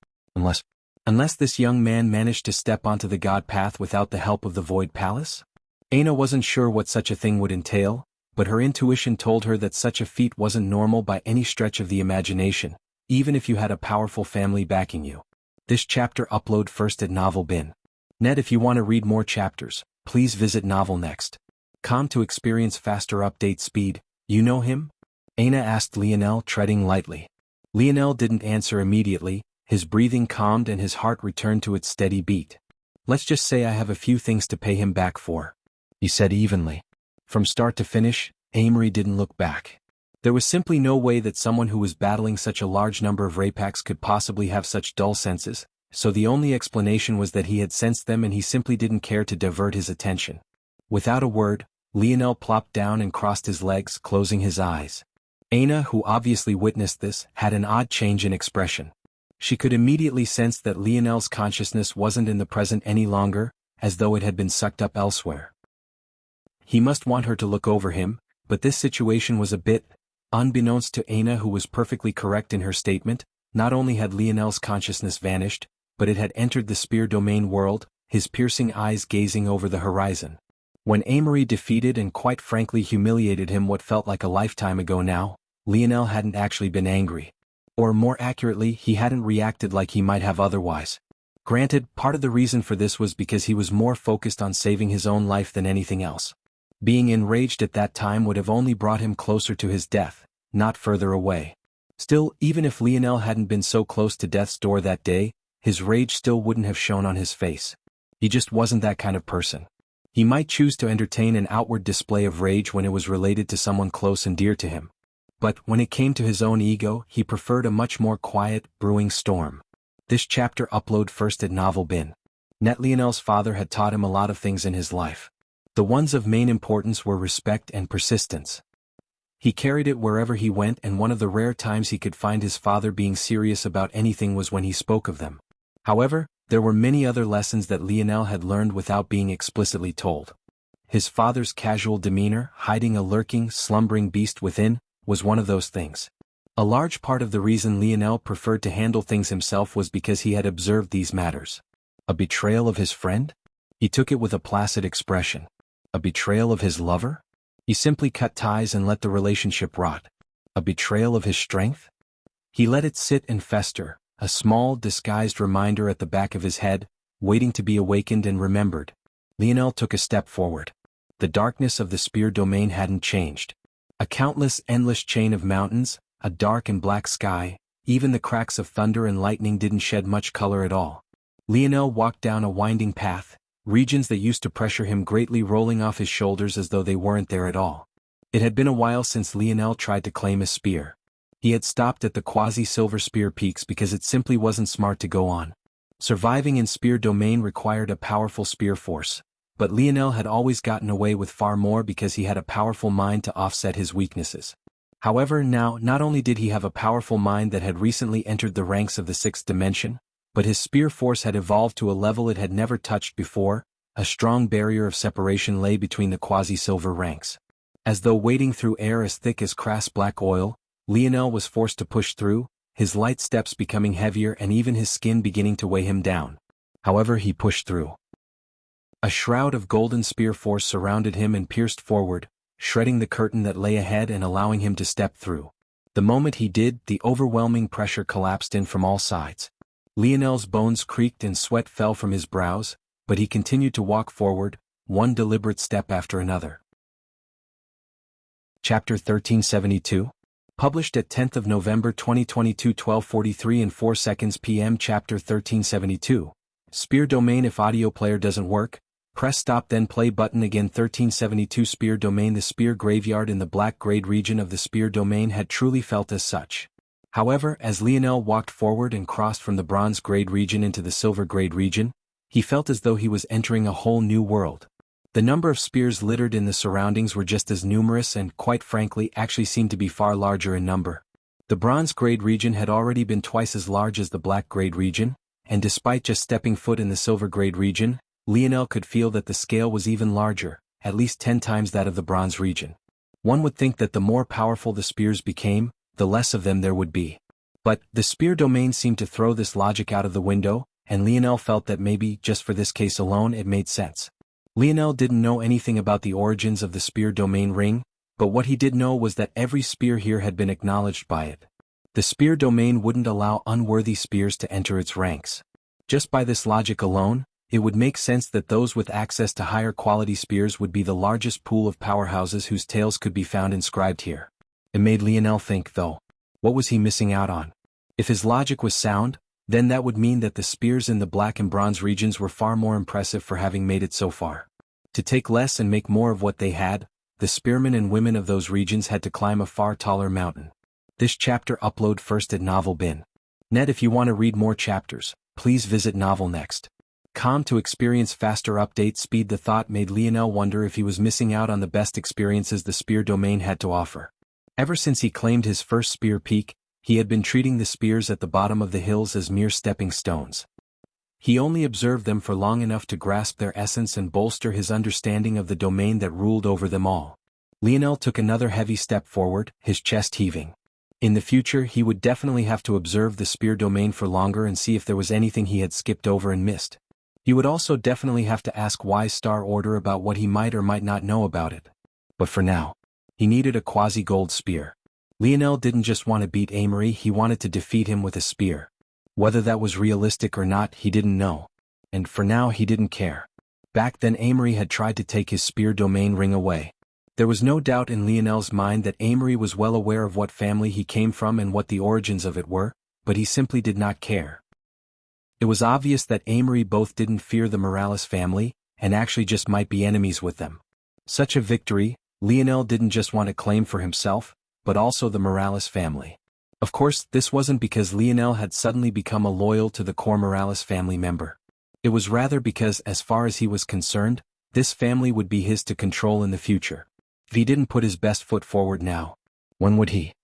Unless this young man managed to step onto the God Path without the help of the Void Palace? Aina wasn't sure what such a thing would entail, but her intuition told her that such a feat wasn't normal by any stretch of the imagination, even if you had a powerful family backing you. This chapter upload first at Novel Bin. Net. If you want to read more chapters, please visit Novel Next.com to experience faster update speed. You know him? Aina asked Lionel, treading lightly. Lionel didn't answer immediately, his breathing calmed and his heart returned to its steady beat. Let's just say I have a few things to pay him back for, he said evenly. From start to finish, Amory didn't look back. There was simply no way that someone who was battling such a large number of Rapaks could possibly have such dull senses, so the only explanation was that he had sensed them and he simply didn't care to divert his attention. Without a word, Lionel plopped down and crossed his legs, closing his eyes. Aina, who obviously witnessed this, had an odd change in expression. She could immediately sense that Lionel's consciousness wasn't in the present any longer, as though it had been sucked up elsewhere. He must want her to look over him, but this situation was a bit, unbeknownst to Aina, who was perfectly correct in her statement. Not only had Lionel's consciousness vanished, but it had entered the spear domain world, his piercing eyes gazing over the horizon. When Amory defeated and quite frankly humiliated him what felt like a lifetime ago now, Lionel hadn't actually been angry. Or more accurately, he hadn't reacted like he might have otherwise. Granted, part of the reason for this was because he was more focused on saving his own life than anything else. Being enraged at that time would have only brought him closer to his death, not further away. Still, even if Lionel hadn't been so close to death's door that day, his rage still wouldn't have shown on his face. He just wasn't that kind of person. He might choose to entertain an outward display of rage when it was related to someone close and dear to him. But when it came to his own ego, he preferred a much more quiet, brewing storm. This chapter upload first at Novel Bin. Net Lionel's father had taught him a lot of things in his life. The ones of main importance were respect and persistence. He carried it wherever he went, and one of the rare times he could find his father being serious about anything was when he spoke of them. However, there were many other lessons that Lionel had learned without being explicitly told. His father's casual demeanor, hiding a lurking, slumbering beast within, was one of those things. A large part of the reason Lionel preferred to handle things himself was because he had observed these matters. A betrayal of his friend? He took it with a placid expression. A betrayal of his lover? He simply cut ties and let the relationship rot. A betrayal of his strength? He let it sit and fester, a small, disguised reminder at the back of his head, waiting to be awakened and remembered. Lionel took a step forward. The darkness of the spear domain hadn't changed. A countless, endless chain of mountains, a dark and black sky, even the cracks of thunder and lightning didn't shed much color at all. Lionel walked down a winding path, regions that used to pressure him greatly rolling off his shoulders as though they weren't there at all. It had been a while since Lionel tried to claim a spear. He had stopped at the quasi-silver spear peaks because it simply wasn't smart to go on. Surviving in spear domain required a powerful spear force, but Lionel had always gotten away with far more because he had a powerful mind to offset his weaknesses. However, now, not only did he have a powerful mind that had recently entered the ranks of the sixth dimension, but his spear force had evolved to a level it had never touched before. A strong barrier of separation lay between the quasi-silver ranks. As though wading through air as thick as crass black oil, Lionel was forced to push through, his light steps becoming heavier and even his skin beginning to weigh him down. However, he pushed through. A shroud of golden spear force surrounded him and pierced forward, shredding the curtain that lay ahead and allowing him to step through. The moment he did, the overwhelming pressure collapsed in from all sides. Lionel's bones creaked and sweat fell from his brows, but he continued to walk forward, one deliberate step after another. Chapter 1372. Published at 10th of November 2022 12:43 and 4 seconds p.m. Chapter 1372. Spear domain. If audio player doesn't work, press stop then play button again. 1372 Spear domain. The spear graveyard in the black grade region of the spear domain had truly felt as such. However, as Lionel walked forward and crossed from the bronze grade region into the silver grade region, he felt as though he was entering a whole new world. The number of spears littered in the surroundings were just as numerous and, quite frankly, actually seemed to be far larger in number. The bronze grade region had already been twice as large as the black grade region, and despite just stepping foot in the silver grade region, Lionel could feel that the scale was even larger, at least 10 times that of the bronze region. One would think that the more powerful the spears became, the less of them there would be. But the spear domain seemed to throw this logic out of the window, and Lionel felt that maybe, just for this case alone, it made sense. Lionel didn't know anything about the origins of the spear domain ring, but what he did know was that every spear here had been acknowledged by it. The spear domain wouldn't allow unworthy spears to enter its ranks. Just by this logic alone, it would make sense that those with access to higher quality spears would be the largest pool of powerhouses whose tales could be found inscribed here. It made Lionel think, though, what was he missing out on? If his logic was sound, then that would mean that the spears in the black and bronze regions were far more impressive for having made it so far. To take less and make more of what they had, the spearmen and women of those regions had to climb a far taller mountain. This chapter upload first at Novel Bin. Net. If you want to read more chapters, Please visit novel next. Calm to experience faster update speed. The thought made Lionel wonder if he was missing out on the best experiences the spear domain had to offer. Ever since he claimed his first spear peak, he had been treating the spears at the bottom of the hills as mere stepping stones. He only observed them for long enough to grasp their essence and bolster his understanding of the domain that ruled over them all. Lionel took another heavy step forward, his chest heaving. In the future he would definitely have to observe the spear domain for longer and see if there was anything he had skipped over and missed. He would also definitely have to ask Wise Star Order about what he might or might not know about it. But for now, he needed a quasi-gold spear. Lionel didn't just want to beat Amory, he wanted to defeat him with a spear. Whether that was realistic or not, he didn't know. And for now he didn't care. Back then Amory had tried to take his spear domain ring away. There was no doubt in Lionel's mind that Amory was well aware of what family he came from and what the origins of it were, but he simply did not care. It was obvious that Amory both didn't fear the Morales family, and actually just might be enemies with them. Such a victory, Lionel didn't just want to claim for himself, but also the Morales family. Of course, this wasn't because Lionel had suddenly become a loyal to the core Morales family member. It was rather because, as far as he was concerned, this family would be his to control in the future. If he didn't put his best foot forward now, when would he?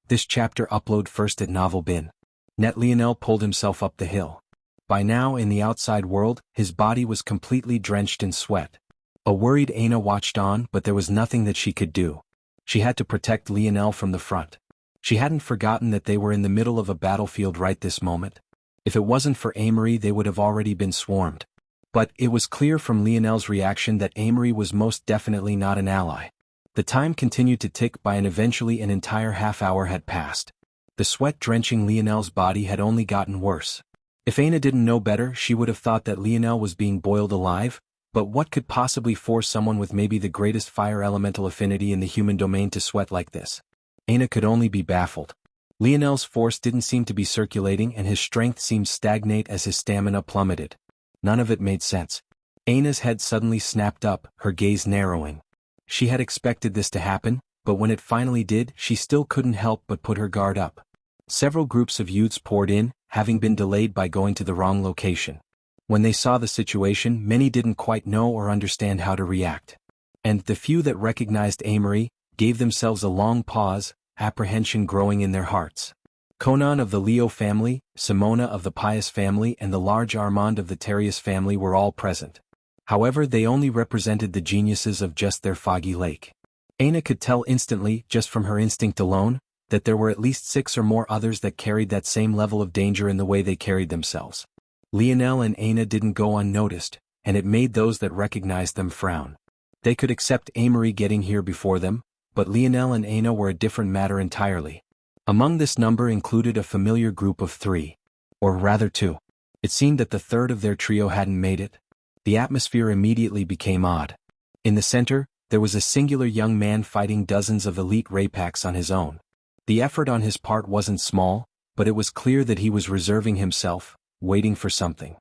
This chapter upload first at Novel Bin. Net. Lionel pulled himself up the hill. By now in the outside world, his body was completely drenched in sweat. A worried Aina watched on, but there was nothing that she could do. She had to protect Lionel from the front. She hadn't forgotten that they were in the middle of a battlefield right this moment. If it wasn't for Amory they would have already been swarmed. But it was clear from Lionel's reaction that Amory was most definitely not an ally. The time continued to tick by and eventually an entire half-hour had passed. The sweat drenching Lionel's body had only gotten worse. If Aina didn't know better she would have thought that Lionel was being boiled alive, but what could possibly force someone with maybe the greatest fire elemental affinity in the human domain to sweat like this? Aina could only be baffled. Lionel's force didn't seem to be circulating and his strength seemed stagnate as his stamina plummeted. None of it made sense. Aina's head suddenly snapped up, her gaze narrowing. She had expected this to happen, but when it finally did, she still couldn't help but put her guard up. Several groups of youths poured in, having been delayed by going to the wrong location. When they saw the situation, many didn't quite know or understand how to react. And the few that recognized Amory gave themselves a long pause, apprehension growing in their hearts. Conan of the Leo family, Simona of the Pius family and the large Armand of the Terrius family were all present. However, they only represented the geniuses of just their foggy lake. Aina could tell instantly, just from her instinct alone, that there were at least 6 or more others that carried that same level of danger in the way they carried themselves. Lionel and Aina didn't go unnoticed, and it made those that recognized them frown. They could accept Amory getting here before them, but Lionel and Aina were a different matter entirely. Among this number included a familiar group of 3. Or rather 2. It seemed that the third of their trio hadn't made it. The atmosphere immediately became odd. In the center, there was a singular young man fighting dozens of elite Raypaks on his own. The effort on his part wasn't small, but it was clear that he was reserving himself, waiting for something.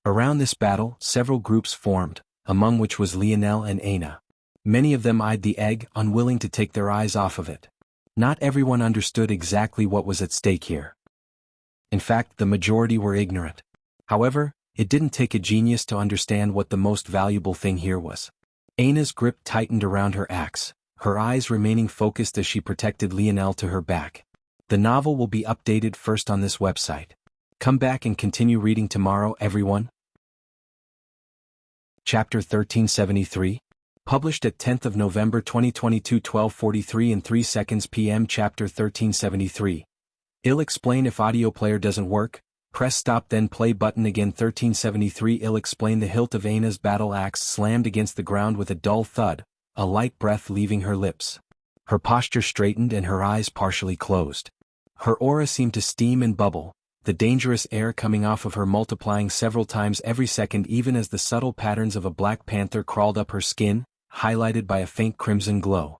Around this battle, several groups formed, among which was Lionel and Aina. Many of them eyed the egg, unwilling to take their eyes off of it. Not everyone understood exactly what was at stake here. In fact, the majority were ignorant. However, it didn't take a genius to understand what the most valuable thing here was. Aina's grip tightened around her axe, her eyes remaining focused as she protected Lionel to her back. The novel will be updated first on this website. Come back and continue reading tomorrow, everyone. Chapter 1373. Published at 10th of November 2022 12:43 and 3 seconds p.m. Chapter 1373. I'll explain if audio player doesn't work. Press stop then play button again. 1373. I'll explain. The hilt of Aina's battle axe slammed against the ground with a dull thud, a light breath leaving her lips. Her posture straightened and her eyes partially closed. Her aura seemed to steam and bubble, the dangerous air coming off of her multiplying several times every second even as the subtle patterns of a black panther crawled up her skin, highlighted by a faint crimson glow.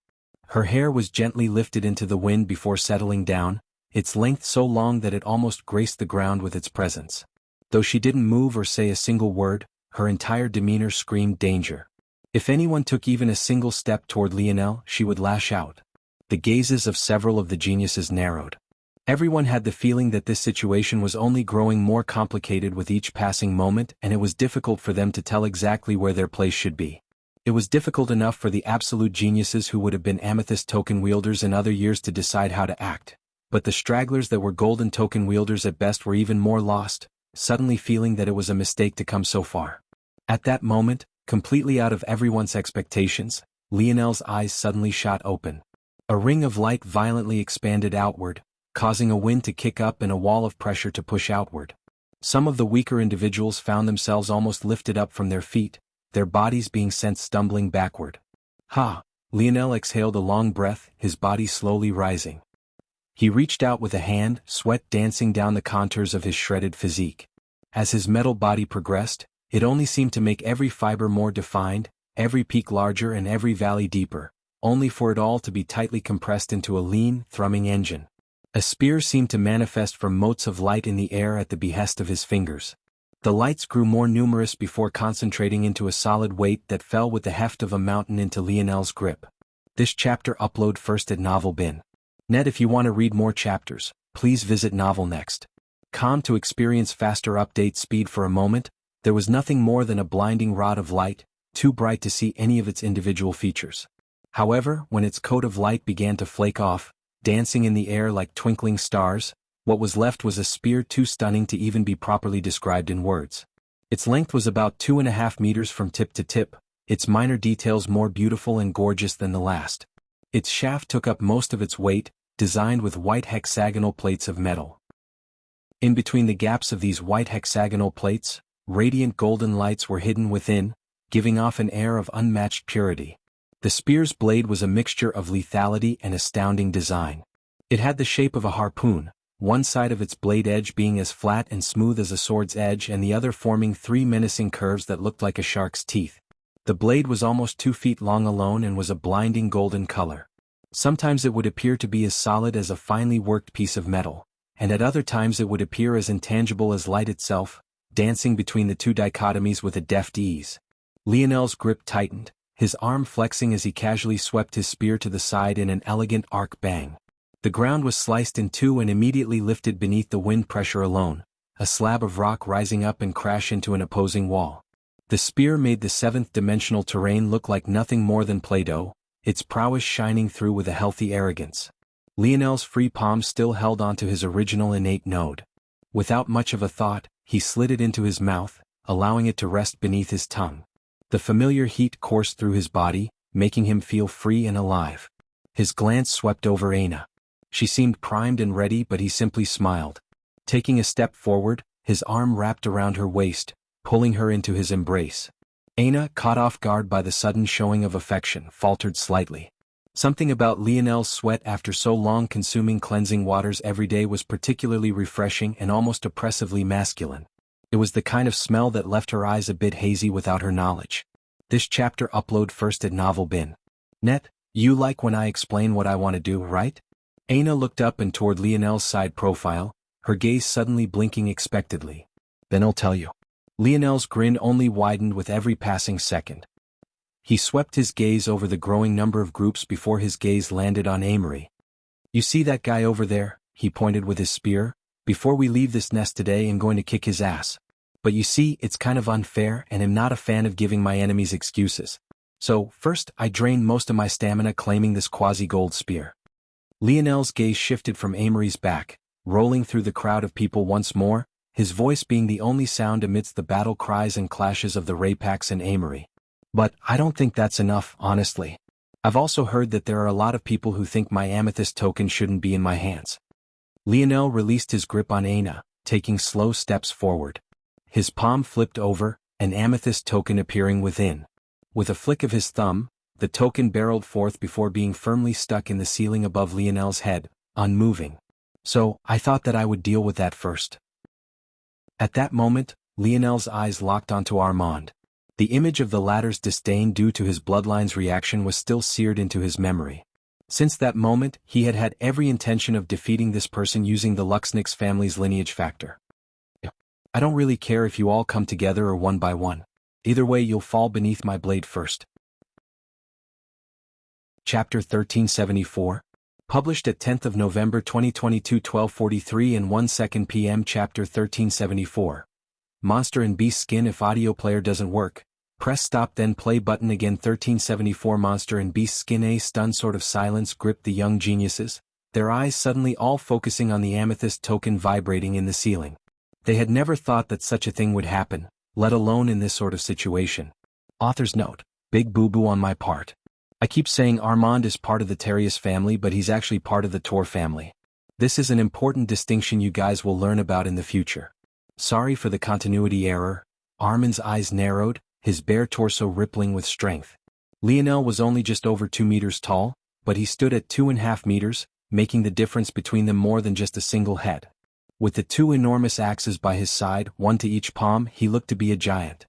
Her hair was gently lifted into the wind before settling down, its length so long that it almost graced the ground with its presence. Though she didn't move or say a single word, her entire demeanor screamed danger. If anyone took even a single step toward Lionel, she would lash out. The gazes of several of the geniuses narrowed. Everyone had the feeling that this situation was only growing more complicated with each passing moment, and it was difficult for them to tell exactly where their place should be. It was difficult enough for the absolute geniuses who would have been amethyst token wielders in other years to decide how to act, but the stragglers that were golden token wielders at best were even more lost, suddenly feeling that it was a mistake to come so far. At that moment, completely out of everyone's expectations, Lionel's eyes suddenly shot open. A ring of light violently expanded outward, causing a wind to kick up and a wall of pressure to push outward. Some of the weaker individuals found themselves almost lifted up from their feet, their bodies being sent stumbling backward. Ha! Lionel exhaled a long breath, his body slowly rising. He reached out with a hand, sweat dancing down the contours of his shredded physique. As his metal body progressed, it only seemed to make every fiber more defined, every peak larger and every valley deeper, only for it all to be tightly compressed into a lean, thrumming engine. A spear seemed to manifest from motes of light in the air at the behest of his fingers. The lights grew more numerous before concentrating into a solid weight that fell with the heft of a mountain into Lionel's grip. This chapter upload first at Novel Bin. Net. If you want to read more chapters, please visit Novel Next. To experience faster update speed for a moment, there was nothing more than a blinding rod of light, too bright to see any of its individual features. However, when its coat of light began to flake off, dancing in the air like twinkling stars, what was left was a spear too stunning to even be properly described in words. Its length was about 2.5 meters from tip to tip, its minor details more beautiful and gorgeous than the last. Its shaft took up most of its weight, designed with white hexagonal plates of metal. In between the gaps of these white hexagonal plates, radiant golden lights were hidden within, giving off an air of unmatched purity. The spear's blade was a mixture of lethality and astounding design. It had the shape of a harpoon, one side of its blade edge being as flat and smooth as a sword's edge and the other forming 3 menacing curves that looked like a shark's teeth. The blade was almost 2 feet long alone and was a blinding golden color. Sometimes it would appear to be as solid as a finely worked piece of metal, and at other times it would appear as intangible as light itself, dancing between the two dichotomies with a deft ease. Lionel's grip tightened, his arm flexing as he casually swept his spear to the side in an elegant arc bang. The ground was sliced in two and immediately lifted beneath the wind pressure alone, a slab of rock rising up and crash into an opposing wall. The spear made the seventh-dimensional terrain look like nothing more than Play-Doh, its prowess shining through with a healthy arrogance. Lionel's free palm still held onto his original innate node. Without much of a thought, he slid it into his mouth, allowing it to rest beneath his tongue. The familiar heat coursed through his body, making him feel free and alive. His glance swept over Aina. She seemed primed and ready, but he simply smiled. Taking a step forward, his arm wrapped around her waist, pulling her into his embrace. Aina, caught off guard by the sudden showing of affection, faltered slightly. Something about Lionel's sweat after so long consuming cleansing waters every day was particularly refreshing and almost oppressively masculine. It was the kind of smell that left her eyes a bit hazy without her knowledge. This chapter upload first at Novel Bin. Net. You like when I explain what I want to do, right? Aina looked up and toward Lionel's side profile, her gaze suddenly blinking expectantly. Then I'll tell you. Lionel's grin only widened with every passing second. He swept his gaze over the growing number of groups before his gaze landed on Amory. You see that guy over there? He pointed with his spear. Before we leave this nest today, I'm going to kick his ass. But you see, it's kind of unfair and I'm not a fan of giving my enemies excuses. So, first, I drained most of my stamina claiming this quasi-gold spear. Lionel's gaze shifted from Amory's back, rolling through the crowd of people once more, his voice being the only sound amidst the battle cries and clashes of the Rapax and Amory. But I don't think that's enough, honestly. I've also heard that there are a lot of people who think my amethyst token shouldn't be in my hands. Lionel released his grip on Aina, taking slow steps forward. His palm flipped over, an amethyst token appearing within. With a flick of his thumb, the token barreled forth before being firmly stuck in the ceiling above Lionel's head, unmoving. So, I thought that I would deal with that first. At that moment, Lionel's eyes locked onto Armand. The image of the latter's disdain due to his bloodline's reaction was still seared into his memory. Since that moment, he had had every intention of defeating this person using the Luxnix family's lineage factor. I don't really care if you all come together or one by one. Either way, you'll fall beneath my blade first. Chapter 1374. Published at 10th of November 2022 12:43 and 1 second p.m. Chapter 1374. Monster and Beast Skin. If audio player doesn't work, press stop then play button again. 1374. Monster and Beast Skin. A stunned sort of silence gripped the young geniuses, their eyes suddenly all focusing on the amethyst token vibrating in the ceiling. They had never thought that such a thing would happen, let alone in this sort of situation. Author's note: big boo-boo on my part. I keep saying Armand is part of the Terrius family, but he's actually part of the Tor family. This is an important distinction you guys will learn about in the future. Sorry for the continuity error. Armand's eyes narrowed, his bare torso rippling with strength. Lionel was only just over 2 meters tall, but he stood at 2.5 meters, making the difference between them more than just a single head. With the 2 enormous axes by his side, one to each palm, he looked to be a giant.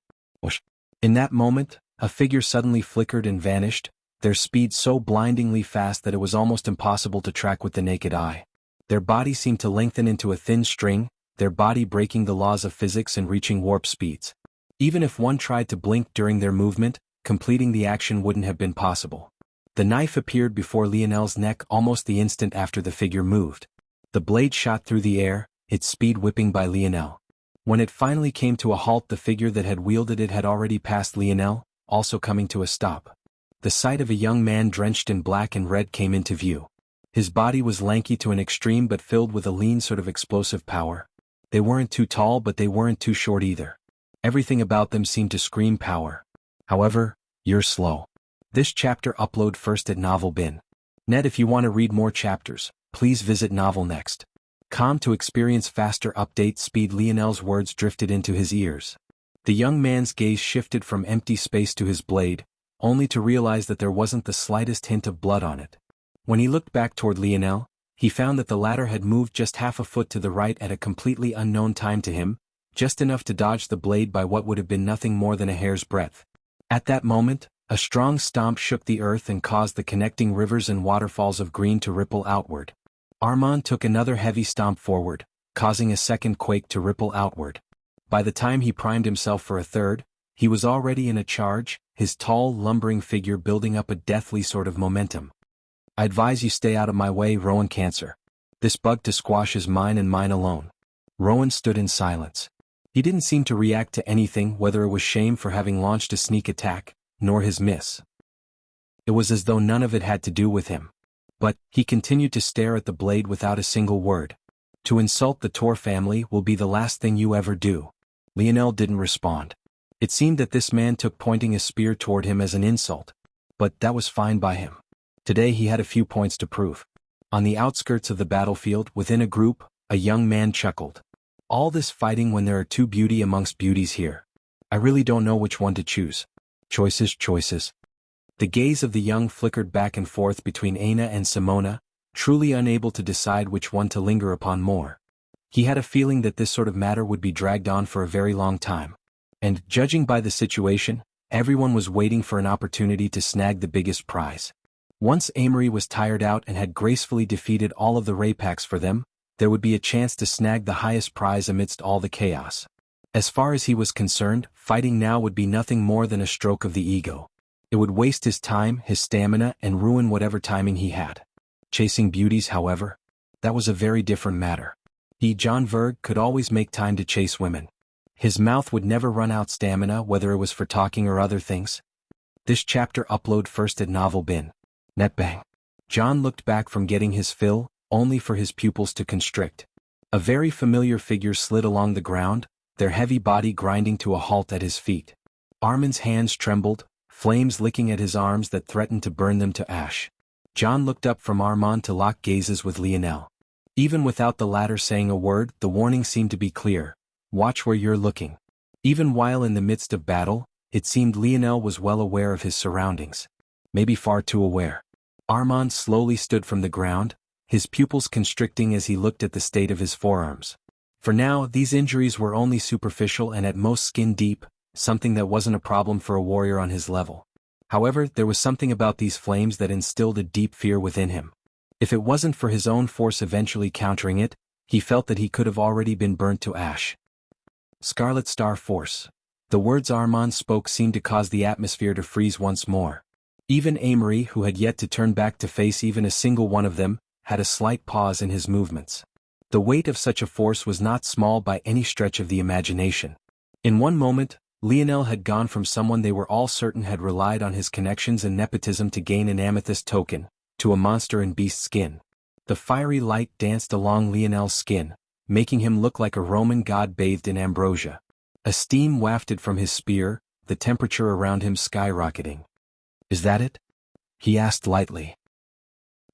In that moment, a figure suddenly flickered and vanished, their speed so blindingly fast that it was almost impossible to track with the naked eye. Their body seemed to lengthen into a thin string, their body breaking the laws of physics and reaching warp speeds. Even if one tried to blink during their movement, completing the action wouldn't have been possible. The knife appeared before Lionel's neck almost the instant after the figure moved. The blade shot through the air, its speed whipping by Lionel. When it finally came to a halt, the figure that had wielded it had already passed Lionel, also coming to a stop. The sight of a young man drenched in black and red came into view. His body was lanky to an extreme but filled with a lean sort of explosive power. They weren't too tall, but they weren't too short either. Everything about them seemed to scream power. However, you're slow. This chapter upload first at Novel Bin. Net. If you want to read more chapters, please visit Novel Next. Com to experience faster update speed. Lionel's words drifted into his ears. The young man's gaze shifted from empty space to his blade, only to realize that there wasn't the slightest hint of blood on it. When he looked back toward Lionel, he found that the latter had moved just half a foot to the right at a completely unknown time to him, just enough to dodge the blade by what would have been nothing more than a hair's breadth. At that moment, a strong stomp shook the earth and caused the connecting rivers and waterfalls of green to ripple outward. Armand took another heavy stomp forward, causing a second quake to ripple outward. By the time he primed himself for a third, he was already in a charge, his tall, lumbering figure building up a deathly sort of momentum. I advise you stay out of my way, Rowan Cancer. This bug to squash is mine and mine alone. Rowan stood in silence. He didn't seem to react to anything, whether it was shame for having launched a sneak attack, nor his miss. It was as though none of it had to do with him. But he continued to stare at the blade without a single word. To insult the Tor family will be the last thing you ever do. Lionel didn't respond. It seemed that this man took pointing a spear toward him as an insult. But that was fine by him. Today he had a few points to prove. On the outskirts of the battlefield, within a group, a young man chuckled. All this fighting when there are 2 beauty amongst beauties here. I really don't know which one to choose. Choices. The gaze of the young flickered back and forth between Aina and Simona, truly unable to decide which one to linger upon more. He had a feeling that this sort of matter would be dragged on for a very long time. And, judging by the situation, everyone was waiting for an opportunity to snag the biggest prize. Once Amory was tired out and had gracefully defeated all of the Raypaks for them, there would be a chance to snag the highest prize amidst all the chaos. As far as he was concerned, fighting now would be nothing more than a stroke of the ego. It would waste his time, his stamina, and ruin whatever timing he had. Chasing beauties, however, that was a very different matter. He, John Verg, could always make time to chase women. His mouth would never run out stamina, whether it was for talking or other things. This chapter upload first at Novel Bin. Netbang. John looked back from getting his fill, only for his pupils to constrict. A very familiar figure slid along the ground, their heavy body grinding to a halt at his feet. Armand's hands trembled, flames licking at his arms that threatened to burn them to ash. John looked up from Armand to lock gazes with Lionel. Even without the latter saying a word, the warning seemed to be clear. Watch where you're looking. Even while in the midst of battle, it seemed Lionel was well aware of his surroundings. Maybe far too aware. Armand slowly stood from the ground, his pupils constricting as he looked at the state of his forearms. For now, these injuries were only superficial and at most skin deep, something that wasn't a problem for a warrior on his level. However, there was something about these flames that instilled a deep fear within him. If it wasn't for his own force eventually countering it, he felt that he could have already been burnt to ash. Scarlet Star Force. The words Armand spoke seemed to cause the atmosphere to freeze once more. Even Amory, who had yet to turn back to face even a single one of them, had a slight pause in his movements. The weight of such a force was not small by any stretch of the imagination. In one moment, Lionel had gone from someone they were all certain had relied on his connections and nepotism to gain an amethyst token, to a monster in beast skin. The fiery light danced along Lionel's skin, making him look like a Roman god bathed in ambrosia. A steam wafted from his spear, the temperature around him skyrocketing. "Is that it?" he asked lightly.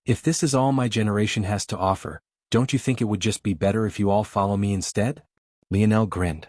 "If this is all my generation has to offer, don't you think it would just be better if you all follow me instead?" Lionel grinned.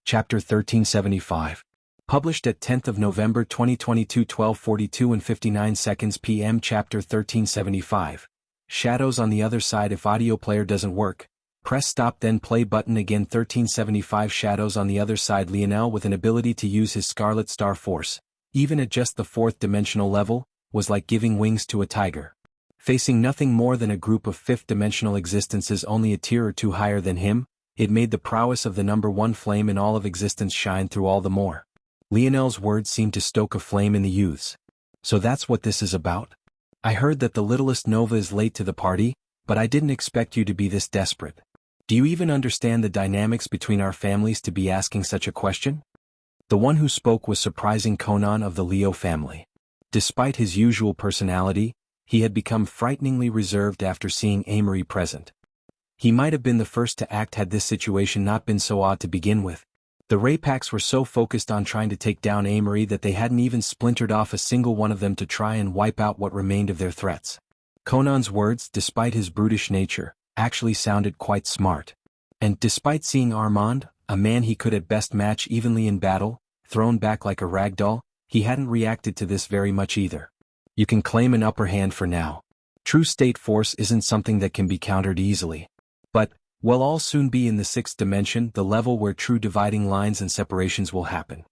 Chapter 1375. Published at 10th of November 2022 12:42 and 59 seconds p.m. Chapter 1375. Shadows on the other side. If audio player doesn't work, press stop then play button again. 1375. Shadows on the other side. Lionel, with an ability to use his Scarlet Star Force, even at just the 4th dimensional level, was like giving wings to a tiger. Facing nothing more than a group of 5th dimensional existences only a tier or two higher than him, it made the prowess of the number one flame in all of existence shine through all the more. Lionel's words seemed to stoke a flame in the youths. "So that's what this is about? I heard that the littlest Nova is late to the party, but I didn't expect you to be this desperate. Do you even understand the dynamics between our families to be asking such a question?" The one who spoke was surprising Conan of the Leo family. Despite his usual personality, he had become frighteningly reserved after seeing Amory present. He might have been the first to act had this situation not been so odd to begin with. The Raypaks were so focused on trying to take down Amory that they hadn't even splintered off a single one of them to try and wipe out what remained of their threats. Conan's words, despite his brutish nature, actually sounded quite smart. And despite seeing Armand, a man he could at best match evenly in battle, thrown back like a rag doll, he hadn't reacted to this very much either. You can claim an upper hand for now. True state force isn't something that can be countered easily. But, we'll all soon be in the 6th dimension, the level where true dividing lines and separations will happen.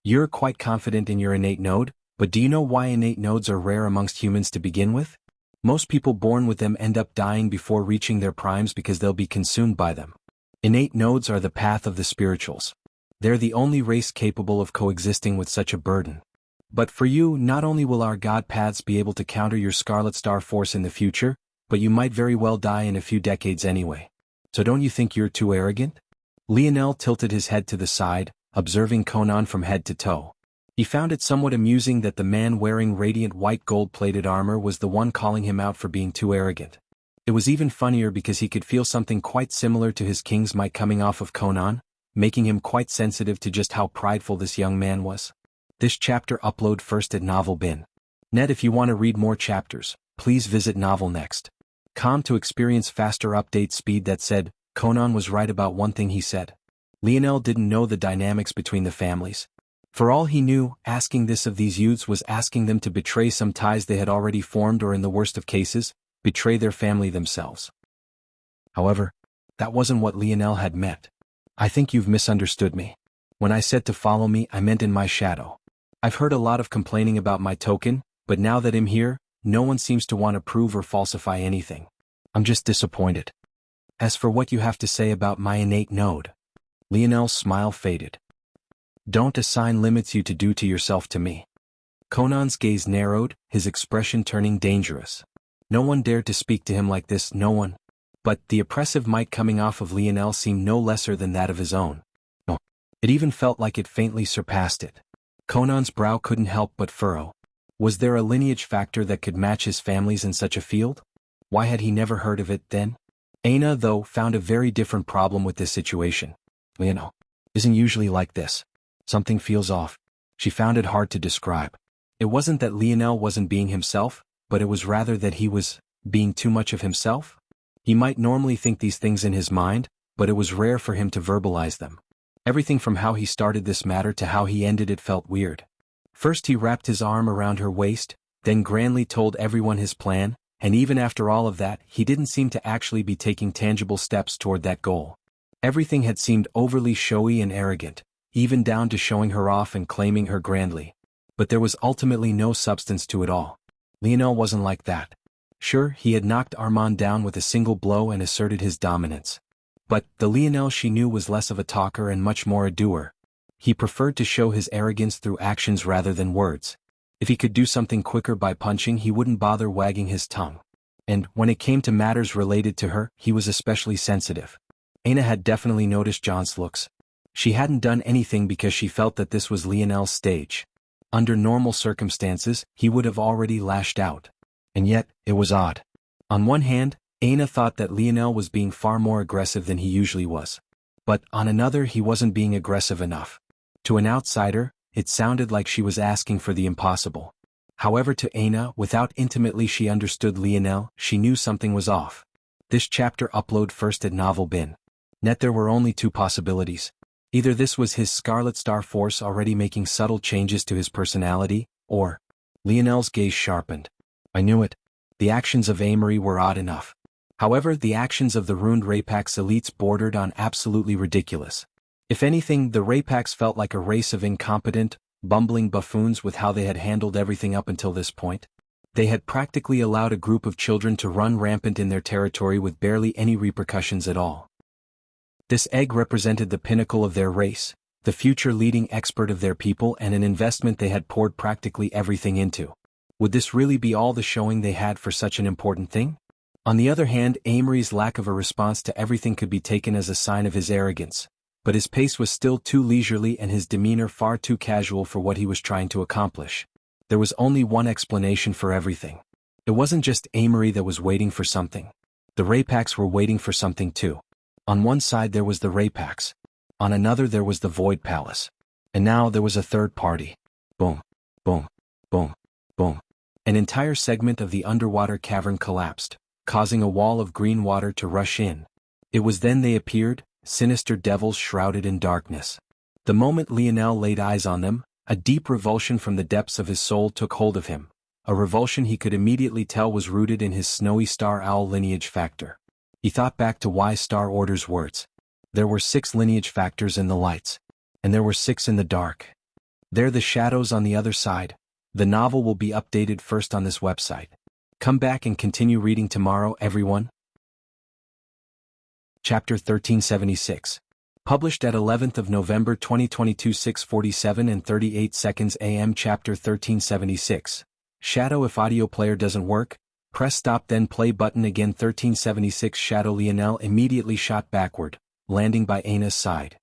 You're quite confident in your innate node, but do you know why innate nodes are rare amongst humans to begin with? Most people born with them end up dying before reaching their primes because they'll be consumed by them. Innate nodes are the path of the spirituals. They're the only race capable of coexisting with such a burden. But for you, not only will our god paths be able to counter your Scarlet Star Force in the future, but you might very well die in a few decades anyway. So don't you think you're too arrogant? Lionel tilted his head to the side, observing Conan from head to toe. He found it somewhat amusing that the man wearing radiant white gold-plated armor was the one calling him out for being too arrogant. It was even funnier because he could feel something quite similar to his king's might coming off of Conan, making him quite sensitive to just how prideful this young man was. This chapter upload first at Novel Bin. Net. If you want to read more chapters, please visit Novel Next. Com to experience faster update speed. That said, Conan was right about one thing he said. Lionel didn't know the dynamics between the families. For all he knew, asking this of these youths was asking them to betray some ties they had already formed or in the worst of cases, betray their family themselves. However, that wasn't what Lionel had meant. "I think you've misunderstood me. When I said to follow me, I meant in my shadow. I've heard a lot of complaining about my token, but now that I'm here, no one seems to want to prove or falsify anything. I'm just disappointed. As for what you have to say about my innate node..." Lionel's smile faded. "Don't assign limits you to do to yourself to me." Conan's gaze narrowed, his expression turning dangerous. No one dared to speak to him like this, no one. But the oppressive might coming off of Lionel seemed no lesser than that of his own. No, it even felt like it faintly surpassed it. Conan's brow couldn't help but furrow. Was there a lineage factor that could match his family's in such a field? Why had he never heard of it then? Aina, though, found a very different problem with this situation. Lionel isn't usually like this. Something feels off. She found it hard to describe. It wasn't that Lionel wasn't being himself, but it was rather that he was being too much of himself. He might normally think these things in his mind, but it was rare for him to verbalize them. Everything from how he started this matter to how he ended it felt weird. First he wrapped his arm around her waist, then grandly told everyone his plan, and even after all of that, he didn't seem to actually be taking tangible steps toward that goal. Everything had seemed overly showy and arrogant, even down to showing her off and claiming her grandly. But there was ultimately no substance to it all. Lionel wasn't like that. Sure, he had knocked Armand down with a single blow and asserted his dominance. But the Lionel she knew was less of a talker and much more a doer. He preferred to show his arrogance through actions rather than words. If he could do something quicker by punching, he wouldn't bother wagging his tongue. And, when it came to matters related to her, he was especially sensitive. Aina had definitely noticed John's looks. She hadn't done anything because she felt that this was Lionel's stage. Under normal circumstances, he would have already lashed out. And yet, it was odd. On one hand, Aina thought that Lionel was being far more aggressive than he usually was. But, on another, he wasn't being aggressive enough. To an outsider, it sounded like she was asking for the impossible. However, to Aina, without intimately she understood Lionel, she knew something was off. This chapter upload first at Novel Bin. Net there were only two possibilities. Either this was his Scarlet Star Force already making subtle changes to his personality, or Lionel's gaze sharpened. I knew it. The actions of Amory were odd enough. However, the actions of the ruined Rapax elites bordered on absolutely ridiculous. If anything, the Rapax felt like a race of incompetent, bumbling buffoons with how they had handled everything up until this point. They had practically allowed a group of children to run rampant in their territory with barely any repercussions at all. This egg represented the pinnacle of their race, the future leading expert of their people, and an investment they had poured practically everything into. Would this really be all the showing they had for such an important thing? On the other hand, Amory's lack of a response to everything could be taken as a sign of his arrogance, but his pace was still too leisurely and his demeanor far too casual for what he was trying to accomplish. There was only one explanation for everything. It wasn't just Amory that was waiting for something. The Rapax were waiting for something too. On one side there was the Rapax. On another there was the Void Palace. And now there was a third party. Boom. Boom. Boom. Boom. An entire segment of the underwater cavern collapsed, causing a wall of green water to rush in. It was then they appeared, sinister devils shrouded in darkness. The moment Lionel laid eyes on them, a deep revulsion from the depths of his soul took hold of him, a revulsion he could immediately tell was rooted in his snowy star owl lineage factor. He thought back to Y Star Order's words. There were 6 lineage factors in the lights. And there were 6 in the dark. They're the shadows on the other side. The novel will be updated first on this website. Come back and continue reading tomorrow, everyone. Chapter 1376. Published at 11th of November 2022 6:47 and 38 seconds AM. Chapter 1376. Shadow. If audio player doesn't work, press stop then play button again. 1376. Shadow. Lionel immediately shot backward, landing by Aina's side.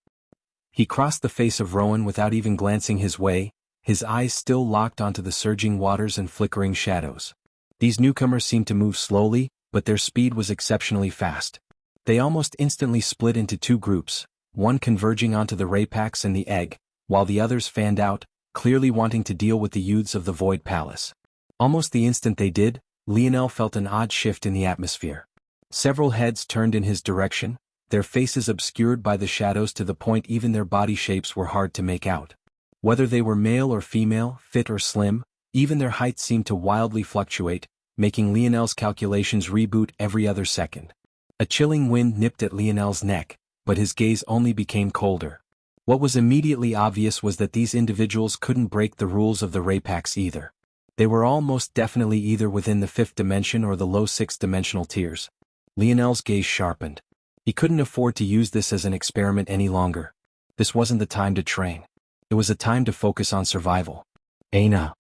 He crossed the face of Rowan without even glancing his way, his eyes still locked onto the surging waters and flickering shadows. These newcomers seemed to move slowly, but their speed was exceptionally fast. They almost instantly split into 2 groups, one converging onto the Rapax and the egg, while the others fanned out, clearly wanting to deal with the youths of the Void Palace. Almost the instant they did, Lionel felt an odd shift in the atmosphere. Several heads turned in his direction, their faces obscured by the shadows to the point even their body shapes were hard to make out. Whether they were male or female, fit or slim, even their height seemed to wildly fluctuate, making Lionel's calculations reboot every other second. A chilling wind nipped at Lionel's neck, but his gaze only became colder. What was immediately obvious was that these individuals couldn't break the rules of the Rapax either. They were all most definitely either within the 5th dimension or the low 6th-dimensional tiers. Lionel's gaze sharpened. He couldn't afford to use this as an experiment any longer. This wasn't the time to train. It was a time to focus on survival. Aina.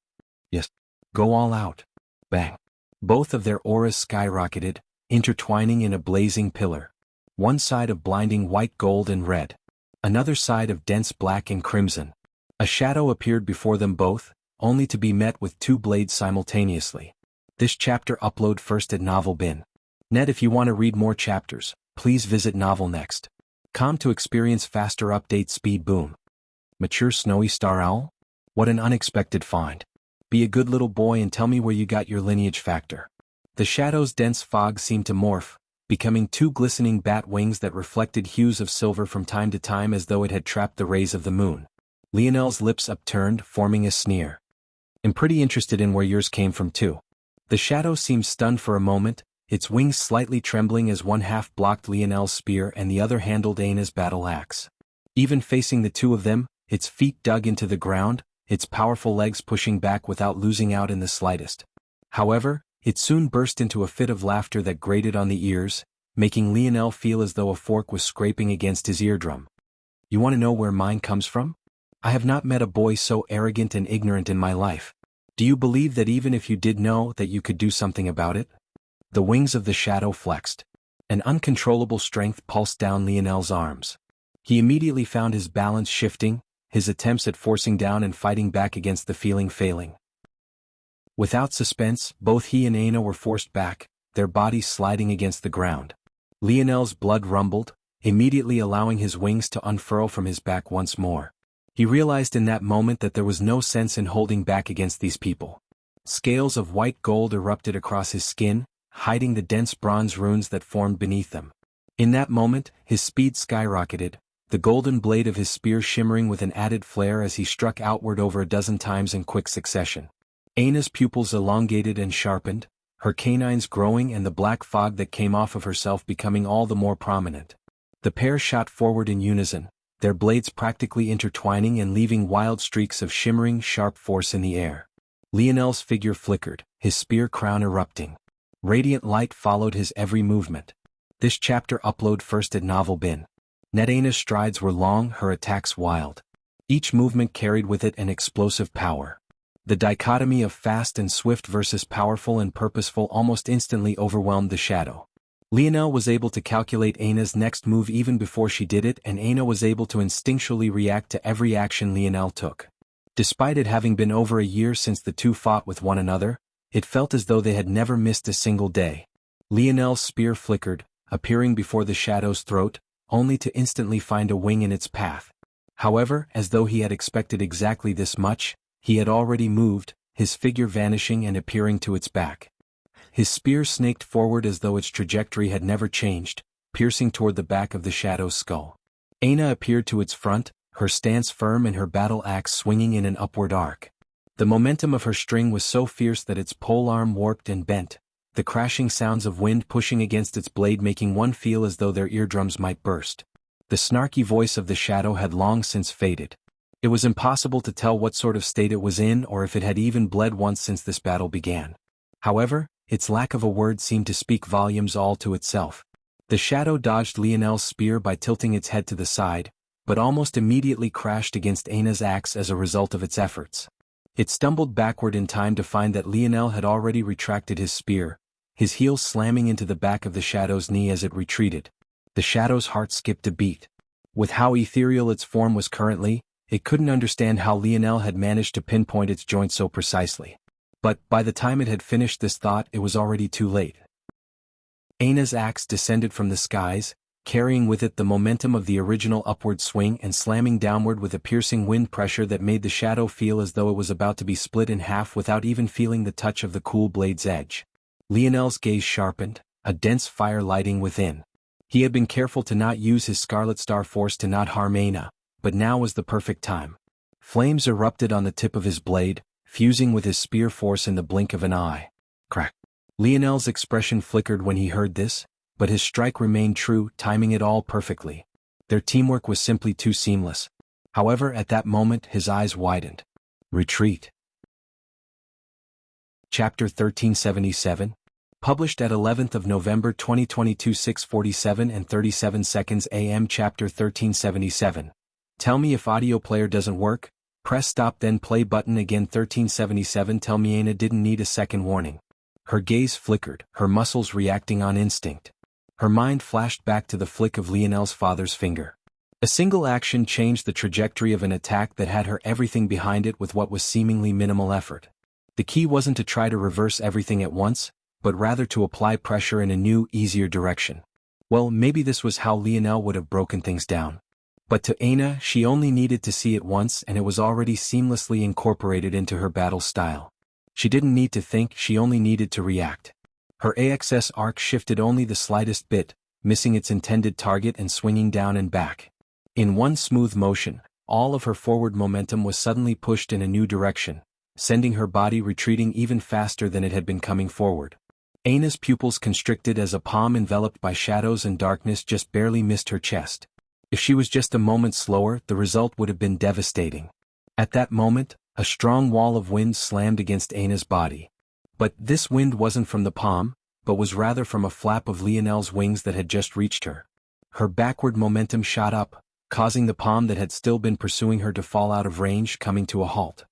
Yes. Go all out. Bang. Both of their auras skyrocketed, intertwining in a blazing pillar. One side of blinding white, gold and red. Another side of dense black and crimson. A shadow appeared before them both, only to be met with 2 blades simultaneously. This chapter upload first at Novel Bin. Net. If you want to read more chapters, please visit Novel Next. Com to experience faster update speed. Boom. Mature snowy star owl? What an unexpected find. Be a good little boy and tell me where you got your lineage factor. The shadow's dense fog seemed to morph, becoming 2 glistening bat wings that reflected hues of silver from time to time as though it had trapped the rays of the moon. Lionel's lips upturned, forming a sneer. I'm pretty interested in where yours came from too. The shadow seemed stunned for a moment, its wings slightly trembling as one half blocked Lionel's spear and the other handled Aina's battle axe. Even facing the 2 of them, its feet dug into the ground, its powerful legs pushing back without losing out in the slightest. However, it soon burst into a fit of laughter that grated on the ears, making Lionel feel as though a fork was scraping against his eardrum. You want to know where mine comes from? I have not met a boy so arrogant and ignorant in my life. Do you believe that even if you did know that you could do something about it? The wings of the shadow flexed. An uncontrollable strength pulsed down Lionel's arms. He immediately found his balance shifting, his attempts at forcing down and fighting back against the feeling failing. Without suspense, both he and Aina were forced back, their bodies sliding against the ground. Lionel's blood rumbled, immediately allowing his wings to unfurl from his back once more. He realized in that moment that there was no sense in holding back against these people. Scales of white gold erupted across his skin, hiding the dense bronze runes that formed beneath them. In that moment, his speed skyrocketed, the golden blade of his spear shimmering with an added flare as he struck outward over a dozen times in quick succession. Aina's pupils elongated and sharpened, her canines growing and the black fog that came off of herself becoming all the more prominent. The pair shot forward in unison, their blades practically intertwining and leaving wild streaks of shimmering, sharp force in the air. Lionel's figure flickered, his spear crown erupting. Radiant light followed his every movement. This chapter upload first at Novel Bin. Aina's strides were long, her attacks wild. Each movement carried with it an explosive power. The dichotomy of fast and swift versus powerful and purposeful almost instantly overwhelmed the shadow. Lionel was able to calculate Aina's next move even before she did it, and Aina was able to instinctually react to every action Lionel took. Despite it having been over a year since the two fought with one another, it felt as though they had never missed a single day. Lionel's spear flickered, appearing before the shadow's throat, only to instantly find a wing in its path. However, as though he had expected exactly this much, he had already moved, his figure vanishing and appearing to its back. His spear snaked forward as though its trajectory had never changed, piercing toward the back of the shadow's skull. Aina appeared to its front, her stance firm and her battle axe swinging in an upward arc. The momentum of her string was so fierce that its polearm warped and bent, the crashing sounds of wind pushing against its blade making one feel as though their eardrums might burst. The snarky voice of the shadow had long since faded. It was impossible to tell what sort of state it was in or if it had even bled once since this battle began. However, its lack of a word seemed to speak volumes all to itself. The shadow dodged Lionel's spear by tilting its head to the side, but almost immediately crashed against Aina's axe as a result of its efforts. It stumbled backward in time to find that Lionel had already retracted his spear, his heel slamming into the back of the shadow's knee as it retreated. The shadow's heart skipped a beat. With how ethereal its form was currently, it couldn't understand how Lionel had managed to pinpoint its joint so precisely. But by the time it had finished this thought, it was already too late. Aina's axe descended from the skies, carrying with it the momentum of the original upward swing and slamming downward with a piercing wind pressure that made the shadow feel as though it was about to be split in half without even feeling the touch of the cool blade's edge. Lionel's gaze sharpened, a dense fire lighting within. He had been careful to not use his Scarlet Star Force to not harm Aina, but now was the perfect time. Flames erupted on the tip of his blade, fusing with his spear force in the blink of an eye. Crack. Lionel's expression flickered when he heard this, but his strike remained true, timing it all perfectly. Their teamwork was simply too seamless. However, at that moment his eyes widened. Retreat. Chapter 1377. Published at 11th of November 2022 6:47 and 37 seconds AM. Chapter 1377. Tell me if audio player doesn't work? Press stop then play button again. 1377. Tell me. Aina didn't need a second warning. Her gaze flickered, her muscles reacting on instinct. Her mind flashed back to the flick of Lionel's father's finger. A single action changed the trajectory of an attack that had her everything behind it with what was seemingly minimal effort. The key wasn't to try to reverse everything at once, but rather to apply pressure in a new, easier direction. Well, maybe this was how Lionel would have broken things down. But to Aina, she only needed to see it once and it was already seamlessly incorporated into her battle style. She didn't need to think, she only needed to react. Her AXS arc shifted only the slightest bit, missing its intended target and swinging down and back. In one smooth motion, all of her forward momentum was suddenly pushed in a new direction, sending her body retreating even faster than it had been coming forward. Aina's pupils constricted as a palm enveloped by shadows and darkness just barely missed her chest. If she was just a moment slower, the result would have been devastating. At that moment, a strong wall of wind slammed against Aina's body. But this wind wasn't from the palm, but was rather from a flap of Lionel's wings that had just reached her. Her backward momentum shot up, causing the palm that had still been pursuing her to fall out of range, coming to a halt.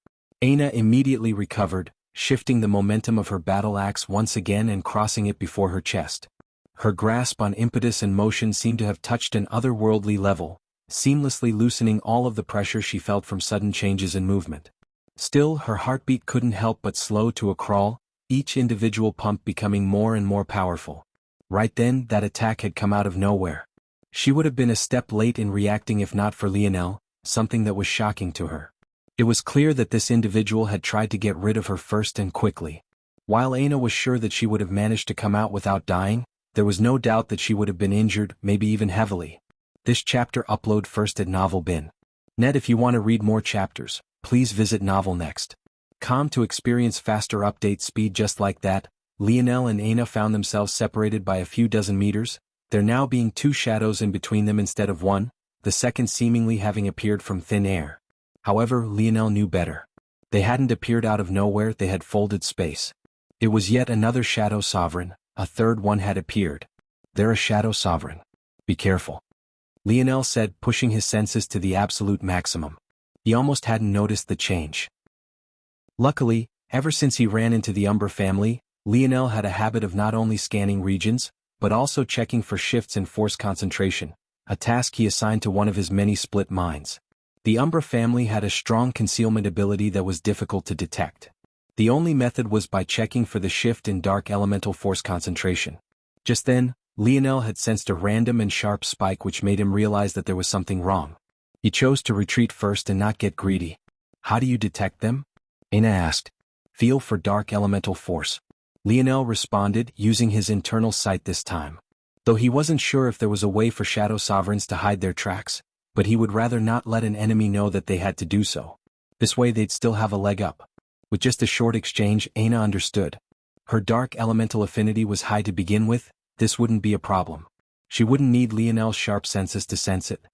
Aina immediately recovered, shifting the momentum of her battle axe once again and crossing it before her chest. Her grasp on impetus and motion seemed to have touched an otherworldly level, seamlessly loosening all of the pressure she felt from sudden changes in movement. Still, her heartbeat couldn't help but slow to a crawl, each individual pump becoming more and more powerful. Right then, that attack had come out of nowhere. She would have been a step late in reacting if not for Lionel, something that was shocking to her. It was clear that this individual had tried to get rid of her first and quickly. While Aina was sure that she would have managed to come out without dying, there was no doubt that she would have been injured, maybe even heavily. This chapter upload first at Novel Bin. Net. If you want to read more chapters, please visit Novel Next. To experience faster update speed. Just like that, Lionel and Aina found themselves separated by a few dozen meters, there now being two shadows in between them instead of one, the second seemingly having appeared from thin air. However, Lionel knew better. They hadn't appeared out of nowhere, they had folded space. It was yet another Shadow Sovereign, a third one had appeared. They're a Shadow Sovereign. Be careful, Lionel said, pushing his senses to the absolute maximum. He almost hadn't noticed the change. Luckily, ever since he ran into the Umbra family, Lionel had a habit of not only scanning regions, but also checking for shifts in force concentration, a task he assigned to one of his many split minds. The Umbra family had a strong concealment ability that was difficult to detect. The only method was by checking for the shift in dark elemental force concentration. Just then, Lionel had sensed a random and sharp spike which made him realize that there was something wrong. He chose to retreat first and not get greedy. How do you detect them? Aina asked. Feel for dark elemental force. Lionel responded, using his internal sight this time. Though he wasn't sure if there was a way for Shadow Sovereigns to hide their tracks, but he would rather not let an enemy know that they had to do so. This way they'd still have a leg up. With just a short exchange, Aina understood. Her dark elemental affinity was high to begin with, this wouldn't be a problem. She wouldn't need Lionel's sharp senses to sense it.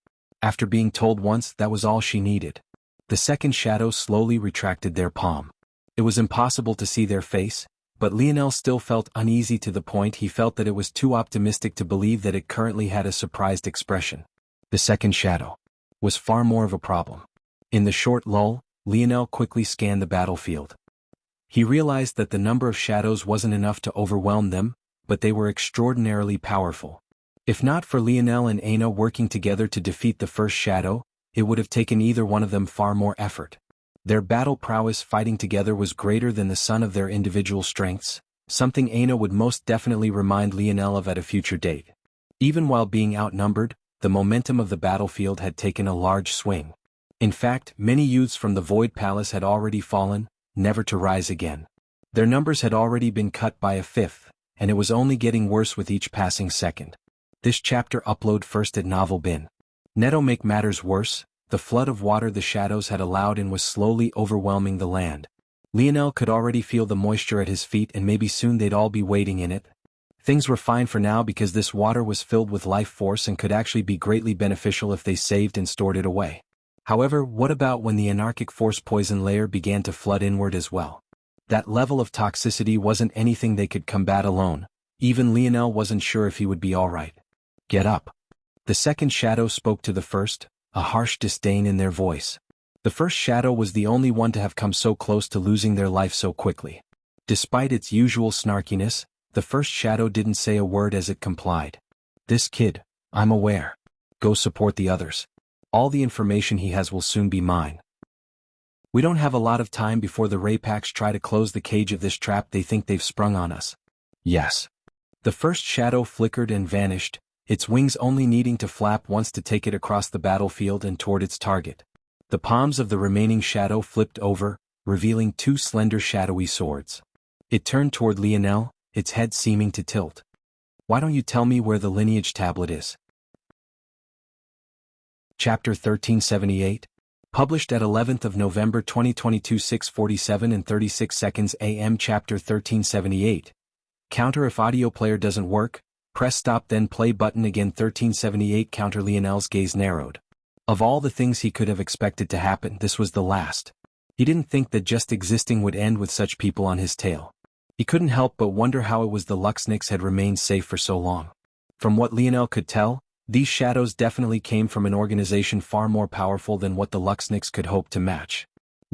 After being told once, that was all she needed. The second shadow slowly retracted their palm. It was impossible to see their face, but Lionel still felt uneasy to the point he felt that it was too optimistic to believe that it currently had a surprised expression. The second shadow was far more of a problem. In the short lull, Lionel quickly scanned the battlefield. He realized that the number of shadows wasn't enough to overwhelm them, but they were extraordinarily powerful. If not for Lionel and Aina working together to defeat the first shadow, it would have taken either one of them far more effort. Their battle prowess fighting together was greater than the sum of their individual strengths, something Aina would most definitely remind Lionel of at a future date. Even while being outnumbered, the momentum of the battlefield had taken a large swing. In fact, many youths from the Void Palace had already fallen, never to rise again. Their numbers had already been cut by a fifth, and it was only getting worse with each passing second. This chapter upload first at Novel Bin. Netto make matters worse, the flood of water the shadows had allowed in was slowly overwhelming the land. Lionel could already feel the moisture at his feet and maybe soon they'd all be wading in it. Things were fine for now because this water was filled with life force and could actually be greatly beneficial if they saved and stored it away. However, what about when the anarchic force poison layer began to flood inward as well? That level of toxicity wasn't anything they could combat alone. Even Lionel wasn't sure if he would be alright. Get up. The second shadow spoke to the first, a harsh disdain in their voice. The first shadow was the only one to have come so close to losing their life so quickly. Despite its usual snarkiness, the first shadow didn't say a word as it complied. This kid, I'm aware. Go support the others. All the information he has will soon be mine. We don't have a lot of time before the Raypaks try to close the cage of this trap they think they've sprung on us. Yes. The first shadow flickered and vanished, its wings only needing to flap once to take it across the battlefield and toward its target. The palms of the remaining shadow flipped over, revealing two slender shadowy swords. It turned toward Lionel, its head seeming to tilt. Why don't you tell me where the lineage tablet is? Chapter 1378, published at 11th of November 2022 6:47 and 36 seconds AM. Chapter 1378. Counter: if audio player doesn't work, press stop then play button again. 1378 counter. Lionel's gaze narrowed. Of all the things he could have expected to happen, this was the last. He didn't think that just existing would end with such people on his tail. He couldn't help but wonder how it was the Luxniks had remained safe for so long. From what Lionel could tell, these shadows definitely came from an organization far more powerful than what the Luxniks could hope to match.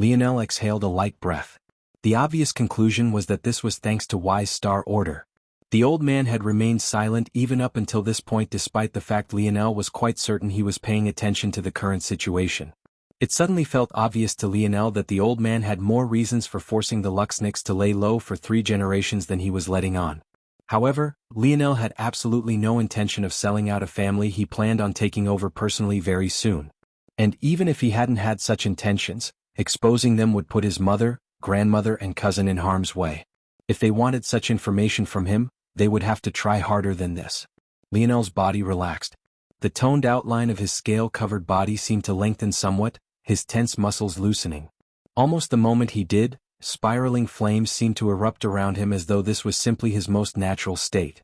Lionel exhaled a light breath. The obvious conclusion was that this was thanks to Wise Star Order. The old man had remained silent even up until this point, despite the fact Lionel was quite certain he was paying attention to the current situation. It suddenly felt obvious to Lionel that the old man had more reasons for forcing the Luxniks to lay low for 3 generations than he was letting on. However, Lionel had absolutely no intention of selling out a family he planned on taking over personally very soon. And even if he hadn't had such intentions, exposing them would put his mother, grandmother and cousin in harm's way. If they wanted such information from him, they would have to try harder than this. Lionel's body relaxed. The toned outline of his scale-covered body seemed to lengthen somewhat, his tense muscles loosening. Almost the moment he did, spiraling flames seemed to erupt around him as though this was simply his most natural state.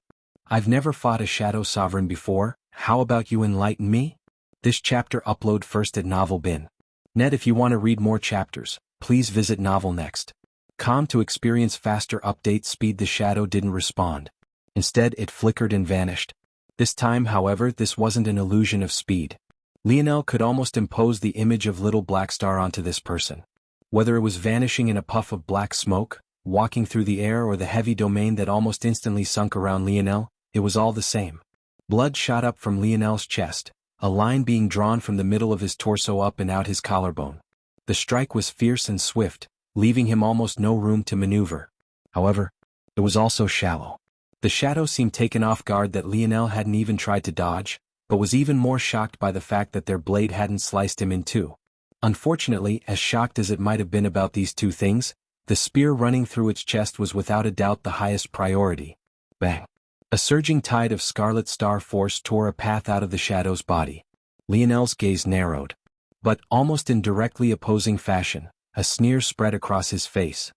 I've never fought a Shadow Sovereign before, how about you enlighten me? This chapter upload first at Novel Bin. Net, if you want to read more chapters, please visit Novel Next. To experience faster update speed. The shadow didn't respond. Instead it flickered and vanished. This time, however, this wasn't an illusion of speed. Lionel could almost impose the image of Little Black Star onto this person. Whether it was vanishing in a puff of black smoke, walking through the air, or the heavy domain that almost instantly sunk around Lionel, it was all the same. Blood shot up from Lionel's chest, a line being drawn from the middle of his torso up and out his collarbone. The strike was fierce and swift, leaving him almost no room to maneuver. However, it was also shallow. The shadow seemed taken off guard that Lionel hadn't even tried to dodge, but was even more shocked by the fact that their blade hadn't sliced him in two. Unfortunately, as shocked as it might have been about these two things, the spear running through its chest was without a doubt the highest priority. Bang! A surging tide of Scarlet Star force tore a path out of the shadow's body. Lionel's gaze narrowed. But, almost in directly opposing fashion, a sneer spread across his face.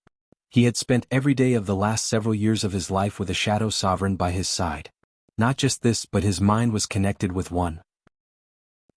He had spent every day of the last several years of his life with a Shadow Sovereign by his side. Not just this, but his mind was connected with one.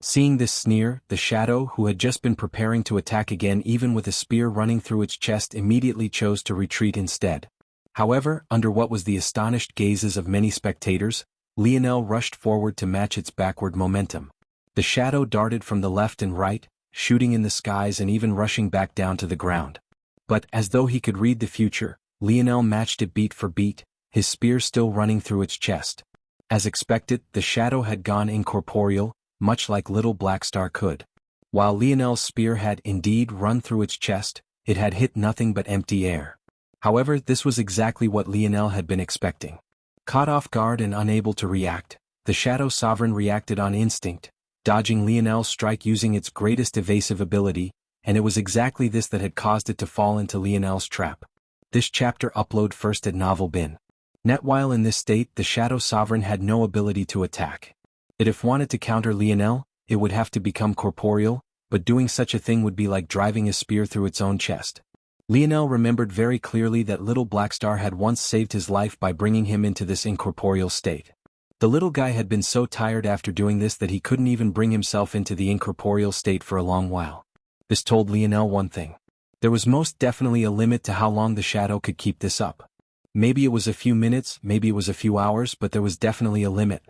Seeing this sneer, the shadow, who had just been preparing to attack again even with a spear running through its chest, immediately chose to retreat instead. However, under what was the astonished gazes of many spectators, Lionel rushed forward to match its backward momentum. The shadow darted from the left and right, shooting in the skies and even rushing back down to the ground. But, as though he could read the future, Lionel matched it beat for beat, his spear still running through its chest. As expected, the shadow had gone incorporeal, much like Little Black Star could. While Lionel's spear had indeed run through its chest, it had hit nothing but empty air. However, this was exactly what Lionel had been expecting. Caught off guard and unable to react, the Shadow Sovereign reacted on instinct, dodging Lionel's strike using its greatest evasive ability, and it was exactly this that had caused it to fall into Lionel's trap. This chapter upload first at Novel Bin. Net, while in this state, the Shadow Sovereign had no ability to attack. If wanted to counter Lionel, it would have to become corporeal, but doing such a thing would be like driving a spear through its own chest. Lionel remembered very clearly that Little Black Star had once saved his life by bringing him into this incorporeal state. The little guy had been so tired after doing this that he couldn't even bring himself into the incorporeal state for a long while. This told Lionel one thing. There was most definitely a limit to how long the shadow could keep this up. Maybe it was a few minutes, maybe it was a few hours, but there was definitely a limit.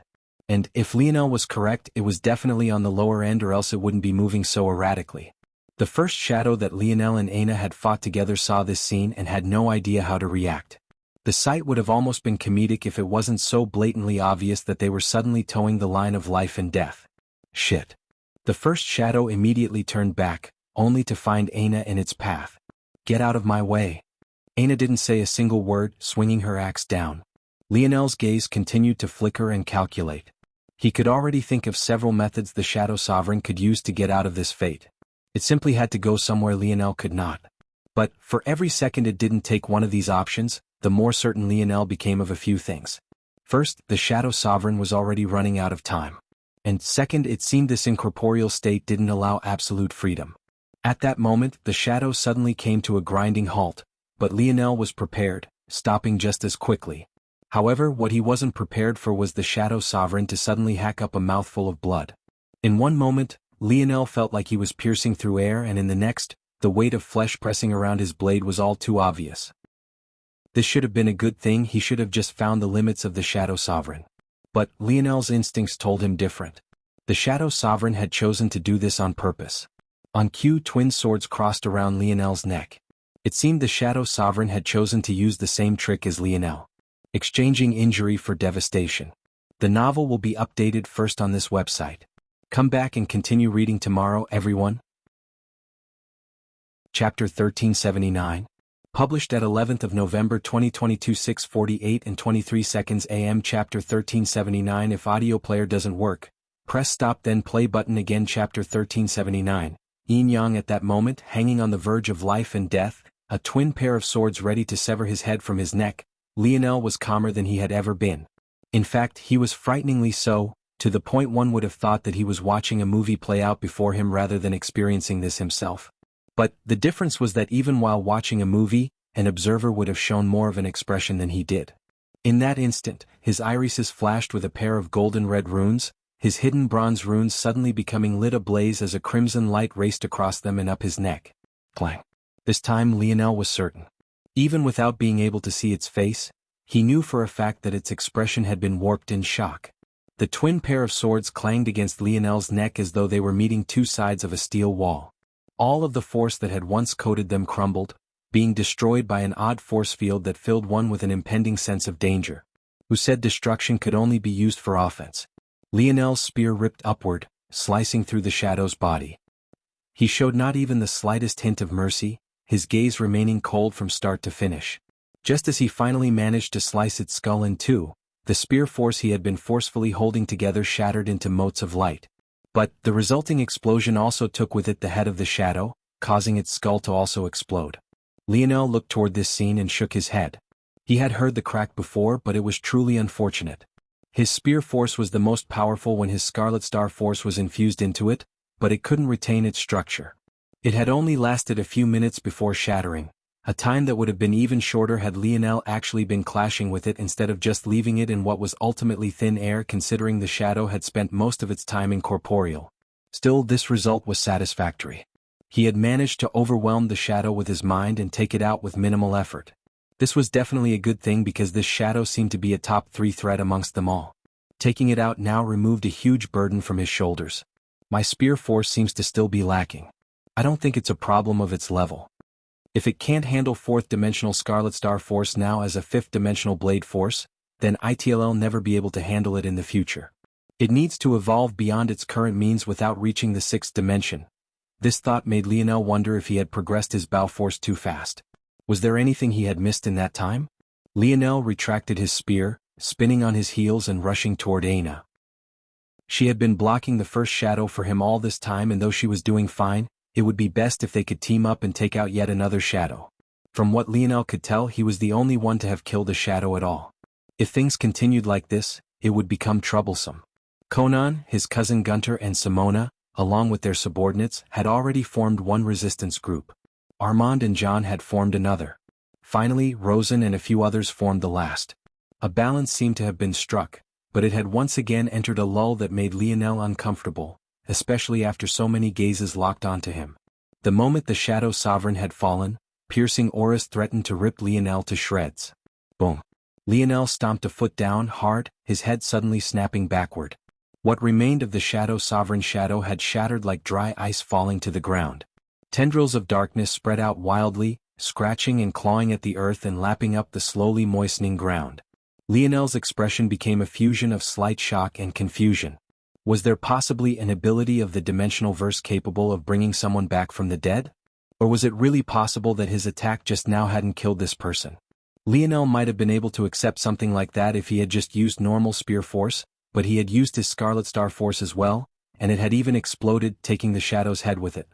And, if Lionel was correct, it was definitely on the lower end, or else it wouldn't be moving so erratically. The first shadow that Lionel and Aina had fought together saw this scene and had no idea how to react. The sight would have almost been comedic if it wasn't so blatantly obvious that they were suddenly towing the line of life and death. Shit. The first shadow immediately turned back, only to find Aina in its path. Get out of my way. Aina didn't say a single word, swinging her axe down. Lionel's gaze continued to flicker and calculate. He could already think of several methods the Shadow Sovereign could use to get out of this fate. It simply had to go somewhere Lionel could not. But, for every second it didn't take one of these options, the more certain Lionel became of a few things. First, the Shadow Sovereign was already running out of time. And second, it seemed this incorporeal state didn't allow absolute freedom. At that moment, the shadow suddenly came to a grinding halt, but Lionel was prepared, stopping just as quickly. However, what he wasn't prepared for was the Shadow Sovereign to suddenly hack up a mouthful of blood. In one moment, Lionel felt like he was piercing through air, and in the next, the weight of flesh pressing around his blade was all too obvious. This should have been a good thing. He should have just found the limits of the Shadow Sovereign. But Lionel's instincts told him different. The Shadow Sovereign had chosen to do this on purpose. On cue, twin swords crossed around Lionel's neck. It seemed the Shadow Sovereign had chosen to use the same trick as Lionel, exchanging injury for devastation. The novel will be updated first on this website. Come back and continue reading tomorrow, everyone. Chapter 1379. Published at 11th of November 2022, 6:48 and 23 seconds AM. Chapter 1379. If audio player doesn't work, press stop then play button again. Chapter 1379. Yin Yang. At that moment, hanging on the verge of life and death, a twin pair of swords ready to sever his head from his neck, Lionel was calmer than he had ever been. In fact, he was frighteningly so, to the point one would have thought that he was watching a movie play out before him rather than experiencing this himself. But the difference was that even while watching a movie, an observer would have shown more of an expression than he did. In that instant, his irises flashed with a pair of golden red runes, his hidden bronze runes suddenly becoming lit ablaze as a crimson light raced across them and up his neck. Clang. This time Lionel was certain. Even without being able to see its face, he knew for a fact that its expression had been warped in shock. The twin pair of swords clanged against Lionel's neck as though they were meeting two sides of a steel wall. All of the force that had once coated them crumbled, being destroyed by an odd force field that filled one with an impending sense of danger. Who said destruction could only be used for offense? Lionel's spear ripped upward, slicing through the Shadow's body. He showed not even the slightest hint of mercy, his gaze remaining cold from start to finish. Just as he finally managed to slice its skull in two, the spear force he had been forcefully holding together shattered into motes of light. But the resulting explosion also took with it the head of the Shadow, causing its skull to also explode. Lionel looked toward this scene and shook his head. He had heard the crack before, but it was truly unfortunate. His spear force was the most powerful when his Scarlet Star force was infused into it, but it couldn't retain its structure. It had only lasted a few minutes before shattering, a time that would have been even shorter had Lionel actually been clashing with it instead of just leaving it in what was ultimately thin air, considering the Shadow had spent most of its time incorporeal. Still, this result was satisfactory. He had managed to overwhelm the Shadow with his mind and take it out with minimal effort. This was definitely a good thing because this Shadow seemed to be a top 3 threat amongst them all. Taking it out now removed a huge burden from his shoulders. My spear force seems to still be lacking. I don't think it's a problem of its level. If it can't handle 4th-dimensional Scarlet Star force now as a 5th-dimensional blade force, then it'll never be able to handle it in the future. It needs to evolve beyond its current means without reaching the 6th dimension. This thought made Lionel wonder if he had progressed his bow force too fast. Was there anything he had missed in that time? Lionel retracted his spear, spinning on his heels and rushing toward Aina. She had been blocking the first Shadow for him all this time, and though she was doing fine, it would be best if they could team up and take out yet another Shadow. From what Lionel could tell, he was the only one to have killed a Shadow at all. If things continued like this, it would become troublesome. Conan, his cousin Gunter and Simona, along with their subordinates, had already formed one resistance group. Armand and John had formed another. Finally, Rosen and a few others formed the last. A balance seemed to have been struck, but it had once again entered a lull that made Lionel uncomfortable, especially after so many gazes locked onto him. The moment the Shadow Sovereign had fallen, piercing auras threatened to rip Lionel to shreds. Boom. Lionel stomped a foot down hard, his head suddenly snapping backward. What remained of the Shadow Sovereign shadow had shattered like dry ice falling to the ground. Tendrils of darkness spread out wildly, scratching and clawing at the earth and lapping up the slowly moistening ground. Lionel's expression became a fusion of slight shock and confusion. Was there possibly an ability of the dimensional verse capable of bringing someone back from the dead? Or was it really possible that his attack just now hadn't killed this person? Lionel might have been able to accept something like that if he had just used normal spear force, but he had used his Scarlet Star force as well, and it had even exploded, taking the Shadow's head with it.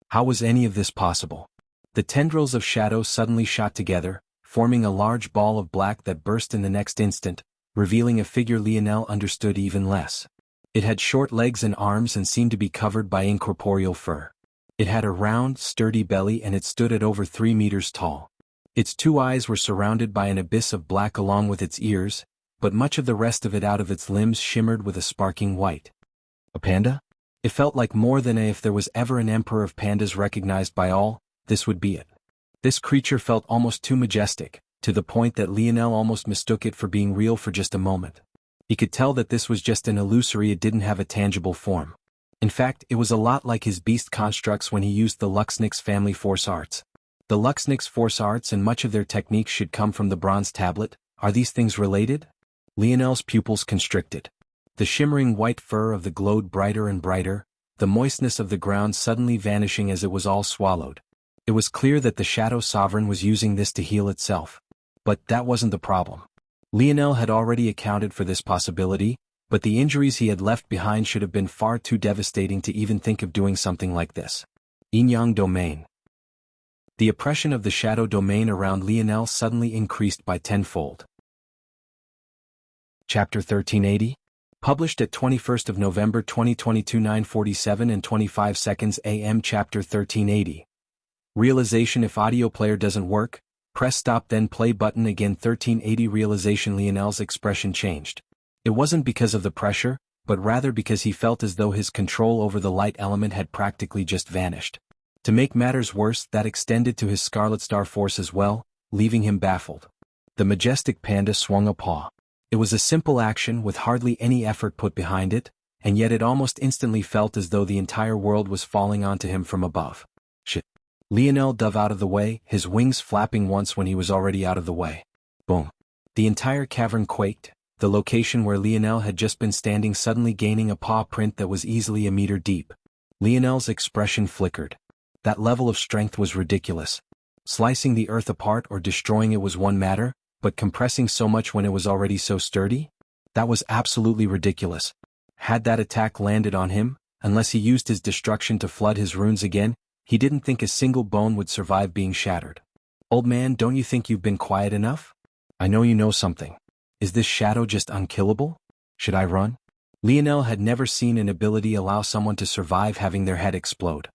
How was any of this possible? The tendrils of Shadow suddenly shot together, forming a large ball of black that burst in the next instant, revealing a figure Lionel understood even less. It had short legs and arms and seemed to be covered by incorporeal fur. It had a round, sturdy belly and it stood at over 3 meters tall. Its 2 eyes were surrounded by an abyss of black along with its ears, but much of the rest of it out of its limbs shimmered with a sparking white. A panda? It felt like more than if there was ever an emperor of pandas recognized by all, this would be it. This creature felt almost too majestic, to the point that Lionel almost mistook it for being real for just a moment. He could tell that this was just an illusory, it didn't have a tangible form. In fact, it was a lot like his beast constructs when he used the Luxnix family force arts. The Luxnix force arts and much of their techniques should come from the bronze tablet. Are these things related? Lionel's pupils constricted. The shimmering white fur of the glowed brighter and brighter, the moistness of the ground suddenly vanishing as it was all swallowed. It was clear that the Shadow Sovereign was using this to heal itself. But that wasn't the problem. Lionel had already accounted for this possibility, but the injuries he had left behind should have been far too devastating to even think of doing something like this. Yin-Yang Domain. The oppression of the shadow domain around Lionel suddenly increased by tenfold. Chapter 1380? Published at 21st of November 2022 9:47 and 25 seconds AM. Chapter 1380. Realization: if audio player doesn't work, press stop then play button again. 1380 Realization. Lionel's expression changed. It wasn't because of the pressure, but rather because he felt as though his control over the light element had practically just vanished. To make matters worse, that extended to his Scarlet Star Force as well, leaving him baffled. The majestic panda swung a paw. It was a simple action with hardly any effort put behind it, and yet it almost instantly felt as though the entire world was falling onto him from above. Shit. Lionel dove out of the way, his wings flapping once when he was already out of the way. Boom. The entire cavern quaked, the location where Lionel had just been standing suddenly gaining a paw print that was easily a meter deep. Lionel's expression flickered. That level of strength was ridiculous. Slicing the earth apart or destroying it was one matter, but compressing so much when it was already so sturdy? That was absolutely ridiculous. Had that attack landed on him, unless he used his destruction to flood his runes again, he didn't think a single bone would survive being shattered. Old man, don't you think you've been quiet enough? I know you know something. Is this shadow just unkillable? Should I run? Lionel had never seen an ability allow someone to survive having their head explode.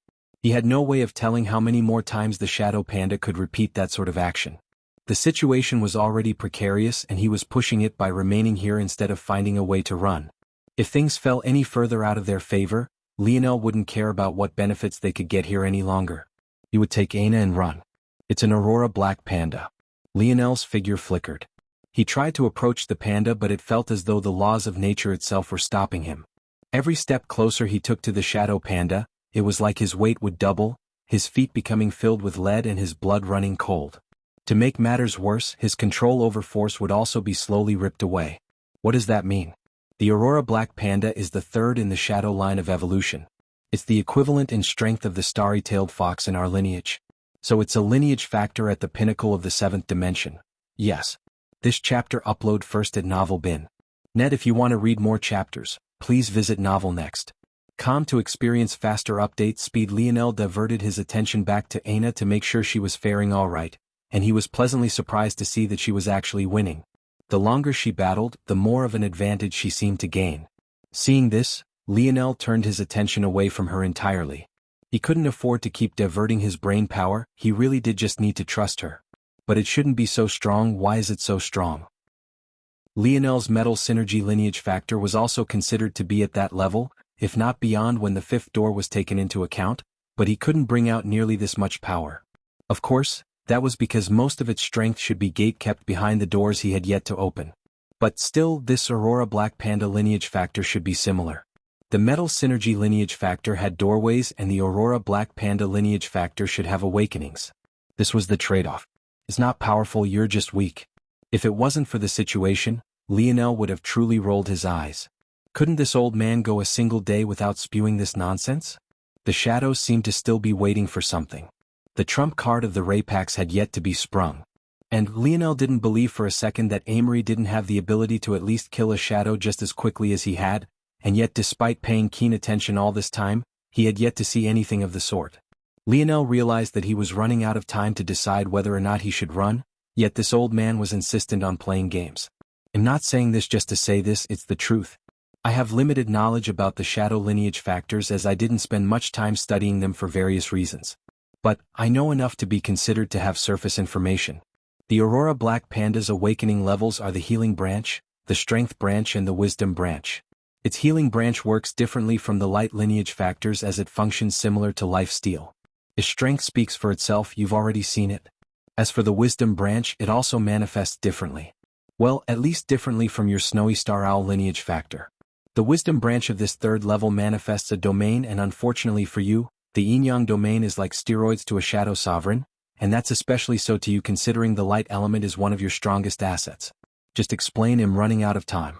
He had no way of telling how many more times the Shadow Panda could repeat that sort of action. The situation was already precarious and he was pushing it by remaining here instead of finding a way to run. If things fell any further out of their favor, Lionel wouldn't care about what benefits they could get here any longer. He would take Aina and run. It's an Aurora Black Panda. Lionel's figure flickered. He tried to approach the panda, but it felt as though the laws of nature itself were stopping him. Every step closer he took to the Shadow Panda, it was like his weight would double, his feet becoming filled with lead and his blood running cold. To make matters worse, his control over force would also be slowly ripped away. What does that mean? The Aurora Black Panda is the third in the shadow line of evolution. It's the equivalent in strength of the starry-tailed fox in our lineage. So it's a lineage factor at the pinnacle of the 7th dimension. Yes. This chapter upload first at Novel Bin. Net. If you want to read more chapters, please visit Novel Next. To experience faster update speed. Lionel diverted his attention back to Aina to make sure she was faring alright, and he was pleasantly surprised to see that she was actually winning. The longer she battled, the more of an advantage she seemed to gain. Seeing this, Lionel turned his attention away from her entirely. He couldn't afford to keep diverting his brain power, he really did just need to trust her. But it shouldn't be so strong. Why is it so strong? Lionel's metal synergy lineage factor was also considered to be at that level, if not beyond when the 5th door was taken into account, but he couldn't bring out nearly this much power. Of course, that was because most of its strength should be gate-kept behind the doors he had yet to open. But still, this Aurora Black Panda lineage factor should be similar. The metal synergy lineage factor had doorways and the Aurora Black Panda lineage factor should have awakenings. This was the trade-off. It's not powerful, you're just weak. If it wasn't for the situation, Lionel would have truly rolled his eyes. Couldn't this old man go a single day without spewing this nonsense? The shadows seemed to still be waiting for something. The trump card of the Raypax had yet to be sprung. And Lionel didn't believe for a second that Amory didn't have the ability to at least kill a shadow just as quickly as he had, and yet despite paying keen attention all this time, he had yet to see anything of the sort. Lionel realized that he was running out of time to decide whether or not he should run, yet this old man was insistent on playing games. I'm not saying this just to say this, it's the truth. I have limited knowledge about the shadow lineage factors as I didn't spend much time studying them for various reasons. But I know enough to be considered to have surface information. The Aurora Black Panda's awakening levels are the Healing Branch, the Strength Branch and the Wisdom Branch. Its Healing Branch works differently from the light lineage factors as it functions similar to Life Steal. Its strength speaks for itself, you've already seen it. As for the Wisdom Branch, it also manifests differently. Well, at least differently from your Snowy Star Owl lineage factor. The wisdom branch of this third level manifests a domain, and unfortunately for you, the yin-yang domain is like steroids to a shadow sovereign, and that's especially so to you considering the light element is one of your strongest assets. Just explain. I'm running out of time.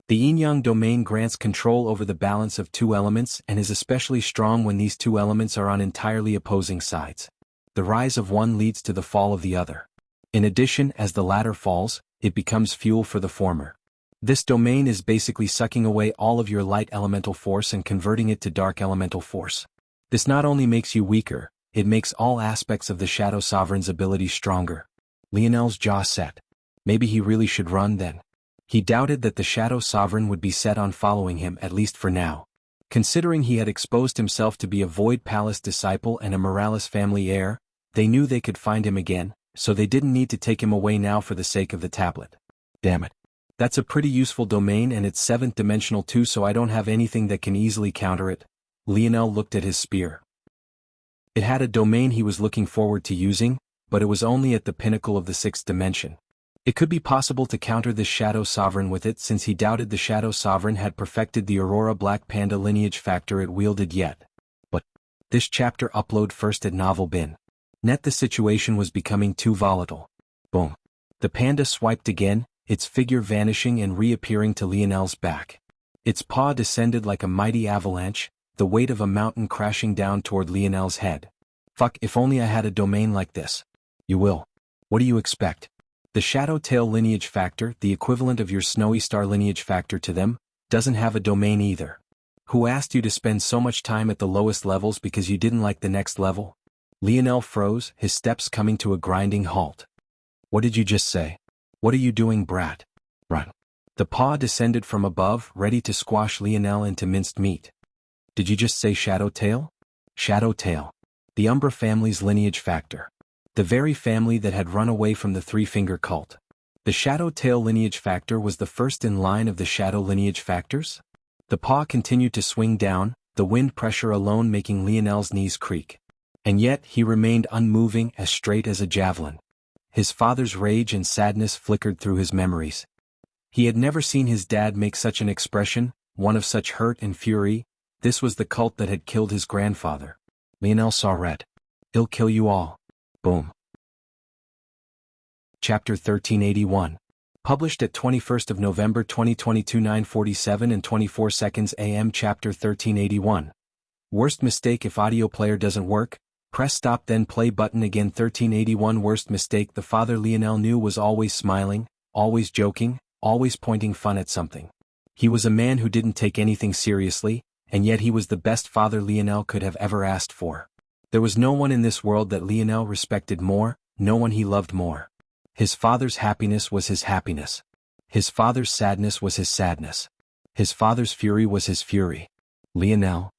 The yin-yang domain grants control over the balance of two elements and is especially strong when these two elements are on entirely opposing sides. The rise of one leads to the fall of the other. In addition, as the latter falls, it becomes fuel for the former. This domain is basically sucking away all of your light elemental force and converting it to dark elemental force. This not only makes you weaker, it makes all aspects of the Shadow Sovereign's ability stronger. Lionel's jaw set. Maybe he really should run then. He doubted that the Shadow Sovereign would be set on following him, at least for now. Considering he had exposed himself to be a Void Palace disciple and a Morales family heir, they knew they could find him again, so they didn't need to take him away now for the sake of the tablet. Damn it. That's a pretty useful domain, and it's 7th dimensional too, so I don't have anything that can easily counter it. Lionel looked at his spear. It had a domain he was looking forward to using, but it was only at the pinnacle of the 6th dimension. It could be possible to counter this Shadow Sovereign with it, since he doubted the Shadow Sovereign had perfected the Aurora Black Panda lineage factor it wielded yet. But this chapter upload first at Novel Bin. Net the situation was becoming too volatile. Boom. The panda swiped again, its figure vanishing and reappearing to Lionel's back. Its paw descended like a mighty avalanche, the weight of a mountain crashing down toward Lionel's head. Fuck, if only I had a domain like this. You will. What do you expect? The Shadow Tail lineage factor, the equivalent of your Snowy Star lineage factor to them, doesn't have a domain either. Who asked you to spend so much time at the lowest levels because you didn't like the next level? Lionel froze, his steps coming to a grinding halt. What did you just say? What are you doing, brat? Run. The paw descended from above, ready to squash Lionel into minced meat. Did you just say Shadow Tail? Shadow Tail. The Umbra family's lineage factor. The very family that had run away from the Three-Finger cult. The Shadow Tail lineage factor was the first in line of the Shadow lineage factors? The paw continued to swing down, the wind pressure alone making Lionel's knees creak. And yet he remained unmoving, as straight as a javelin. His father's rage and sadness flickered through his memories. He had never seen his dad make such an expression, one of such hurt and fury. This was the cult that had killed his grandfather. Lionel saw red. It'll kill you all. Boom. Chapter 1381. Published at 21st of November 2022 9:47 and 24 seconds AM. Chapter 1381. Worst mistake. If audio player doesn't work, press stop then play button again. 1381. Worst mistake. The father Lionel knew was always smiling, always joking, always pointing fun at something. He was a man who didn't take anything seriously, and yet he was the best father Lionel could have ever asked for. There was no one in this world that Lionel respected more, no one he loved more. His father's happiness was his happiness. His father's sadness was his sadness. His father's fury was his fury. Lionel.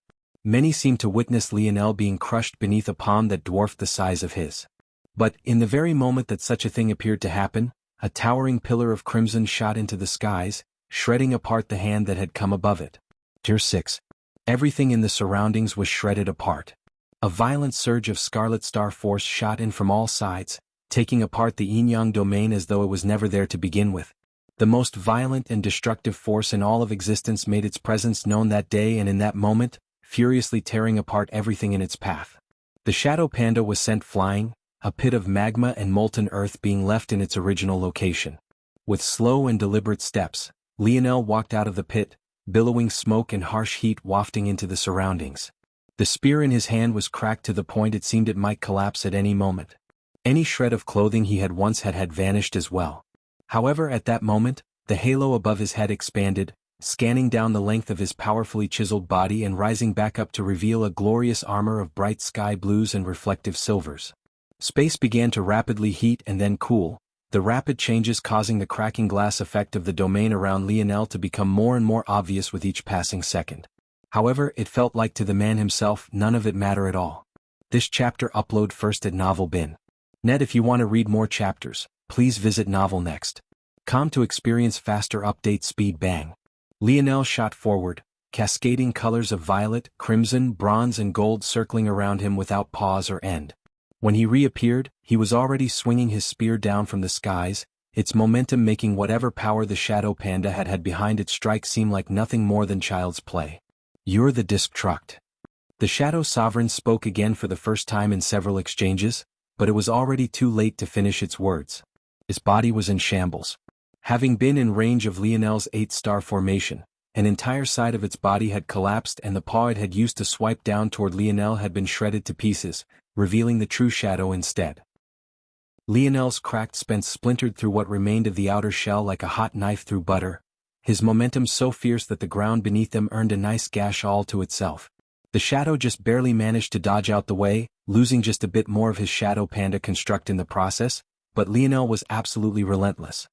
Many seemed to witness Lionel being crushed beneath a palm that dwarfed the size of his. But, in the very moment that such a thing appeared to happen, a towering pillar of crimson shot into the skies, shredding apart the hand that had come above it. Tier 6. Everything in the surroundings was shredded apart. A violent surge of Scarlet Star force shot in from all sides, taking apart the yin-yang domain as though it was never there to begin with. The most violent and destructive force in all of existence made its presence known that day, and in that moment, furiously tearing apart everything in its path. The Shadow Panda was sent flying, a pit of magma and molten earth being left in its original location. With slow and deliberate steps, Lionel walked out of the pit, billowing smoke and harsh heat wafting into the surroundings. The spear in his hand was cracked to the point it seemed it might collapse at any moment. Any shred of clothing he had once had vanished as well. However, at that moment, the halo above his head expanded, scanning down the length of his powerfully chiseled body and rising back up to reveal a glorious armor of bright sky blues and reflective silvers. Space began to rapidly heat and then cool, the rapid changes causing the cracking glass effect of the domain around Lionel to become more and more obvious with each passing second. However, it felt like to the man himself none of it mattered at all. This chapter upload first at Novel Bin. Net. If you want to read more chapters, please visit Novel Next. Com to experience faster update speed. Bang. Lionel shot forward, cascading colors of violet, crimson, bronze and gold circling around him without pause or end. When he reappeared, he was already swinging his spear down from the skies, its momentum making whatever power the shadow panda had had behind its strike seem like nothing more than child's play. "You're the destruct." The shadow sovereign spoke again for the first time in several exchanges, but it was already too late to finish its words. Its body was in shambles. Having been in range of Lionel's 8-star formation, an entire side of its body had collapsed and the paw it had used to swipe down toward Lionel had been shredded to pieces, revealing the true shadow instead. Lionel's cracked spence splintered through what remained of the outer shell like a hot knife through butter, his momentum so fierce that the ground beneath them earned a nice gash all to itself. The shadow just barely managed to dodge out the way, losing just a bit more of his shadow panda construct in the process, but Lionel was absolutely relentless.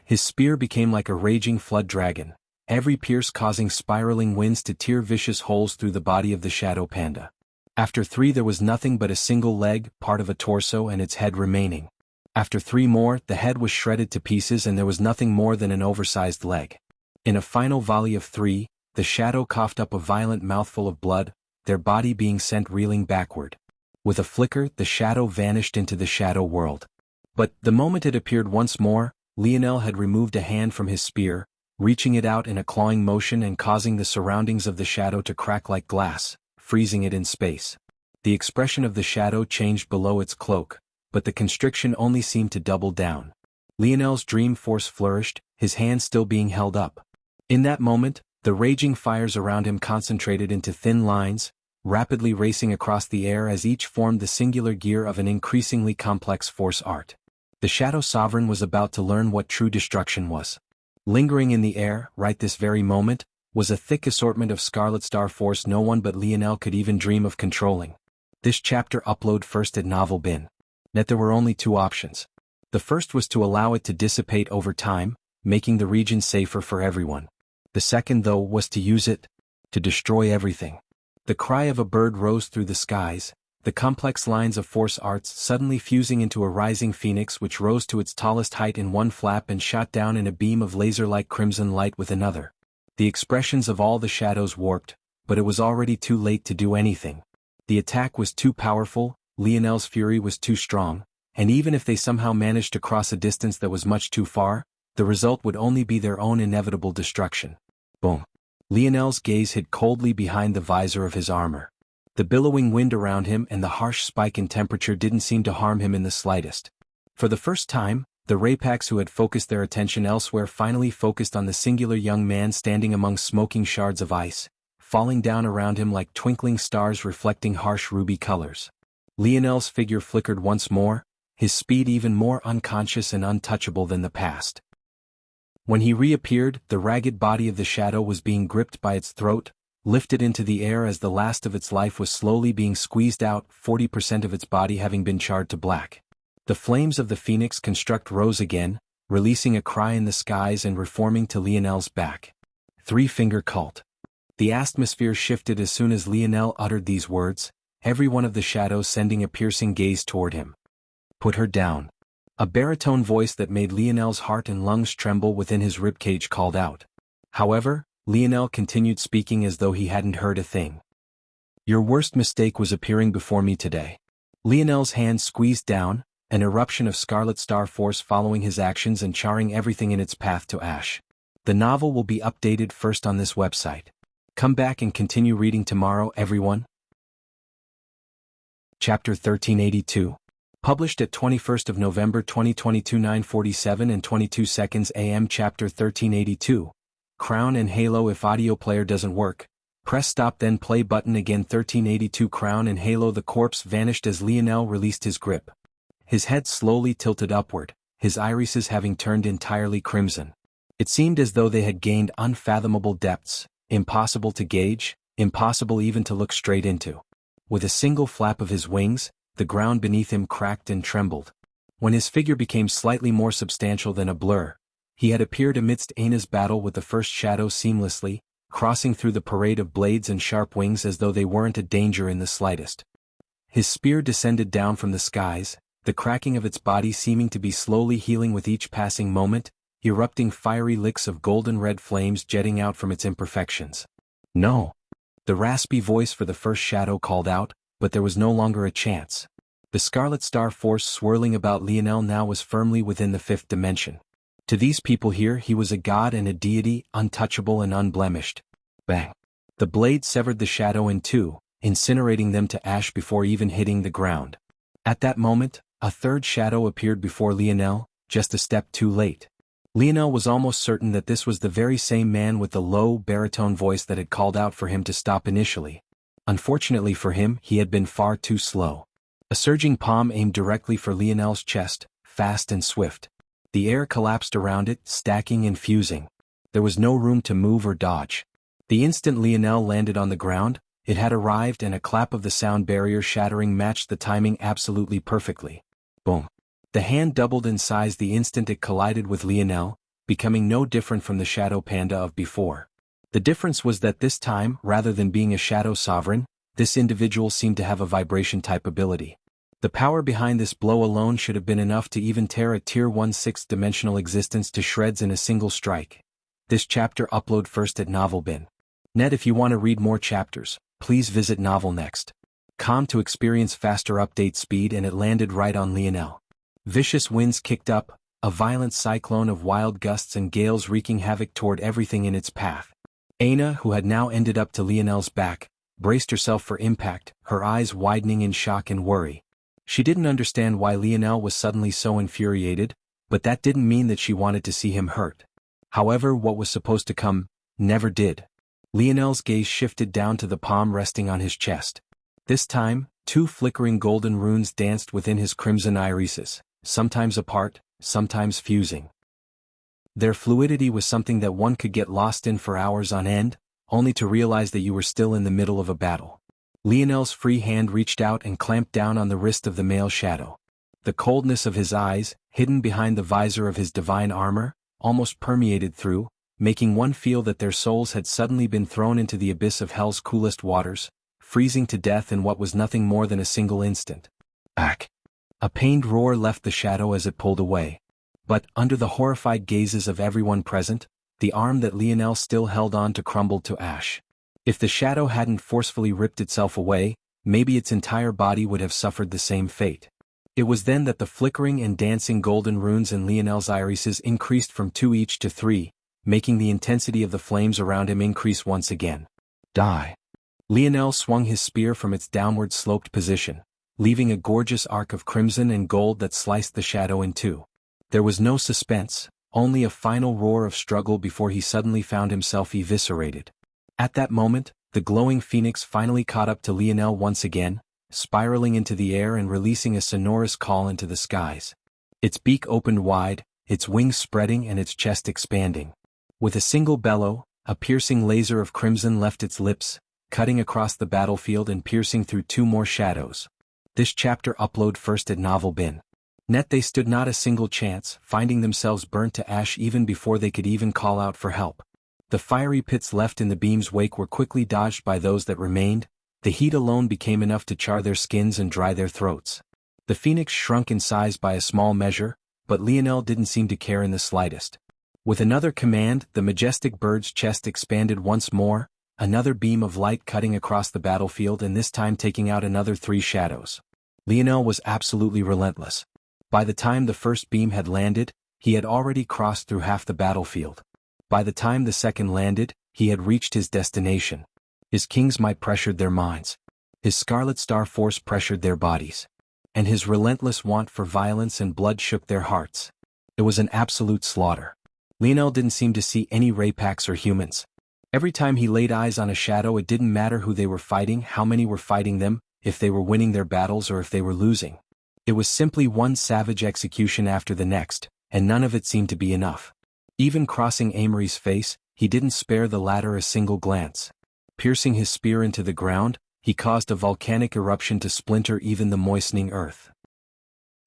His spear became like a raging flood dragon, every pierce causing spiraling winds to tear vicious holes through the body of the shadow panda. After 3 there was nothing but a single leg, part of a torso and its head remaining. After 3 more, the head was shredded to pieces and there was nothing more than an oversized leg. In a final volley of 3, the shadow coughed up a violent mouthful of blood, their body being sent reeling backward. With a flicker, the shadow vanished into the shadow world. But, the moment it appeared once more, Lionel had removed a hand from his spear, reaching it out in a clawing motion and causing the surroundings of the shadow to crack like glass, freezing it in space. The expression of the shadow changed below its cloak, but the constriction only seemed to double down. Lionel's dream force flourished, his hand still being held up. In that moment, the raging fires around him concentrated into thin lines, rapidly racing across the air as each formed the singular gear of an increasingly complex force art. The Shadow Sovereign was about to learn what true destruction was. Lingering in the air, right this very moment, was a thick assortment of Scarlet Star force no one but Lionel could even dream of controlling. This chapter upload first at Novel Bin. Net there were only 2 options. The first was to allow it to dissipate over time, making the region safer for everyone. The second, though, was to use it to destroy everything. The cry of a bird rose through the skies, the complex lines of force arts suddenly fusing into a rising phoenix which rose to its tallest height in one flap and shot down in a beam of laser-like crimson light with another. The expressions of all the shadows warped, but it was already too late to do anything. The attack was too powerful, Lionel's fury was too strong, and even if they somehow managed to cross a distance that was much too far, the result would only be their own inevitable destruction. Boom. Lionel's gaze hid coldly behind the visor of his armor. The billowing wind around him and the harsh spike in temperature didn't seem to harm him in the slightest. For the first time, the Raypaks who had focused their attention elsewhere finally focused on the singular young man standing among smoking shards of ice, falling down around him like twinkling stars reflecting harsh ruby colors. Lionel's figure flickered once more, his speed even more unconscious and untouchable than the past. When he reappeared, the ragged body of the shadow was being gripped by its throat, lifted into the air as the last of its life was slowly being squeezed out, 40% of its body having been charred to black. The flames of the phoenix construct rose again, releasing a cry in the skies and reforming to Lionel's back. 3-finger cult. The atmosphere shifted as soon as Lionel uttered these words, every one of the shadows sending a piercing gaze toward him. Put her down. A baritone voice that made Lionel's heart and lungs tremble within his ribcage called out. However, Lionel continued speaking as though he hadn't heard a thing. Your worst mistake was appearing before me today. Lionel's hand squeezed down, an eruption of Scarlet Star force following his actions and charring everything in its path to ash. The novel will be updated first on this website. Come back and continue reading tomorrow, everyone. Chapter 1382. Published at 21st of November 2022 9:47 and 22 seconds AM. Chapter 1382. Crown and Halo. If audio player doesn't work, press stop then play button again. 1382. Crown and Halo. The corpse vanished as Lionel released his grip. His head slowly tilted upward, his irises having turned entirely crimson. It seemed as though they had gained unfathomable depths, impossible to gauge, impossible even to look straight into. With a single flap of his wings, the ground beneath him cracked and trembled. When his figure became slightly more substantial than a blur, he had appeared amidst Aina's battle with the first shadow seamlessly, crossing through the parade of blades and sharp wings as though they weren't a danger in the slightest. His spear descended down from the skies, the cracking of its body seeming to be slowly healing with each passing moment, erupting fiery licks of golden-red flames jetting out from its imperfections. No! The raspy voice for the first shadow called out, but there was no longer a chance. The Scarlet Star force swirling about Lionel now was firmly within the fifth dimension. To these people here he was a god and a deity, untouchable and unblemished. Bang! The blade severed the shadow in two, incinerating them to ash before even hitting the ground. At that moment, a third shadow appeared before Lionel, just a step too late. Lionel was almost certain that this was the very same man with the low, baritone voice that had called out for him to stop initially. Unfortunately for him, he had been far too slow. A surging palm aimed directly for Lionel's chest, fast and swift. The air collapsed around it, stacking and fusing. There was no room to move or dodge. The instant Lionel landed on the ground, it had arrived and a clap of the sound barrier shattering matched the timing absolutely perfectly. Boom. The hand doubled in size the instant it collided with Lionel, becoming no different from the shadow panda of before. The difference was that this time, rather than being a shadow sovereign, this individual seemed to have a vibration-type ability. The power behind this blow alone should have been enough to even tear a Tier 1 sixth-dimensional existence to shreds in a single strike. This chapter upload first at NovelBin.net. If you want to read more chapters, please visit NovelNext.com to experience faster update speed, and it landed right on Lionel. Vicious winds kicked up, a violent cyclone of wild gusts and gales wreaking havoc toward everything in its path. Aina, who had now ended up to Lionel's back, braced herself for impact, her eyes widening in shock and worry. She didn't understand why Lionel was suddenly so infuriated, but that didn't mean that she wanted to see him hurt. However, what was supposed to come, never did. Lionel's gaze shifted down to the palm resting on his chest. This time, two flickering golden runes danced within his crimson irises, sometimes apart, sometimes fusing. Their fluidity was something that one could get lost in for hours on end, only to realize that you were still in the middle of a battle. Lionel's free hand reached out and clamped down on the wrist of the male shadow. The coldness of his eyes, hidden behind the visor of his divine armor, almost permeated through, making one feel that their souls had suddenly been thrown into the abyss of hell's coolest waters, freezing to death in what was nothing more than a single instant. Ack! A pained roar left the shadow as it pulled away. But, under the horrified gazes of everyone present, the arm that Lionel still held on to crumbled to ash. If the shadow hadn't forcefully ripped itself away, maybe its entire body would have suffered the same fate. It was then that the flickering and dancing golden runes in Lionel's irises increased from 2 each to 3, making the intensity of the flames around him increase once again. Die! Lionel swung his spear from its downward-sloped position, leaving a gorgeous arc of crimson and gold that sliced the shadow in two. There was no suspense, only a final roar of struggle before he suddenly found himself eviscerated. At that moment, the glowing phoenix finally caught up to Lionel once again, spiraling into the air and releasing a sonorous call into the skies. Its beak opened wide, its wings spreading and its chest expanding. With a single bellow, a piercing laser of crimson left its lips, cutting across the battlefield and piercing through 2 more shadows. This chapter upload first at NovelBin.net. They stood not a single chance, finding themselves burnt to ash even before they could even call out for help. The fiery pits left in the beam's wake were quickly dodged by those that remained. The heat alone became enough to char their skins and dry their throats. The phoenix shrunk in size by a small measure, but Lionel didn't seem to care in the slightest. With another command, the majestic bird's chest expanded once more, another beam of light cutting across the battlefield and this time taking out another 3 shadows. Lionel was absolutely relentless. By the time the first beam had landed, he had already crossed through half the battlefield. By the time the second landed, he had reached his destination. His king's might pressured their minds. His Scarlet Star force pressured their bodies. And his relentless want for violence and blood shook their hearts. It was an absolute slaughter. Lionel didn't seem to see any Raypaks or humans. Every time he laid eyes on a shadow, it didn't matter who they were fighting, how many were fighting them, if they were winning their battles or if they were losing. It was simply one savage execution after the next, and none of it seemed to be enough. Even crossing Amory's face, he didn't spare the latter a single glance. Piercing his spear into the ground, he caused a volcanic eruption to splinter even the moistening earth.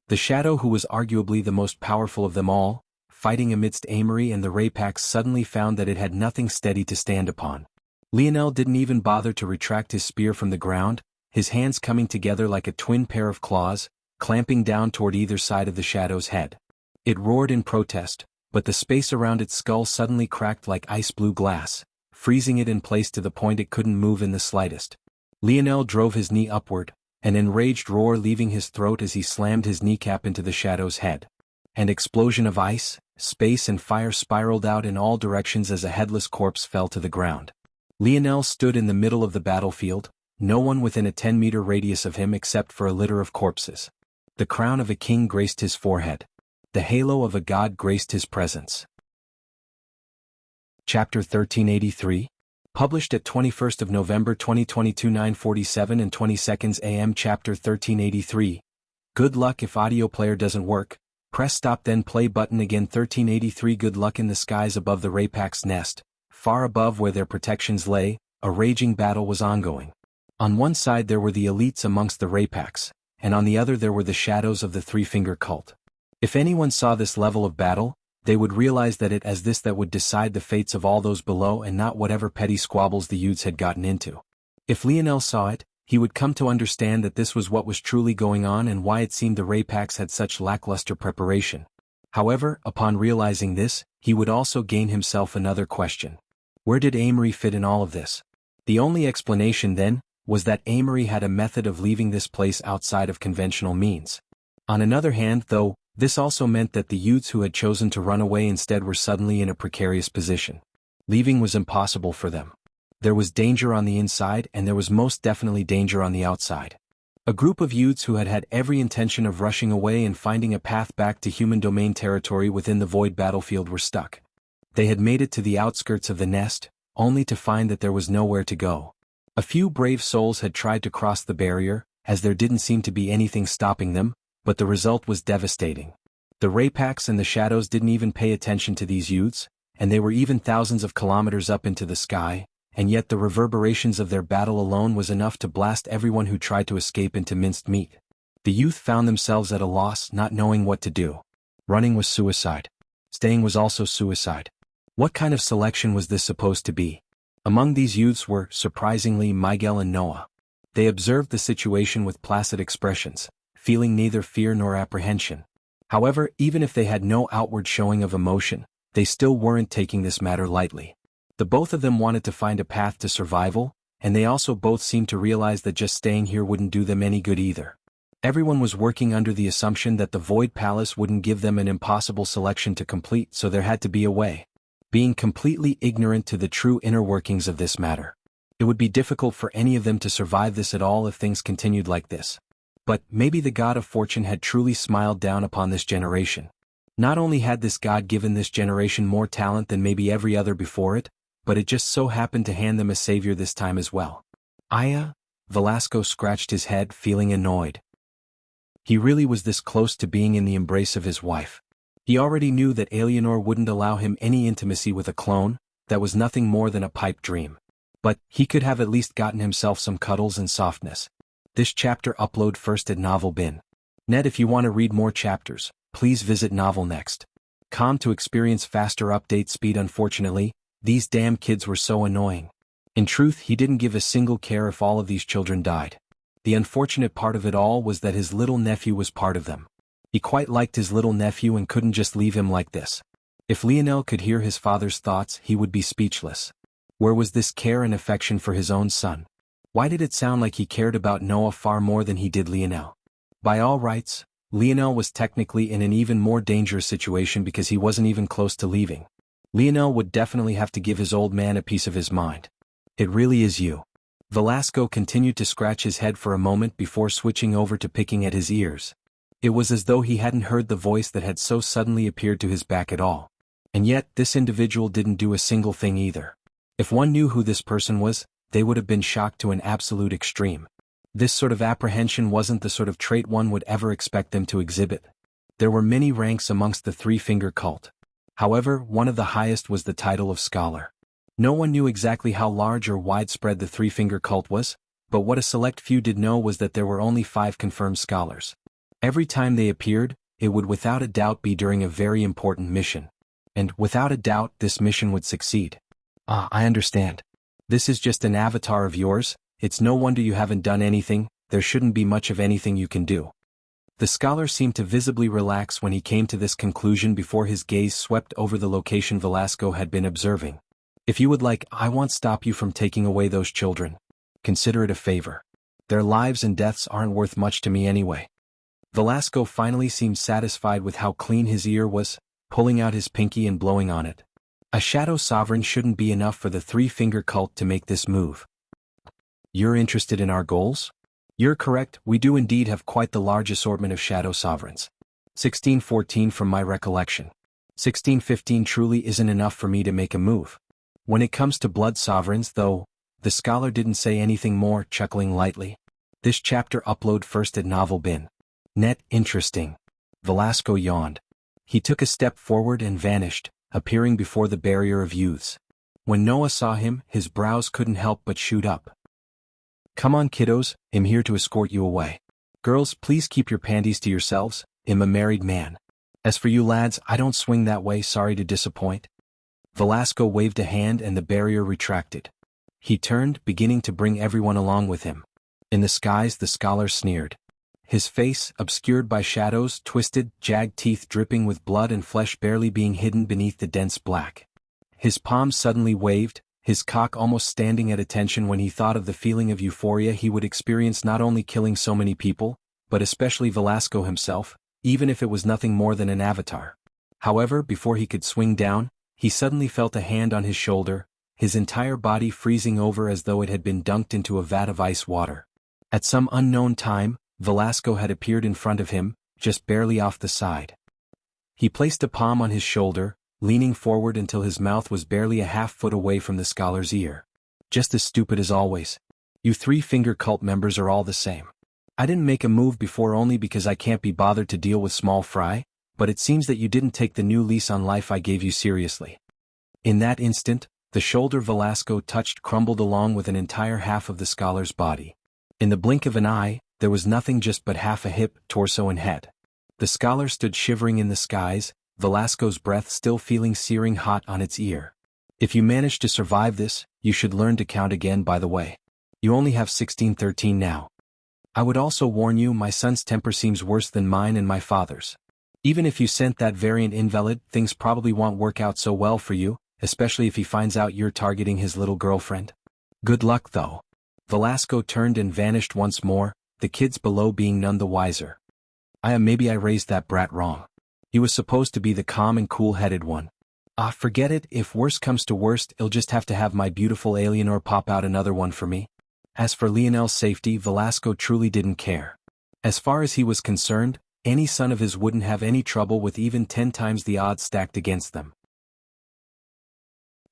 The shadow, who was arguably the most powerful of them all, fighting amidst Amory and the Raypaks, suddenly found that it had nothing steady to stand upon. Lionel didn't even bother to retract his spear from the ground, his hands coming together like a twin pair of claws, clamping down toward either side of the shadow's head. It roared in protest, but the space around its skull suddenly cracked like ice-blue glass, freezing it in place to the point it couldn't move in the slightest. Lionel drove his knee upward, an enraged roar leaving his throat as he slammed his kneecap into the shadow's head. An explosion of ice, space and fire spiraled out in all directions as a headless corpse fell to the ground. Lionel stood in the middle of the battlefield, no one within a 10-meter radius of him except for a litter of corpses. The crown of a king graced his forehead. The halo of a god graced his presence. Chapter 1383. Published at 21st of November 2022 9:47 and 20 seconds AM. Chapter 1383. Good luck if audio player doesn't work. Press stop then play button again. 1383. Good luck. In the skies above the Rapak's nest, far above where their protections lay, a raging battle was ongoing. On one side there were the elites amongst the Rapaks, and on the other there were the shadows of the Three-Finger Cult. If anyone saw this level of battle, they would realize that it as this that would decide the fates of all those below and not whatever petty squabbles the youths had gotten into. If Lionel saw it, he would come to understand that this was what was truly going on and why it seemed the Rapaks had such lackluster preparation. However, upon realizing this, he would also gain himself another question. Where did Amory fit in all of this? The only explanation then, was that Amory had a method of leaving this place outside of conventional means. On another hand, though, this also meant that the youths who had chosen to run away instead were suddenly in a precarious position. Leaving was impossible for them. There was danger on the inside and there was most definitely danger on the outside. A group of youths who had had every intention of rushing away and finding a path back to human domain territory within the void battlefield were stuck. They had made it to the outskirts of the nest, only to find that there was nowhere to go. A few brave souls had tried to cross the barrier, as there didn't seem to be anything stopping them, but the result was devastating. The Rapaks and the Shadows didn't even pay attention to these youths, and they were even thousands of kilometers up into the sky, and yet the reverberations of their battle alone was enough to blast everyone who tried to escape into minced meat. The youth found themselves at a loss, not knowing what to do. Running was suicide. Staying was also suicide. What kind of selection was this supposed to be? Among these youths were, surprisingly, Miguel and Noah. They observed the situation with placid expressions, feeling neither fear nor apprehension. However, even if they had no outward showing of emotion, they still weren't taking this matter lightly. The both of them wanted to find a path to survival, and they also both seemed to realize that just staying here wouldn't do them any good either. Everyone was working under the assumption that the Void Palace wouldn't give them an impossible selection to complete, so there had to be a way. Being completely ignorant to the true inner workings of this matter, it would be difficult for any of them to survive this at all if things continued like this. But maybe the god of fortune had truly smiled down upon this generation. Not only had this god given this generation more talent than maybe every other before it, but it just so happened to hand them a savior this time as well. Aya? Velasco scratched his head, feeling annoyed. He really was this close to being in the embrace of his wife. He already knew that Eleanor wouldn't allow him any intimacy with a clone, that was nothing more than a pipe dream. But he could have at least gotten himself some cuddles and softness. This chapter upload first at Novel Bin. Net. If you want to read more chapters, please visit Novel Next. Com to experience faster update speed. Unfortunately, these damn kids were so annoying. In truth, he didn't give a single care if all of these children died. The unfortunate part of it all was that his little nephew was part of them. He quite liked his little nephew and couldn't just leave him like this. If Lionel could hear his father's thoughts, he would be speechless. Where was this care and affection for his own son? Why did it sound like he cared about Noah far more than he did Lionel? By all rights, Lionel was technically in an even more dangerous situation because he wasn't even close to leaving. Lionel would definitely have to give his old man a piece of his mind. It really is you. Velasco continued to scratch his head for a moment before switching over to picking at his ears. It was as though he hadn't heard the voice that had so suddenly appeared to his back at all. And yet, this individual didn't do a single thing either. If one knew who this person was, they would have been shocked to an absolute extreme. This sort of apprehension wasn't the sort of trait one would ever expect them to exhibit. There were many ranks amongst the Three-Finger Cult. However, one of the highest was the title of scholar. No one knew exactly how large or widespread the Three-Finger Cult was, but what a select few did know was that there were only 5 confirmed scholars. Every time they appeared, it would without a doubt be during a very important mission. And without a doubt, this mission would succeed. I understand. This is just an avatar of yours. It's no wonder you haven't done anything. There shouldn't be much of anything you can do. The scholar seemed to visibly relax when he came to this conclusion before his gaze swept over the location Velasco had been observing. If you would like, I won't stop you from taking away those children. Consider it a favor. Their lives and deaths aren't worth much to me anyway. Velasco finally seemed satisfied with how clean his ear was, pulling out his pinky and blowing on it. A shadow sovereign shouldn't be enough for the three-finger cult to make this move. You're interested in our goals? You're correct, we do indeed have quite the large assortment of shadow sovereigns. 1614 from my recollection. 1615 truly isn't enough for me to make a move. When it comes to blood sovereigns though, the scholar didn't say anything more, chuckling lightly. This chapter upload first at Novel Bin. Net interesting. Velasco yawned. He took a step forward and vanished, appearing before the barrier of youths. When Noah saw him, his brows couldn't help but shoot up. Come on kiddos, I'm here to escort you away. Girls, please keep your panties to yourselves, I'm a married man. As for you lads, I don't swing that way, sorry to disappoint. Velasco waved a hand and the barrier retracted. He turned, beginning to bring everyone along with him. In the skies the scholar sneered. His face, obscured by shadows, twisted, jagged teeth dripping with blood and flesh barely being hidden beneath the dense black. His palms suddenly waved, his cock almost standing at attention when he thought of the feeling of euphoria he would experience not only killing so many people, but especially Velasco himself, even if it was nothing more than an avatar. However, before he could swing down, he suddenly felt a hand on his shoulder, his entire body freezing over as though it had been dunked into a vat of ice water. At some unknown time, Velasco had appeared in front of him, just barely off the side. He placed a palm on his shoulder, leaning forward until his mouth was barely a half-foot away from the scholar's ear. Just as stupid as always. You three-finger cult members are all the same. I didn't make a move before only because I can't be bothered to deal with small fry, but it seems that you didn't take the new lease on life I gave you seriously. In that instant, the shoulder Velasco touched crumbled along with an entire half of the scholar's body. In the blink of an eye, there was nothing just but half a hip, torso and head. The scholar stood shivering in the skies, Velasco's breath still feeling searing hot on its ear. If you manage to survive this, you should learn to count again by the way. You only have 1613 now. I would also warn you my son's temper seems worse than mine and my father's. Even if you sent that variant invalid, things probably won't work out so well for you, especially if he finds out you're targeting his little girlfriend. Good luck though. Velasco turned and vanished once more, the kids below being none the wiser. Maybe I raised that brat wrong. He was supposed to be the calm and cool-headed one. Forget it, if worse comes to worst, I'll just have to have my beautiful Alienor pop out another one for me. As for Lionel's safety, Velasco truly didn't care. As far as he was concerned, any son of his wouldn't have any trouble with even 10 times the odds stacked against them.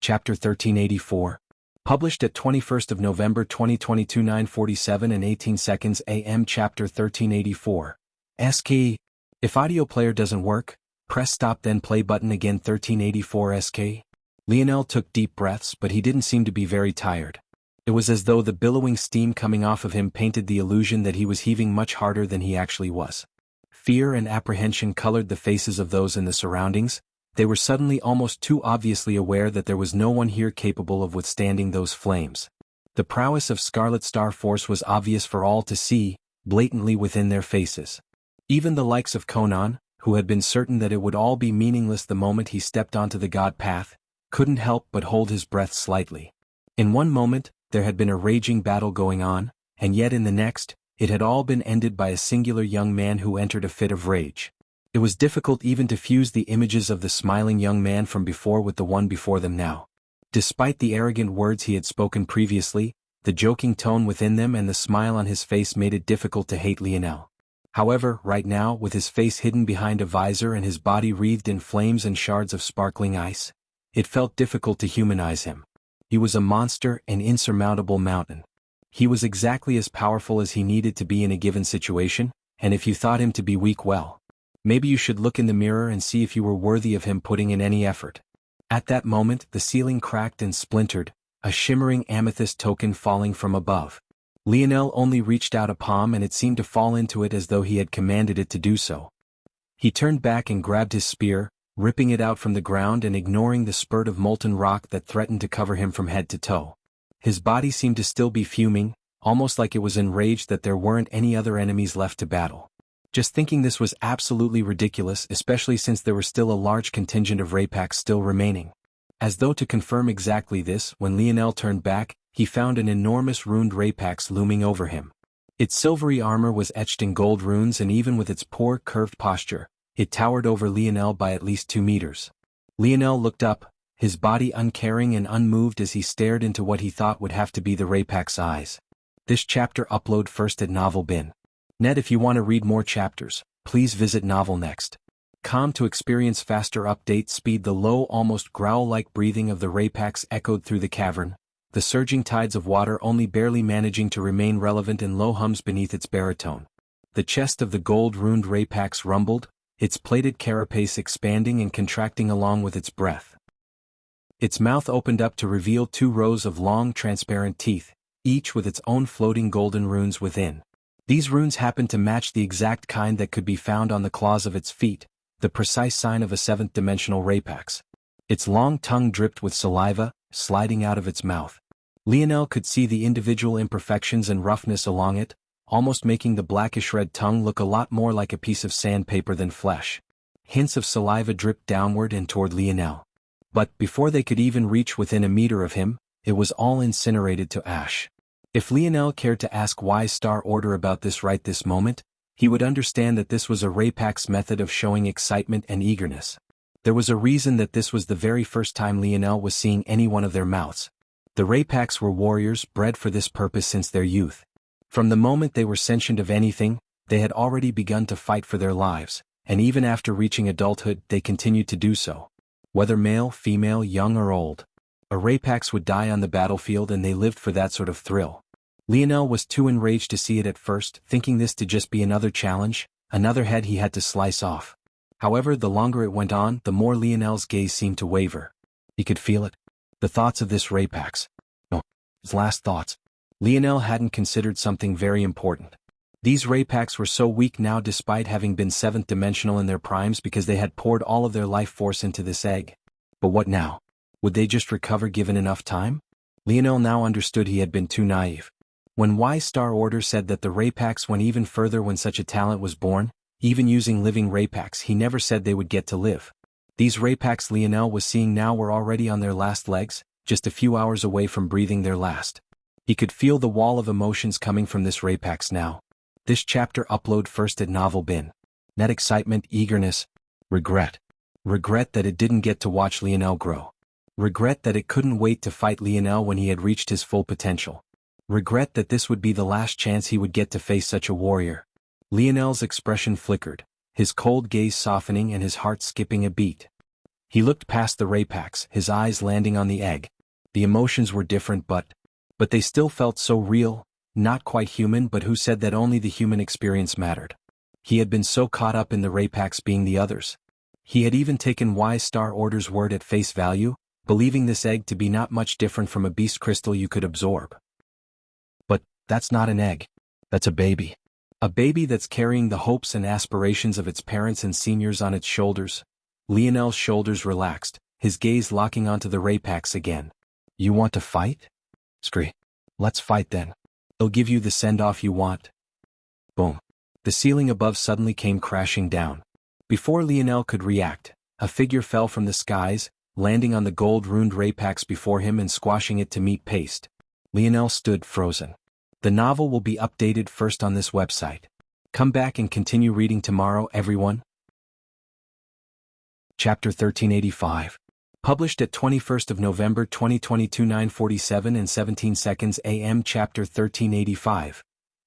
Chapter 1384. Published at 21st of November 2022 9:47 and 18 seconds AM. Chapter 1384. SK. If audio player doesn't work, press stop then play button again. 1384 SK. Lionel took deep breaths but he didn't seem to be very tired. It was as though the billowing steam coming off of him painted the illusion that he was heaving much harder than he actually was. Fear and apprehension colored the faces of those in the surroundings. They were suddenly almost too obviously aware that there was no one here capable of withstanding those flames. The prowess of Scarlet Star Force was obvious for all to see, blatantly within their faces. Even the likes of Conan, who had been certain that it would all be meaningless the moment he stepped onto the god path, couldn't help but hold his breath slightly. In one moment, there had been a raging battle going on, and yet in the next, it had all been ended by a singular young man who entered a fit of rage. It was difficult even to fuse the images of the smiling young man from before with the one before them now. Despite the arrogant words he had spoken previously, the joking tone within them and the smile on his face made it difficult to hate Lionel. However, right now, with his face hidden behind a visor and his body wreathed in flames and shards of sparkling ice, it felt difficult to humanize him. He was a monster, an insurmountable mountain. He was exactly as powerful as he needed to be in a given situation, and if you thought him to be weak, well, maybe you should look in the mirror and see if you were worthy of him putting in any effort. At that moment, the ceiling cracked and splintered, a shimmering amethyst token falling from above. Lionel only reached out a palm and it seemed to fall into it as though he had commanded it to do so. He turned back and grabbed his spear, ripping it out from the ground and ignoring the spurt of molten rock that threatened to cover him from head to toe. His body seemed to still be fuming, almost like it was enraged that there weren't any other enemies left to battle. Just thinking this was absolutely ridiculous, especially since there were still a large contingent of Raypaks still remaining. As though to confirm exactly this, when Lionel turned back, he found an enormous ruined Raypax looming over him. Its silvery armor was etched in gold runes, and even with its poor, curved posture, it towered over Lionel by at least 2 meters. Lionel looked up, his body uncaring and unmoved as he stared into what he thought would have to be the Rapak's eyes. This chapter upload first at Novel Bin. Net. If you want to read more chapters, please visit Novel Next. Com. To experience faster update speed. The low, almost growl-like breathing of the Rapaks echoed through the cavern, the surging tides of water only barely managing to remain relevant in low hums beneath its baritone. The chest of the gold-runed Rapaks rumbled, its plated carapace expanding and contracting along with its breath. Its mouth opened up to reveal 2 rows of long, transparent teeth, each with its own floating golden runes within. These runes happened to match the exact kind that could be found on the claws of its feet, the precise sign of a 7th-dimensional Rapax. Its long tongue dripped with saliva, sliding out of its mouth. Lionel could see the individual imperfections and roughness along it, almost making the blackish red tongue look a lot more like a piece of sandpaper than flesh. Hints of saliva dripped downward and toward Lionel. But before they could even reach within a meter of him, it was all incinerated to ash. If Lionel cared to ask why Star Order about this right this moment, he would understand that this was a Rapak's method of showing excitement and eagerness. There was a reason that this was the very first time Lionel was seeing any one of their mouths. The Rapaks were warriors bred for this purpose since their youth. From the moment they were sentient of anything, they had already begun to fight for their lives, and even after reaching adulthood they continued to do so. Whether male, female, young or old. A Rapaks would die on the battlefield, and they lived for that sort of thrill. Lionel was too enraged to see it at first, thinking this to just be another challenge, another head he had to slice off. However, the longer it went on, the more Lionel's gaze seemed to waver. He could feel it. The thoughts of this Rapaks. No, his last thoughts. Lionel hadn't considered something very important. These Rapaks were so weak now despite having been 7th dimensional in their primes because they had poured all of their life force into this egg. But what now? Would they just recover given enough time? Lionel now understood he had been too naive. When Star Order said that the Rapaks went even further when such a talent was born, even using living Rapaks, he never said they would get to live. These Rapaks Lionel was seeing now were already on their last legs, just a few hours away from breathing their last. He could feel the wall of emotions coming from this Rapaks now. This chapter upload first at Novel Bin. Net. Excitement, eagerness, regret. Regret that it didn't get to watch Lionel grow. Regret that it couldn't wait to fight Lionel when he had reached his full potential. Regret that this would be the last chance he would get to face such a warrior. Lionel's expression flickered, his cold gaze softening and his heart skipping a beat. He looked past the Rapaks, his eyes landing on the egg. The emotions were different but they still felt so real, not quite human, but who said that only the human experience mattered? He had been so caught up in the Rapaks being the others. He had even taken Star Order's word at face value, believing this egg to be not much different from a beast crystal you could absorb. But that's not an egg. That's a baby. A baby that's carrying the hopes and aspirations of its parents and seniors on its shoulders. Lionel's shoulders relaxed, his gaze locking onto the Rapaks again. You want to fight? Scree. Let's fight then. I'll give you the send-off you want. Boom. The ceiling above suddenly came crashing down. Before Lionel could react, a figure fell from the skies, landing on the gold-runed Rapaks before him and squashing it to meat paste. Lionel stood frozen. The novel will be updated first on this website. Come back and continue reading tomorrow, everyone. Chapter 1385. Published at 21st of November 2022 9:47 and 17 seconds AM. Chapter 1385.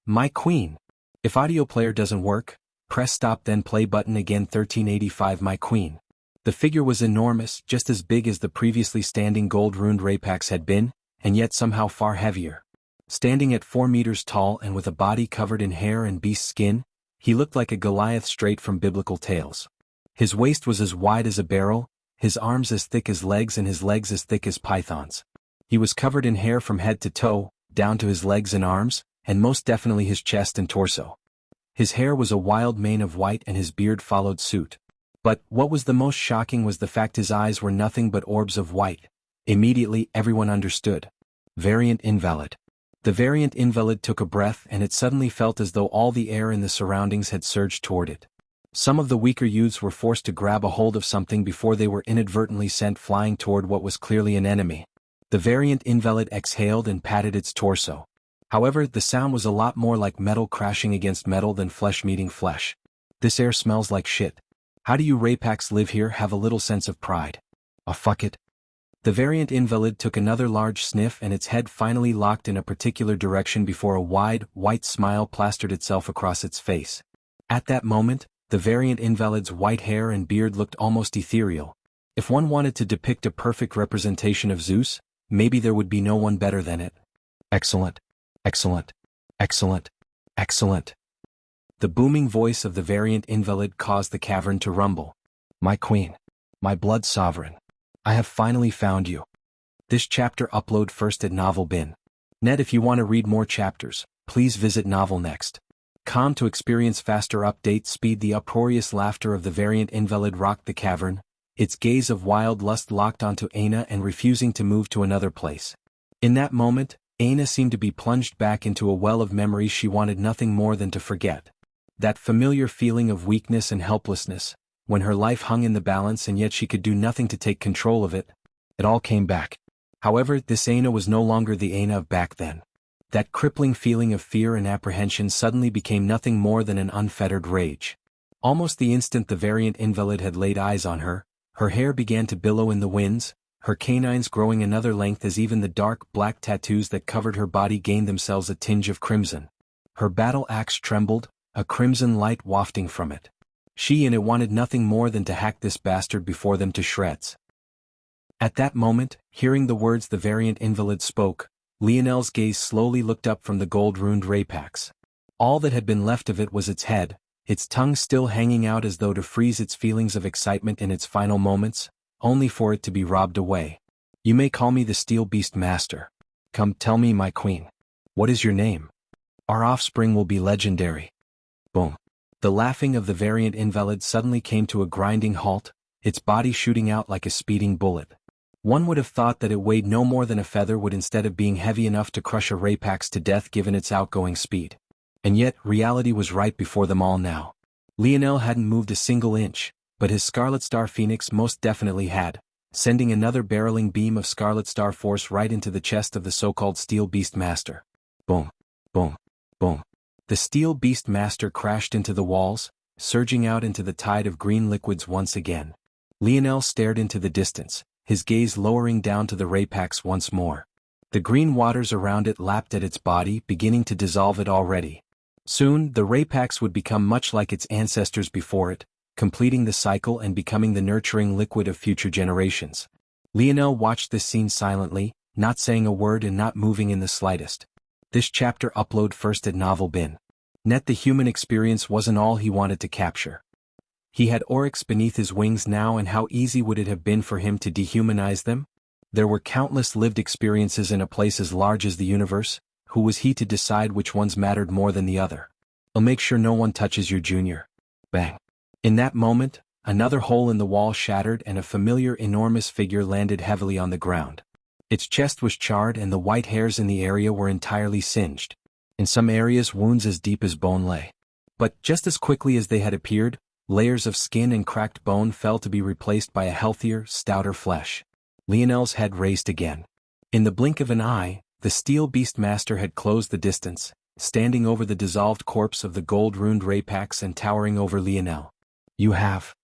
My Queen. If audio player doesn't work, press stop then play button again. 1385. My Queen. The figure was enormous, just as big as the previously standing gold-runed Rapaks had been, and yet somehow far heavier. Standing at 4 meters tall and with a body covered in hair and beast skin, he looked like a Goliath straight from biblical tales. His waist was as wide as a barrel, his arms as thick as legs and his legs as thick as pythons. He was covered in hair from head to toe, down to his legs and arms, and most definitely his chest and torso. His hair was a wild mane of white and his beard followed suit. But what was the most shocking was the fact his eyes were nothing but orbs of white. Immediately everyone understood. Variant Invalid. The Variant Invalid took a breath and it suddenly felt as though all the air in the surroundings had surged toward it. Some of the weaker youths were forced to grab a hold of something before they were inadvertently sent flying toward what was clearly an enemy. The Variant Invalid exhaled and patted its torso. However, the sound was a lot more like metal crashing against metal than flesh meeting flesh. This air smells like shit. How do you Rapax live here? Have a little sense of pride. Oh fuck it. The variant invalid took another large sniff and its head finally locked in a particular direction before a wide, white smile plastered itself across its face. At that moment, the variant invalid's white hair and beard looked almost ethereal. If one wanted to depict a perfect representation of Zeus, maybe there would be no one better than it. Excellent. Excellent. Excellent. Excellent. The booming voice of the variant invalid caused the cavern to rumble. My queen. My blood sovereign. I have finally found you. This chapter upload first at Novel Bin. Net. If you want to read more chapters, please visit Novel Next. Com to experience faster update speed. The uproarious laughter of the variant invalid rocked the cavern, its gaze of wild lust locked onto Aina and refusing to move to another place. In that moment, Aina seemed to be plunged back into a well of memories she wanted nothing more than to forget. That familiar feeling of weakness and helplessness, when her life hung in the balance and yet she could do nothing to take control of it. It all came back. However, this Aina was no longer the Aina of back then. That crippling feeling of fear and apprehension suddenly became nothing more than an unfettered rage. Almost the instant the variant invalid had laid eyes on her, her hair began to billow in the winds, her canines growing another length as even the dark black tattoos that covered her body gained themselves a tinge of crimson. Her battle axe trembled, a crimson light wafting from it. She and it wanted nothing more than to hack this bastard before them to shreds. At that moment, hearing the words the variant invalid spoke, Lionel's gaze slowly looked up from the gold-ruined Rapax. All that had been left of it was its head, its tongue still hanging out as though to freeze its feelings of excitement in its final moments, only for it to be robbed away. You may call me the Steel Beast Master. Come tell me, my queen. What is your name? Our offspring will be legendary. Boom. The laughing of the variant invalid suddenly came to a grinding halt, its body shooting out like a speeding bullet. One would have thought that it weighed no more than a feather would instead of being heavy enough to crush a Rapax to death given its outgoing speed. And yet, reality was right before them all now. Lionel hadn't moved a single inch, but his Scarlet Star Phoenix most definitely had, sending another barreling beam of Scarlet Star Force right into the chest of the so-called Steel Beast Master. Boom. Boom. Boom. The Steel Beast Master crashed into the walls, surging out into the tide of green liquids once again. Lionel stared into the distance, his gaze lowering down to the Rapax once more. The green waters around it lapped at its body, beginning to dissolve it already. Soon, the Rapax would become much like its ancestors before it, completing the cycle and becoming the nurturing liquid of future generations. Lionel watched this scene silently, not saying a word and not moving in the slightest. This chapter upload first at Novel Bin. Net. The human experience wasn't all he wanted to capture. He had Oryx beneath his wings now, and how easy would it have been for him to dehumanize them? There were countless lived experiences in a place as large as the universe. Who was he to decide which ones mattered more than the other? I'll make sure no one touches your junior. Bang. In that moment, another hole in the wall shattered and a familiar enormous figure landed heavily on the ground. Its chest was charred and the white hairs in the area were entirely singed. In some areas wounds as deep as bone lay. But just as quickly as they had appeared, layers of skin and cracked bone fell to be replaced by a healthier, stouter flesh. Lionel's head raised again. In the blink of an eye, the Steel Beast Master had closed the distance, standing over the dissolved corpse of the gold-ruined Rapax and towering over Lionel. You have.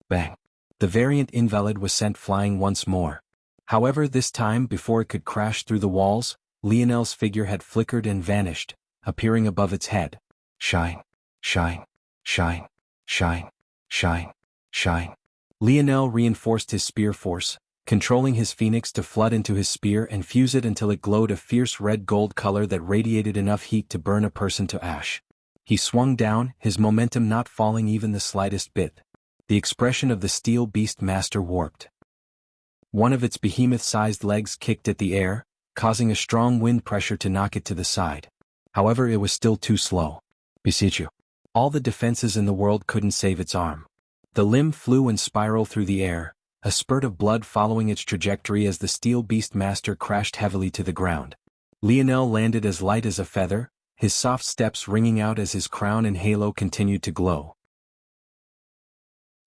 Bang. The variant invalid was sent flying once more. However, this time before it could crash through the walls, Lionel's figure had flickered and vanished, appearing above its head. Shine. Shine. Shine. Shine. Shine. Shine. Lionel reinforced his spear force, controlling his phoenix to flood into his spear and fuse it until it glowed a fierce red-gold color that radiated enough heat to burn a person to ash. He swung down, his momentum not falling even the slightest bit. The expression of the Steel Beast Master warped. One of its behemoth-sized legs kicked at the air, causing a strong wind pressure to knock it to the side. However, it was still too slow. Beseech you. All the defenses in the world couldn't save its arm. The limb flew and spiraled through the air, a spurt of blood following its trajectory as the Steel Beast Master crashed heavily to the ground. Lionel landed as light as a feather, his soft steps ringing out as his crown and halo continued to glow.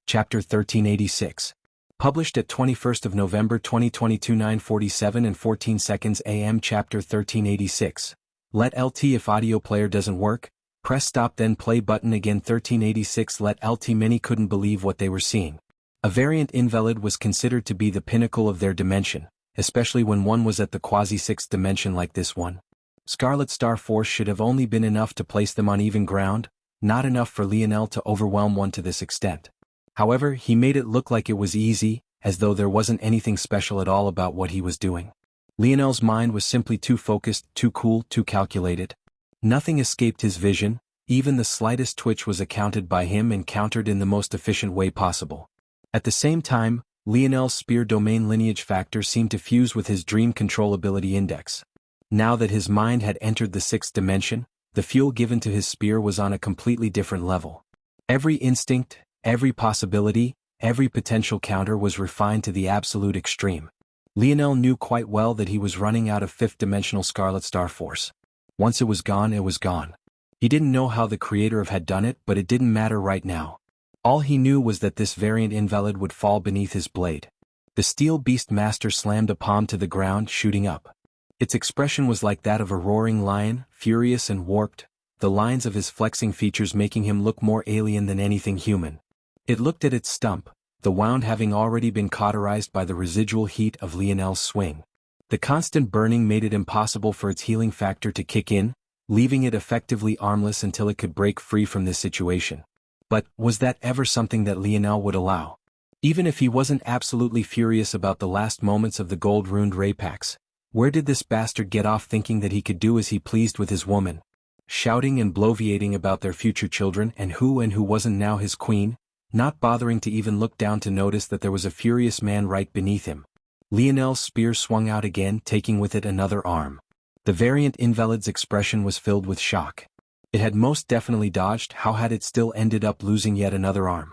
Chapter 1386. Published at 21st of November 2022 9:47 and 14 seconds AM. Chapter 1386. Let LT if audio player doesn't work, press stop then play button again 1386 Let LT Many couldn't believe what they were seeing. A variant invalid was considered to be the pinnacle of their dimension, especially when one was at the quasi-sixth dimension like this one. Scarlet Star Force should have only been enough to place them on even ground, not enough for Lionel to overwhelm one to this extent. However, he made it look like it was easy, as though there wasn't anything special at all about what he was doing. Lionel's mind was simply too focused, too cool, too calculated. Nothing escaped his vision, even the slightest twitch was accounted by him and countered in the most efficient way possible. At the same time, Lionel's spear domain lineage factor seemed to fuse with his dream controllability index. Now that his mind had entered the sixth dimension, the fuel given to his spear was on a completely different level. Every instinct, every possibility, every potential counter was refined to the absolute extreme. Lionel knew quite well that he was running out of fifth-dimensional Scarlet Star Force. Once it was gone, it was gone. He didn't know how the creator of had done it, but it didn't matter right now. All he knew was that this variant invalid would fall beneath his blade. The Steel Beast Master slammed a palm to the ground, shooting up. Its expression was like that of a roaring lion, furious and warped, the lines of his flexing features making him look more alien than anything human. It looked at its stump, the wound having already been cauterized by the residual heat of Lionel's swing. The constant burning made it impossible for its healing factor to kick in, leaving it effectively armless until it could break free from this situation. But was that ever something that Lionel would allow? Even if he wasn't absolutely furious about the last moments of the gold-runed Raypax, where did this bastard get off thinking that he could do as he pleased with his woman? Shouting and bloviating about their future children and who wasn't now his queen, not bothering to even look down to notice that there was a furious man right beneath him. Lionel's spear swung out again, taking with it another arm. The variant invalid's expression was filled with shock. It had most definitely dodged. How had it still ended up losing yet another arm?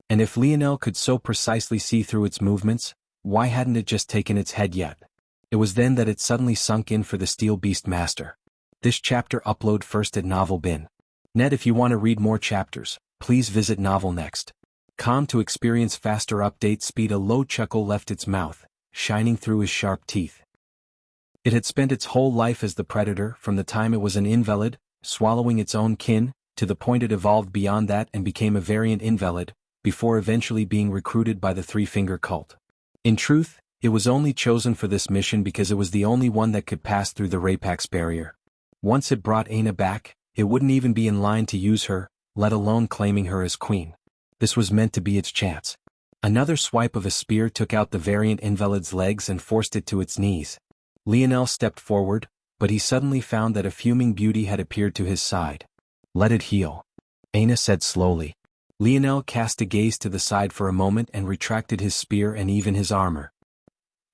And if Lionel could so precisely see through its movements, why hadn't it just taken its head yet? It was then that it suddenly sunk in for the Steel Beast Master. This chapter upload first at Novel Bin. Net. If you want to read more chapters, please visit Novel Next. To experience faster update speed. A low chuckle left its mouth, shining through his sharp teeth. It had spent its whole life as the predator, from the time it was an invalid, swallowing its own kin, to the point it evolved beyond that and became a variant invalid, before eventually being recruited by the Three-Finger Cult. In truth, it was only chosen for this mission because it was the only one that could pass through the Raypax barrier. Once it brought Aina back, it wouldn't even be in line to use her, let alone claiming her as queen. This was meant to be its chance. Another swipe of a spear took out the variant invalid's legs and forced it to its knees. Lionel stepped forward, but he suddenly found that a fuming beauty had appeared to his side. Let it heal, Aina said slowly. Lionel cast a gaze to the side for a moment and retracted his spear and even his armor.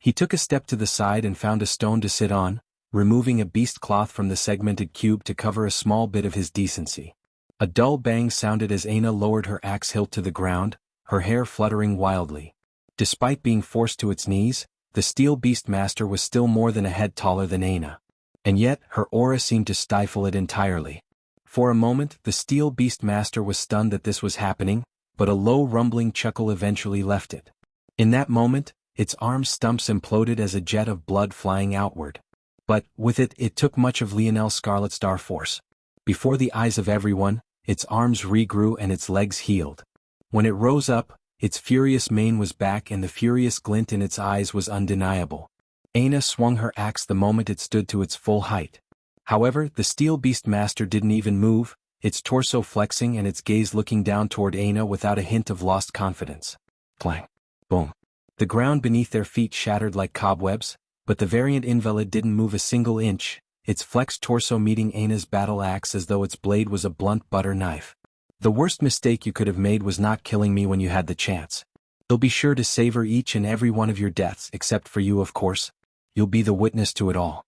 He took a step to the side and found a stone to sit on, removing a beast cloth from the segmented cube to cover a small bit of his decency. A dull bang sounded as Aina lowered her axe hilt to the ground, her hair fluttering wildly. Despite being forced to its knees, the Steel Beast Master was still more than a head taller than Aina. And yet, her aura seemed to stifle it entirely. For a moment, the Steel Beast Master was stunned that this was happening, but a low rumbling chuckle eventually left it. In that moment, its arm stumps imploded as a jet of blood flying outward. But, with it, it took much of Lionel's Scarlet Star Force. Before the eyes of everyone, its arms regrew and its legs healed. When it rose up, its furious mane was back and the furious glint in its eyes was undeniable. Aina swung her axe the moment it stood to its full height. However, the Steel Beast Master didn't even move, its torso flexing and its gaze looking down toward Aina without a hint of lost confidence. Clang. Boom. The ground beneath their feet shattered like cobwebs, but the variant invalid didn't move a single inch, its flexed torso meeting Aina's battle axe as though its blade was a blunt butter knife. The worst mistake you could have made was not killing me when you had the chance. You'll be sure to savor each and every one of your deaths, except for you, of course. You'll be the witness to it all.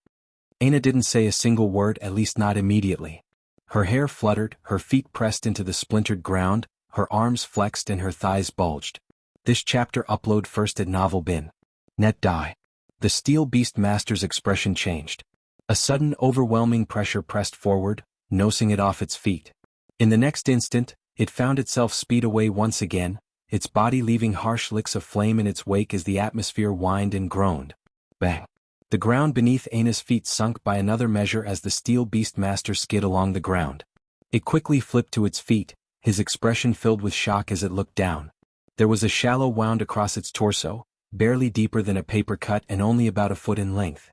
Aina didn't say a single word, at least not immediately. Her hair fluttered, her feet pressed into the splintered ground, her arms flexed and her thighs bulged. This chapter upload first at Novel Bin. Net. Die. The Steel Beast Master's expression changed. A sudden overwhelming pressure pressed forward, nosing it off its feet. In the next instant, it found itself speed away once again, its body leaving harsh licks of flame in its wake as the atmosphere whined and groaned. Bang. The ground beneath Aina's feet sunk by another measure as the steel beastmaster skid along the ground. It quickly flipped to its feet, his expression filled with shock as it looked down. There was a shallow wound across its torso, barely deeper than a paper cut and only about a foot in length.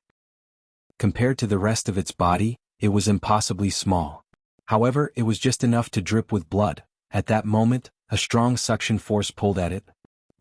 Compared to the rest of its body, it was impossibly small. However, it was just enough to drip with blood. At that moment, a strong suction force pulled at it.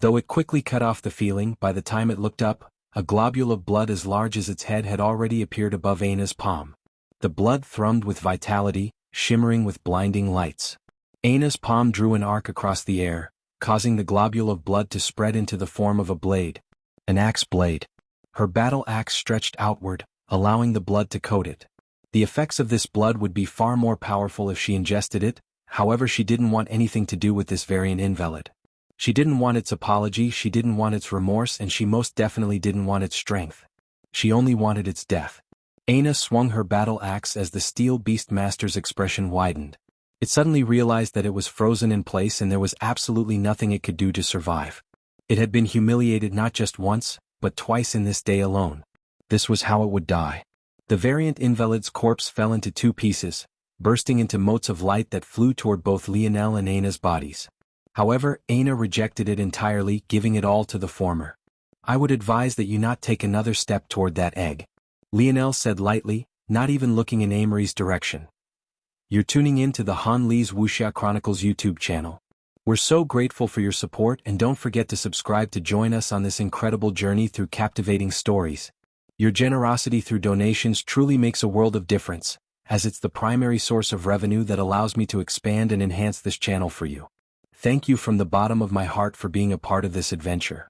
Though it quickly cut off the feeling, by the time it looked up, a globule of blood as large as its head had already appeared above Aina's palm. The blood thrummed with vitality, shimmering with blinding lights. Aina's palm drew an arc across the air, causing the globule of blood to spread into the form of a blade. An axe blade. Her battle axe stretched outward, allowing the blood to coat it. The effects of this blood would be far more powerful if she ingested it, however she didn't want anything to do with this variant invalid. She didn't want its apology, she didn't want its remorse, and she most definitely didn't want its strength. She only wanted its death. Aina swung her battle axe as the steel beastmaster's expression widened. It suddenly realized that it was frozen in place and there was absolutely nothing it could do to survive. It had been humiliated not just once, but twice in this day alone. This was how it would die. The variant invalid's corpse fell into two pieces, bursting into motes of light that flew toward both Lionel and Aina's bodies. However, Aina rejected it entirely, giving it all to the former. "I would advise that you not take another step toward that egg," Lionel said lightly, not even looking in Amory's direction. You're tuning in to the Han Lee's Wuxia Chronicles YouTube channel. We're so grateful for your support, and don't forget to subscribe to join us on this incredible journey through captivating stories. Your generosity through donations truly makes a world of difference, as it's the primary source of revenue that allows me to expand and enhance this channel for you. Thank you from the bottom of my heart for being a part of this adventure.